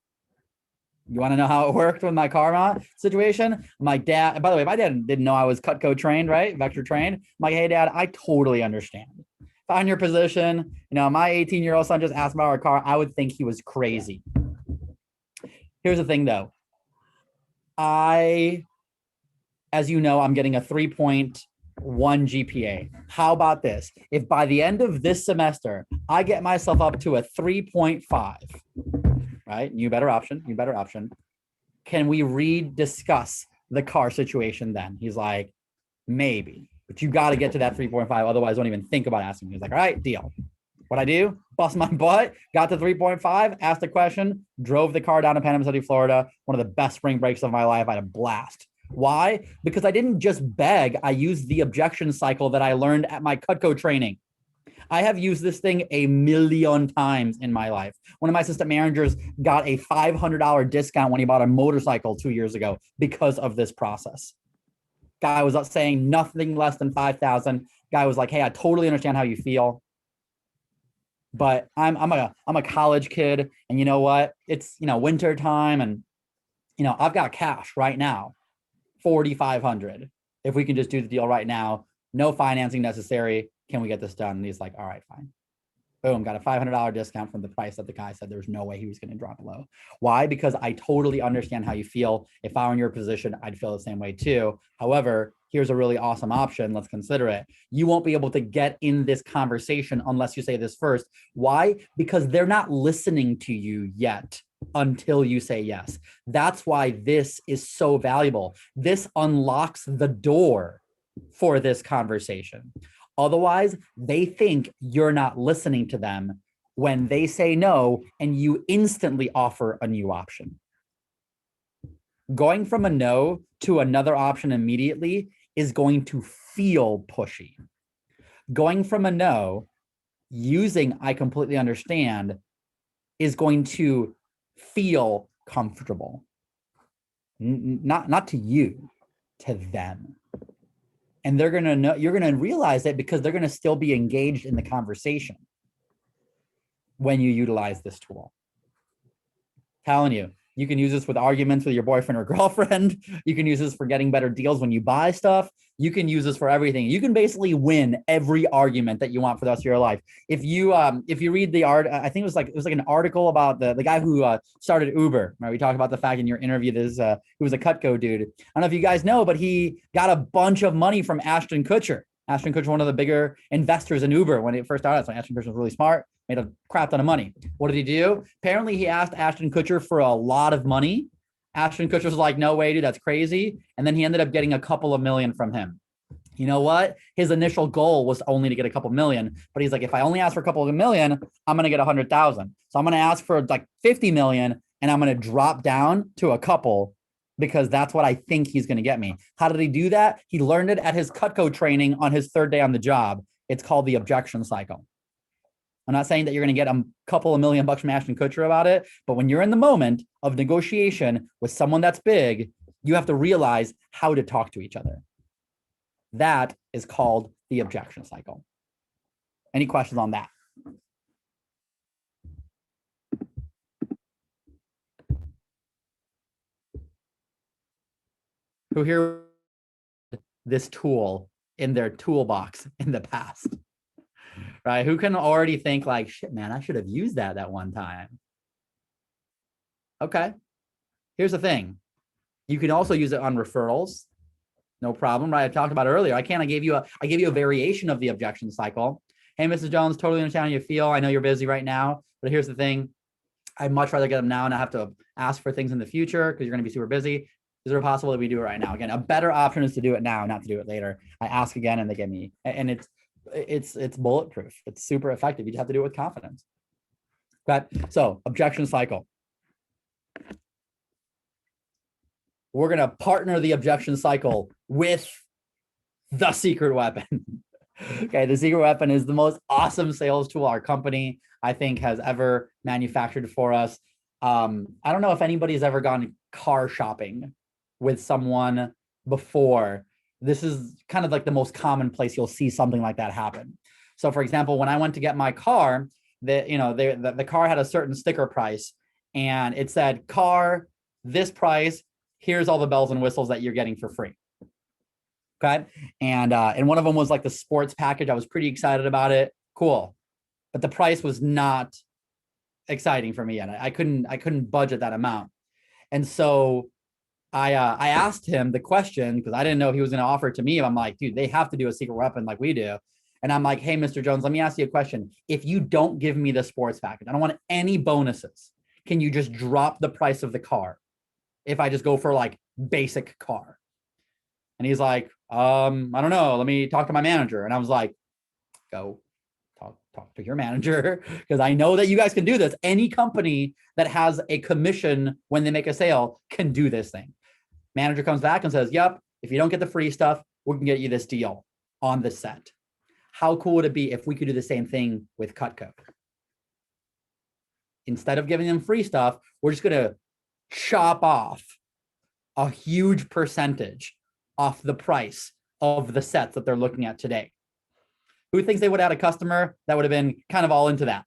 You want to know how it worked with my karma situation? My dad, by the way, my dad didn't know I was Cutco trained, right? Vector trained. I'm like, hey, Dad, I totally understand. If I'm in your position, my 18-year-old son just asked about our car, I would think he was crazy. Here's the thing, though. As you know, I'm getting a 3.1 GPA. How about this? If by the end of this semester, I get myself up to a 3.5, right? New better option. Can we discuss the car situation then? He's like, maybe. but you got to get to that 3.5. Otherwise, don't even think about asking. He's like, all right, deal. What I do? Bust my butt, got to 3.5, asked a question, drove the car down to Panama City, Florida. One of the best spring breaks of my life. I had a blast. Why? Because I didn't just beg. I used the objection cycle that I learned at my Cutco training. I have used this thing a million times in my life. One of my assistant managers got a $500 discount when he bought a motorcycle 2 years ago because of this process. Guy was saying nothing less than 5,000. Guy was like, hey, I totally understand how you feel, but I'm a college kid, and you know what? It's, winter time, and I've got cash right now, 4,500. If we can just do the deal right now, no financing necessary. Can we get this done? And he's like, all right, fine. Boom, got a $500 discount from the price that the guy said there's no way he was going to drop below. Why? Because I totally understand how you feel. If I were in your position, I'd feel the same way too. However, here's a really awesome option. Let's consider it. You won't be able to get in this conversation unless you say this first. Why? Because they're not listening to you yet until you say yes. That's why this is so valuable. This unlocks the door for this conversation. Otherwise, they think you're not listening to them when they say no, and you instantly offer a new option. Going from a no to another option immediately is going to feel pushy. Going from a no, using I completely understand, is going to feel comfortable. Not to you, to them. And they're going to know, you're going to realize it because they're going to still be engaged in the conversation when you utilize this tool. Telling you, you can use this with arguments with your boyfriend or girlfriend. You can use this for getting better deals when you buy stuff. You can use this for everything. You can basically win every argument that you want for the rest of your life. If you read the art, I think it was like an article about the guy who started Uber. Right? We talked about the fact in your interview that he was a Cutco dude. I don't know if you guys know, but he got a bunch of money from Ashton Kutcher. Ashton Kutcher, one of the bigger investors in Uber when it first started. So Ashton Kutcher was really smart, made a crap ton of money. What did he do? Apparently, he asked Ashton Kutcher for a lot of money. Ashton Kutcher was like, no way, dude, that's crazy. And then he ended up getting a couple of million from him. You know what? His initial goal was only to get a couple million, but he's like, if I only ask for a couple of million, I'm going to get 100,000. So I'm going to ask for like 50 million, and I'm going to drop down to a couple because that's what I think he's going to get me. How did he do that? He learned it at his Cutco training on his third day on the job. It's called the objection cycle. I'm not saying that you're going to get a couple of $1 million from Ashton Kutcher about it, but when you're in the moment of negotiation with someone that's big, you have to realize how to talk to each other. That is called the objection cycle. Any questions on that? Who here this tool in their toolbox in the past? Right? Who can already think like, shit, man, I should have used that one time. Okay. Here's the thing. You can also use it on referrals. No problem, right? I talked about earlier. I gave you a variation of the objection cycle. Hey, Mrs. Jones, totally understand how you feel. I know you're busy right now, but here's the thing. I'd much rather get them now and not have to ask for things in the future because you're going to be super busy. Is it possible that we do it right now? Again, a better option is to do it now, not to do it later. I ask again and they give me, and it's bulletproof. It's super effective. You just have to do it with confidence. Okay, so objection cycle. We're going to partner the objection cycle with the secret weapon. Okay, the secret weapon is the most awesome sales tool our company, I think, has ever manufactured for us. I don't know if anybody's ever gone car shopping with someone before. This is kind of like the most common place you'll see something like that happen. So, for example, when I went to get my car, the car had a certain sticker price, and it said, "Car, this price. Here's all the bells and whistles that you're getting for free." Okay. And one of them was like the sports package. I was pretty excited about it. Cool. But the price was not exciting for me yet. I couldn't budget that amount. And so I asked him the question because I didn't know if he was going to offer it to me. I'm like, dude, they have to do a secret weapon like we do. And I'm like, hey, Mr. Jones, let me ask you a question. If you don't give me the sports package, I don't want any bonuses. Can you just drop the price of the car if I just go for like basic car? And he's like, I don't know. Let me talk to my manager. And I was like, go talk to your manager because I know that you guys can do this. Any company that has a commission when they make a sale can do this thing. Manager comes back and says, yep, if you don't get the free stuff, we can get you this deal on the set. How cool would it be if we could do the same thing with Cutco? Instead of giving them free stuff, we're just going to chop off a huge percentage off the price of the sets that they're looking at today. Who thinks they would have had a customer that would have been kind of all into that?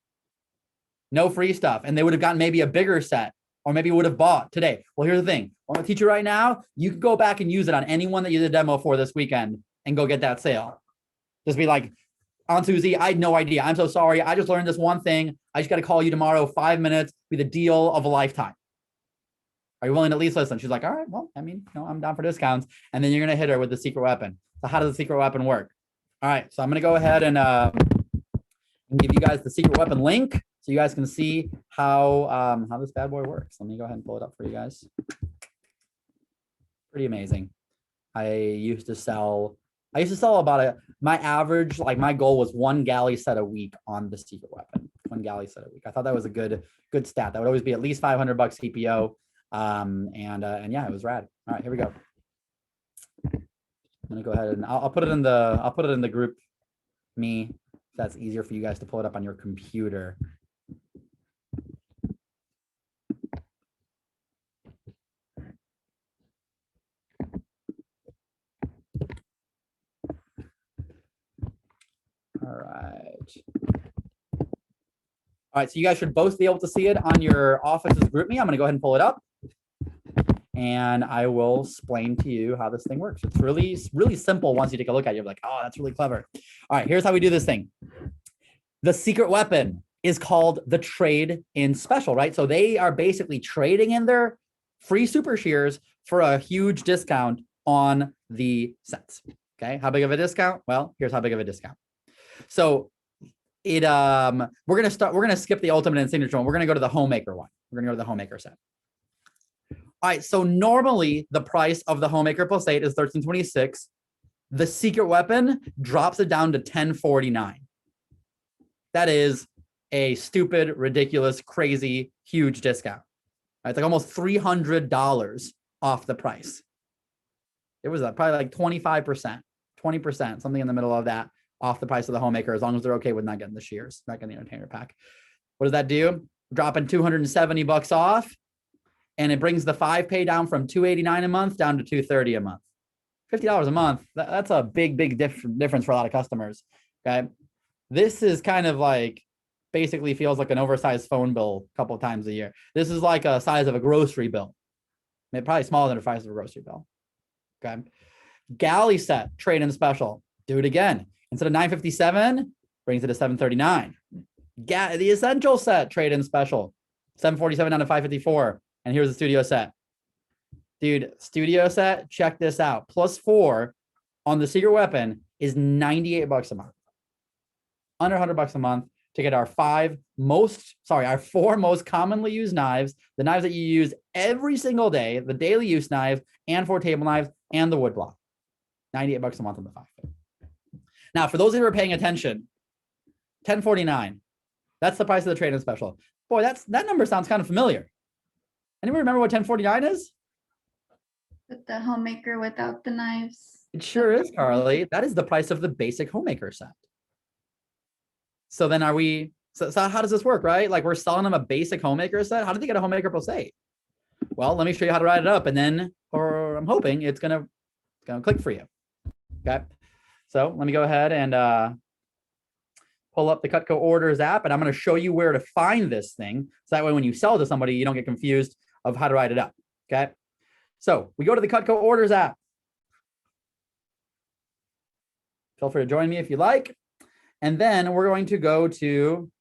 No free stuff. And they would have gotten maybe a bigger set, or maybe would have bought today. Well, here's the thing. I'm going to teach you right now. You can go back and use it on anyone that you did a demo for this weekend and go get that sale. Just be like, Aunt Susie, I had no idea. I'm so sorry. I just learned this one thing. I just got to call you tomorrow, 5 minutes, be the deal of a lifetime. Are you willing to at least listen? She's like, all right, well, I mean, I'm down for discounts. And then you're going to hit her with the secret weapon. So how does the secret weapon work? All right, so I'm going to go ahead and give you guys the secret weapon link so you guys can see how this bad boy works. Let me go ahead and pull it up for you guys. Pretty amazing. I used to sell about my average, like my goal was 1 galley set a week on the secret weapon. 1 galley set a week. I thought that was a good stat. That would always be at least $500 CPO. And yeah, it was rad. All right, here we go. I'm gonna go ahead and I'll put it in the group me. So that's easier for you guys to pull it up on your computer. All right. All right, so you guys should both be able to see it on your Office's group me. I'm gonna go ahead and pull it up. And I will explain to you how this thing works. It's really simple once you take a look at it. You're like, oh, that's really clever. All right, here's how we do this thing. The secret weapon is called the trade-in special, right? So they are basically trading in their free super shears for a huge discount on the sets. Okay, how big of a discount? Well, here's how big of a discount. So we're gonna skip the ultimate and signature one. We're gonna go to the homemaker one. We're gonna go to the homemaker set. All right, so normally the price of the homemaker plus 8 is $13.26. The secret weapon drops it down to $10.49. That is a stupid, ridiculous, crazy, huge discount. Right, it's like almost $300 off the price. It was probably like 25%, 20%, something in the middle of that off the price of the homemaker, as long as they're okay with not getting the shears, not getting the entertainer pack. What does that do? Dropping $270 off. And it brings the 5 pay down from $289 a month down to $230 a month. $50 a month. That's a big difference for a lot of customers. Okay. This is kind of like basically feels like an oversized phone bill a couple of times a year. This is like a size of a grocery bill. Maybe probably smaller than the size of a grocery bill. Okay. Galley set trade-in special. Do it again. Instead of $957, brings it to $739. The essential set trade-in special. $747 down to $554. And here's the studio set. Dude, studio set, check this out. +4 on the secret weapon is $98 a month. Under $100 a month to get our 4 most commonly used knives, the knives that you use every single day, the daily use knives, and 4 table knives, and the wood block. $98 a month on the 5. Now, for those of you who are paying attention, $10.49. That's the price of the trade-in special. Boy, that number sounds kind of familiar. Anyone remember what $10.49 is? With the homemaker without the knives. It sure is, Carly. That is the price of the basic homemaker set. So then so how does this work, right? Like we're selling them a basic homemaker set. How did they get a homemaker plus 8? Well, let me show you how to write it up, and then, or I'm hoping it's gonna click for you. Okay. So let me go ahead and pull up the Cutco Orders app, and I'm going to show you where to find this thing. So that way, when you sell to somebody, you don't get confused of how to write it up. Okay. So we go to the Cutco Orders app. Feel free to join me if you like. And then we're going to go to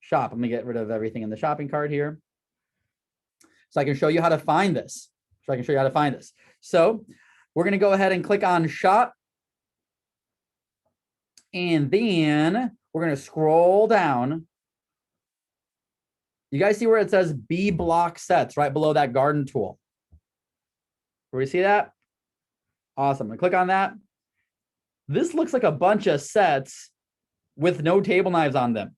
shop. Let me get rid of everything in the shopping cart here. So I can show you how to find this. So we're going to go ahead and click on shop. And then we're going to scroll down. You guys see where it says B block sets right below that garden tool? Where we see that? Awesome. And click on that. This looks like a bunch of sets with no table knives on them.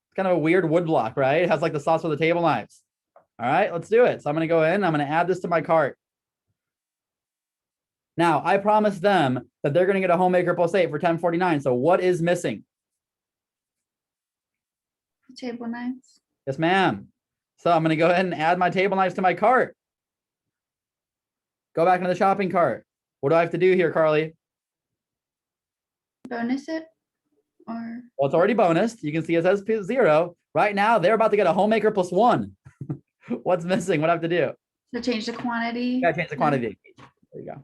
It's kind of a weird wood block, right? It has like the slots for the table knives. All right, let's do it. So I'm going to go in. I'm going to add this to my cart. Now, I promised them that they're going to get a homemaker plus 8 for $10.49. So what is missing? Table knives. Yes, ma'am. So I'm going to go ahead and add my table knives to my cart. Go back into the shopping cart. What do I have to do here, Carly? Bonus it? Or Well, it's already bonused. You can see it says 0. Right now, they're about to get a homemaker plus 1. What's missing? What do I have to do? to change the quantity? Gotta change the quantity. There you go.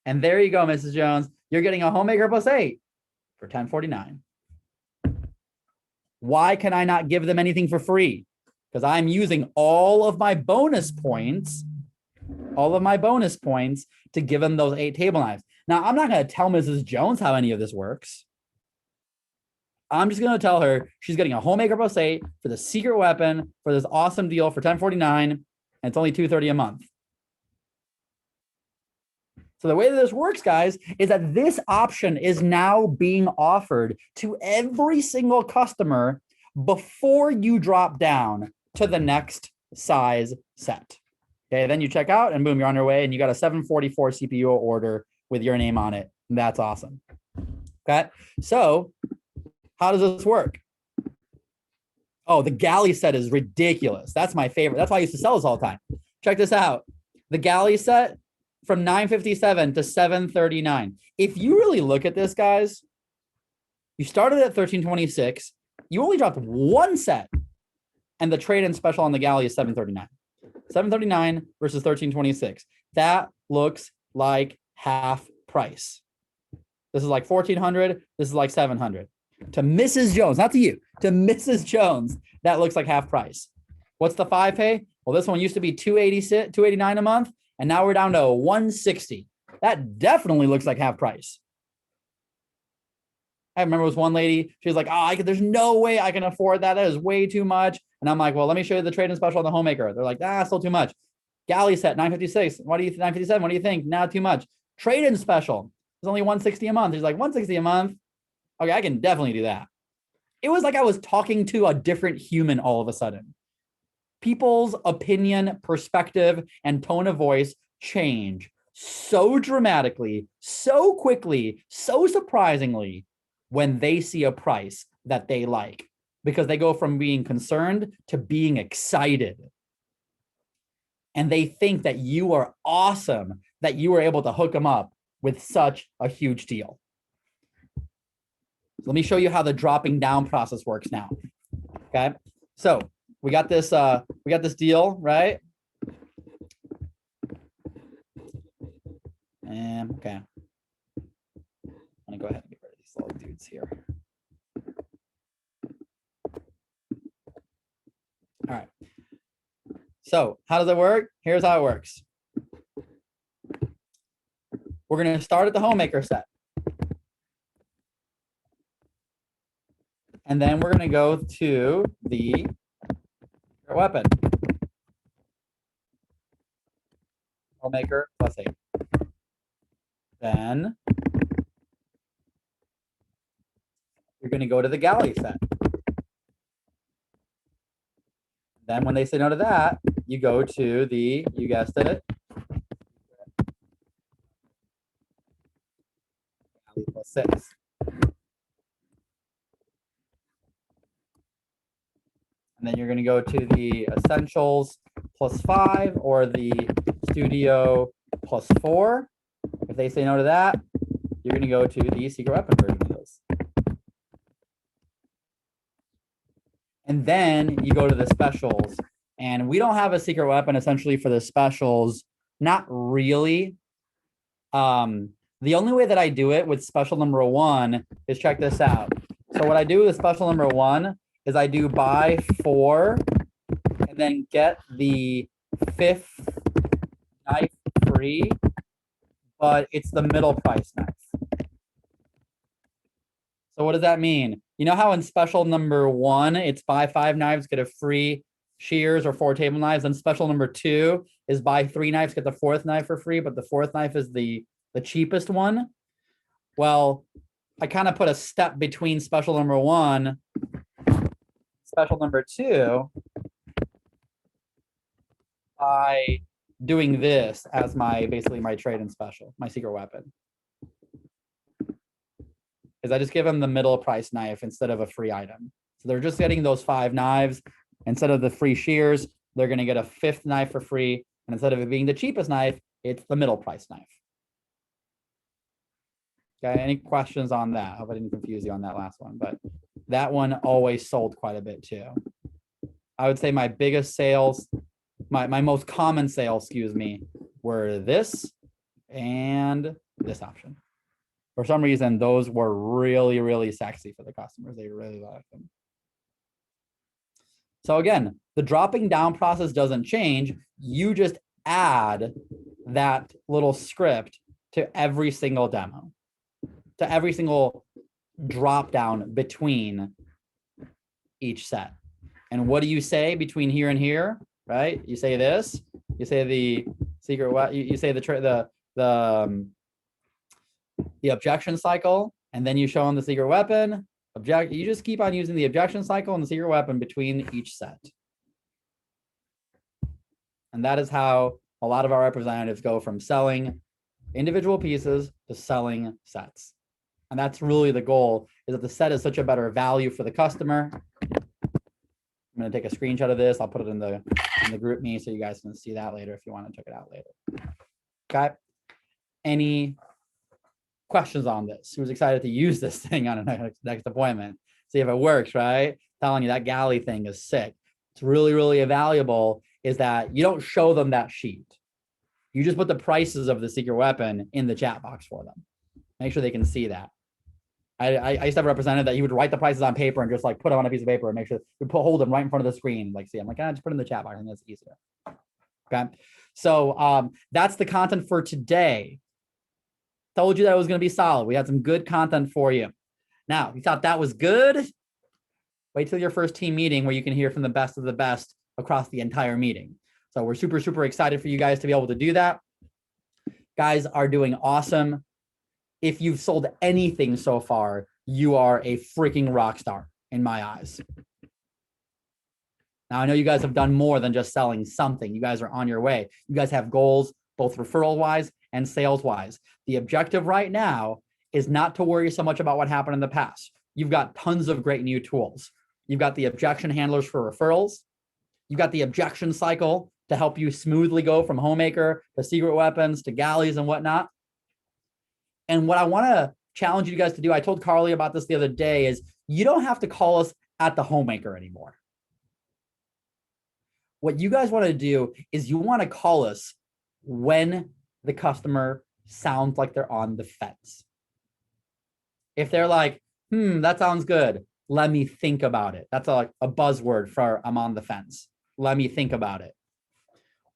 And there you go, Mrs. Jones. You're getting a homemaker plus 8 for $10.49. Why can I not give them anything for free? Because I'm using all of my bonus points to give them those 8 table knives. Now, I'm not going to tell Mrs. Jones how any of this works. I'm just going to tell her she's getting a homemaker plus 8 for the secret weapon for this awesome deal for $10.49, and it's only $2.30 a month. So the way that this works, guys, is that this option is now being offered to every single customer before you drop down to the next size set. Okay, then you check out and boom, you're on your way and you got a 744 CPU order with your name on it. And that's awesome. Okay, so how does this work? Oh, the galley set is ridiculous. That's my favorite. That's why I used to sell this all the time. Check this out. The galley set from $9.57 to $7.39. If you really look at this, guys, you started at $13.26. You only dropped one set, and the trade-in special on the galley is $7.39. $7.39 versus $13.26. That looks like half price. This is like $1,400. This is like $700. To Mrs. Jones, not to you, to Mrs. Jones, that looks like half price. What's the 5-pay? Well, this one used to be $289 a month, and now we're down to $160. That definitely looks like half price. I remember it was one lady, she was like, there's no way I can afford that. That is way too much. And I'm like, well, let me show you the trade-in special on the homemaker. They're like, still too much. Galley set, $9.56. What do you, $9.57? What do you think? Now too much. Trade-in special. It's only $160 a month. He's like, $160 a month. Okay, I can definitely do that. It was like I was talking to a different human all of a sudden. People's opinion, perspective, and tone of voice change so dramatically, so quickly, so surprisingly when they see a price that they like, because they go from being concerned to being excited. And they think that you are awesome, that you were able to hook them up with such a huge deal. Let me show you how the dropping down process works now. Okay, so we got this deal, right? And okay, I'm gonna go ahead and get rid of these little dudes here. All right. So how does it work? Here's how it works. We're gonna start at the homemaker set. And then we're going to go to the weapon. Homemaker plus 8. Then you're going to go to the galley set. Then when they say no to that, you go to the, you guessed it, galley plus 6. And then you're going to go to the essentials plus 5 or the studio plus 4. If they say no to that, you're going to go to the secret weapon version of those. And then you go to the specials. And we don't have a secret weapon essentially for the specials. Not really. The only way that I do it with special number 1 is check this out. So what I do with special number 1 is I do buy 4 and then get the 5th knife free, but it's the middle price knife. So what does that mean? You know how in special number 1, it's buy 5 knives, get a free shears or 4 table knives. And special number 2 is buy 3 knives, get the 4th knife for free, but the 4th knife is the cheapest one. Well, I kind of put a step between special number 1, special number 2 by doing this as basically my trade and special, my secret weapon. Is I just give them the middle price knife instead of a free item. So they're just getting those 5 knives instead of the free shears. They're going to get a 5th knife for free, and instead of it being the cheapest knife, it's the middle price knife. Okay, any questions on that? I hope I didn't confuse you on that last one, but that one always sold quite a bit too. I would say my biggest sales, my most common sales, excuse me, were this and this option. For some reason, those were really, really sexy for the customers. They really liked them. So again, the dropping down process doesn't change. You just add that little script to every single demo, to every single drop down between each set. And what do you say between here and here, right? You say this, you say the secret, what you say the objection cycle, and then you show them the secret weapon. You just keep on using the objection cycle and the secret weapon between each set. And that is how a lot of our representatives go from selling individual pieces to selling sets. And that's really the goal, is that the set is such a better value for the customer. I'm going to take a screenshot of this. I'll put it in the group me so you guys can see that later if you want to check it out later. Okay. Any questions on this? Who's excited to use this thing on a next appointment? See if it works, right? Telling you that galley thing is sick. It's really, really valuable is that you don't show them that sheet. You just put the prices of the secret weapon in the chat box for them. Make sure they can see that. I used to have a representative that he would write the prices on paper and just like put them on a piece of paper and make sure you hold them right in front of the screen. Like, see, I'm like, just put it in the chat box. I think that's easier. Okay. So that's the content for today. Told you that it was going to be solid. We had some good content for you. Now, you thought that was good? Wait till your first team meeting where you can hear from the best of the best across the entire meeting. So we're super, super excited for you guys to be able to do that. Guys are doing awesome. If you've sold anything so far, you are a freaking rock star in my eyes. Now, I know you guys have done more than just selling something. You guys are on your way. You guys have goals, both referral-wise and sales-wise. The objective right now is not to worry so much about what happened in the past. You've got tons of great new tools. You've got the objection handlers for referrals. You've got the objection cycle to help you smoothly go from homemaker to secret weapons to galleys and whatnot. And what I want to challenge you guys to do, I told Carly about this the other day, is you don't have to call us at the homemaker anymore. What you guys want to do is you want to call us when the customer sounds like they're on the fence. If they're like, that sounds good, let me think about it. That's like a buzzword for I'm on the fence. Let me think about it.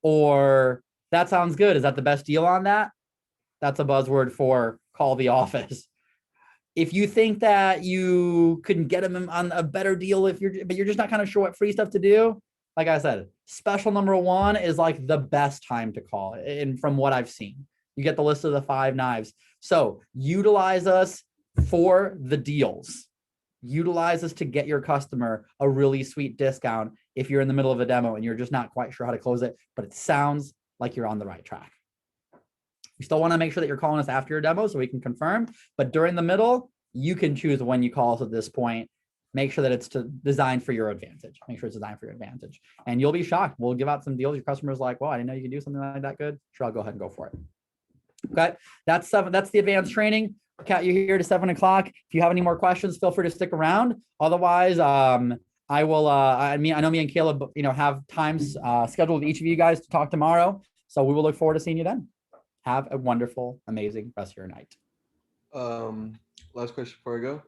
Or that sounds good. Is that the best deal on that? That's a buzzword for call the office. If you think that you couldn't get them on a better deal, but you're just not kind of sure what free stuff to do, like I said, special number 1 is like the best time to call it. And from what I've seen, you get the list of the 5 knives. So utilize us for the deals. Utilize us to get your customer a really sweet discount if you're in the middle of a demo and you're just not quite sure how to close it, but it sounds like you're on the right track. You still want to make sure that you're calling us after your demo so we can confirm, but during the middle, you can choose when you call us at this point. Make sure that it's designed for your advantage. Make sure it's designed for your advantage. And you'll be shocked. We'll give out some deals. Your customer's like, well, I didn't know you could do something like that good. Sure, I'll go ahead and go for it. Okay, that's the advanced training. Kat, you're here to 7 o'clock. If you have any more questions, feel free to stick around. Otherwise, I will, I know me and Caleb, have times scheduled with each of you guys to talk tomorrow. So we will look forward to seeing you then. Have a wonderful, amazing rest of your night. Last question before I go.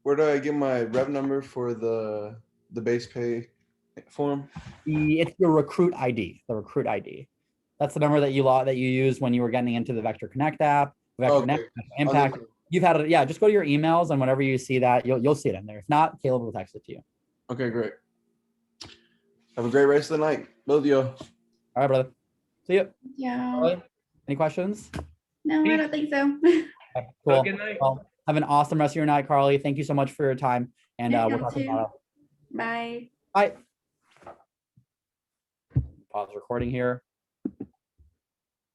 Where do I get my rep number for the base pay form? It's your recruit ID, the recruit ID. That's the number that you used when you were getting into the Vector Connect app, Vector Connect, Impact. You've had it, yeah, just go to your emails and whenever you see that, you'll see it in there. If not, Caleb will text it to you. Okay, great. Have a great rest of the night, both of you. All right, brother. See you. Yeah. Carly, any questions? No, I Peace. don't think so. Okay, Have cool. a good night. Well, have an awesome rest of your night, Carly. Thank you so much for your time. And Yeah, we'll you talk too. tomorrow. Bye. Bye. Pause recording here.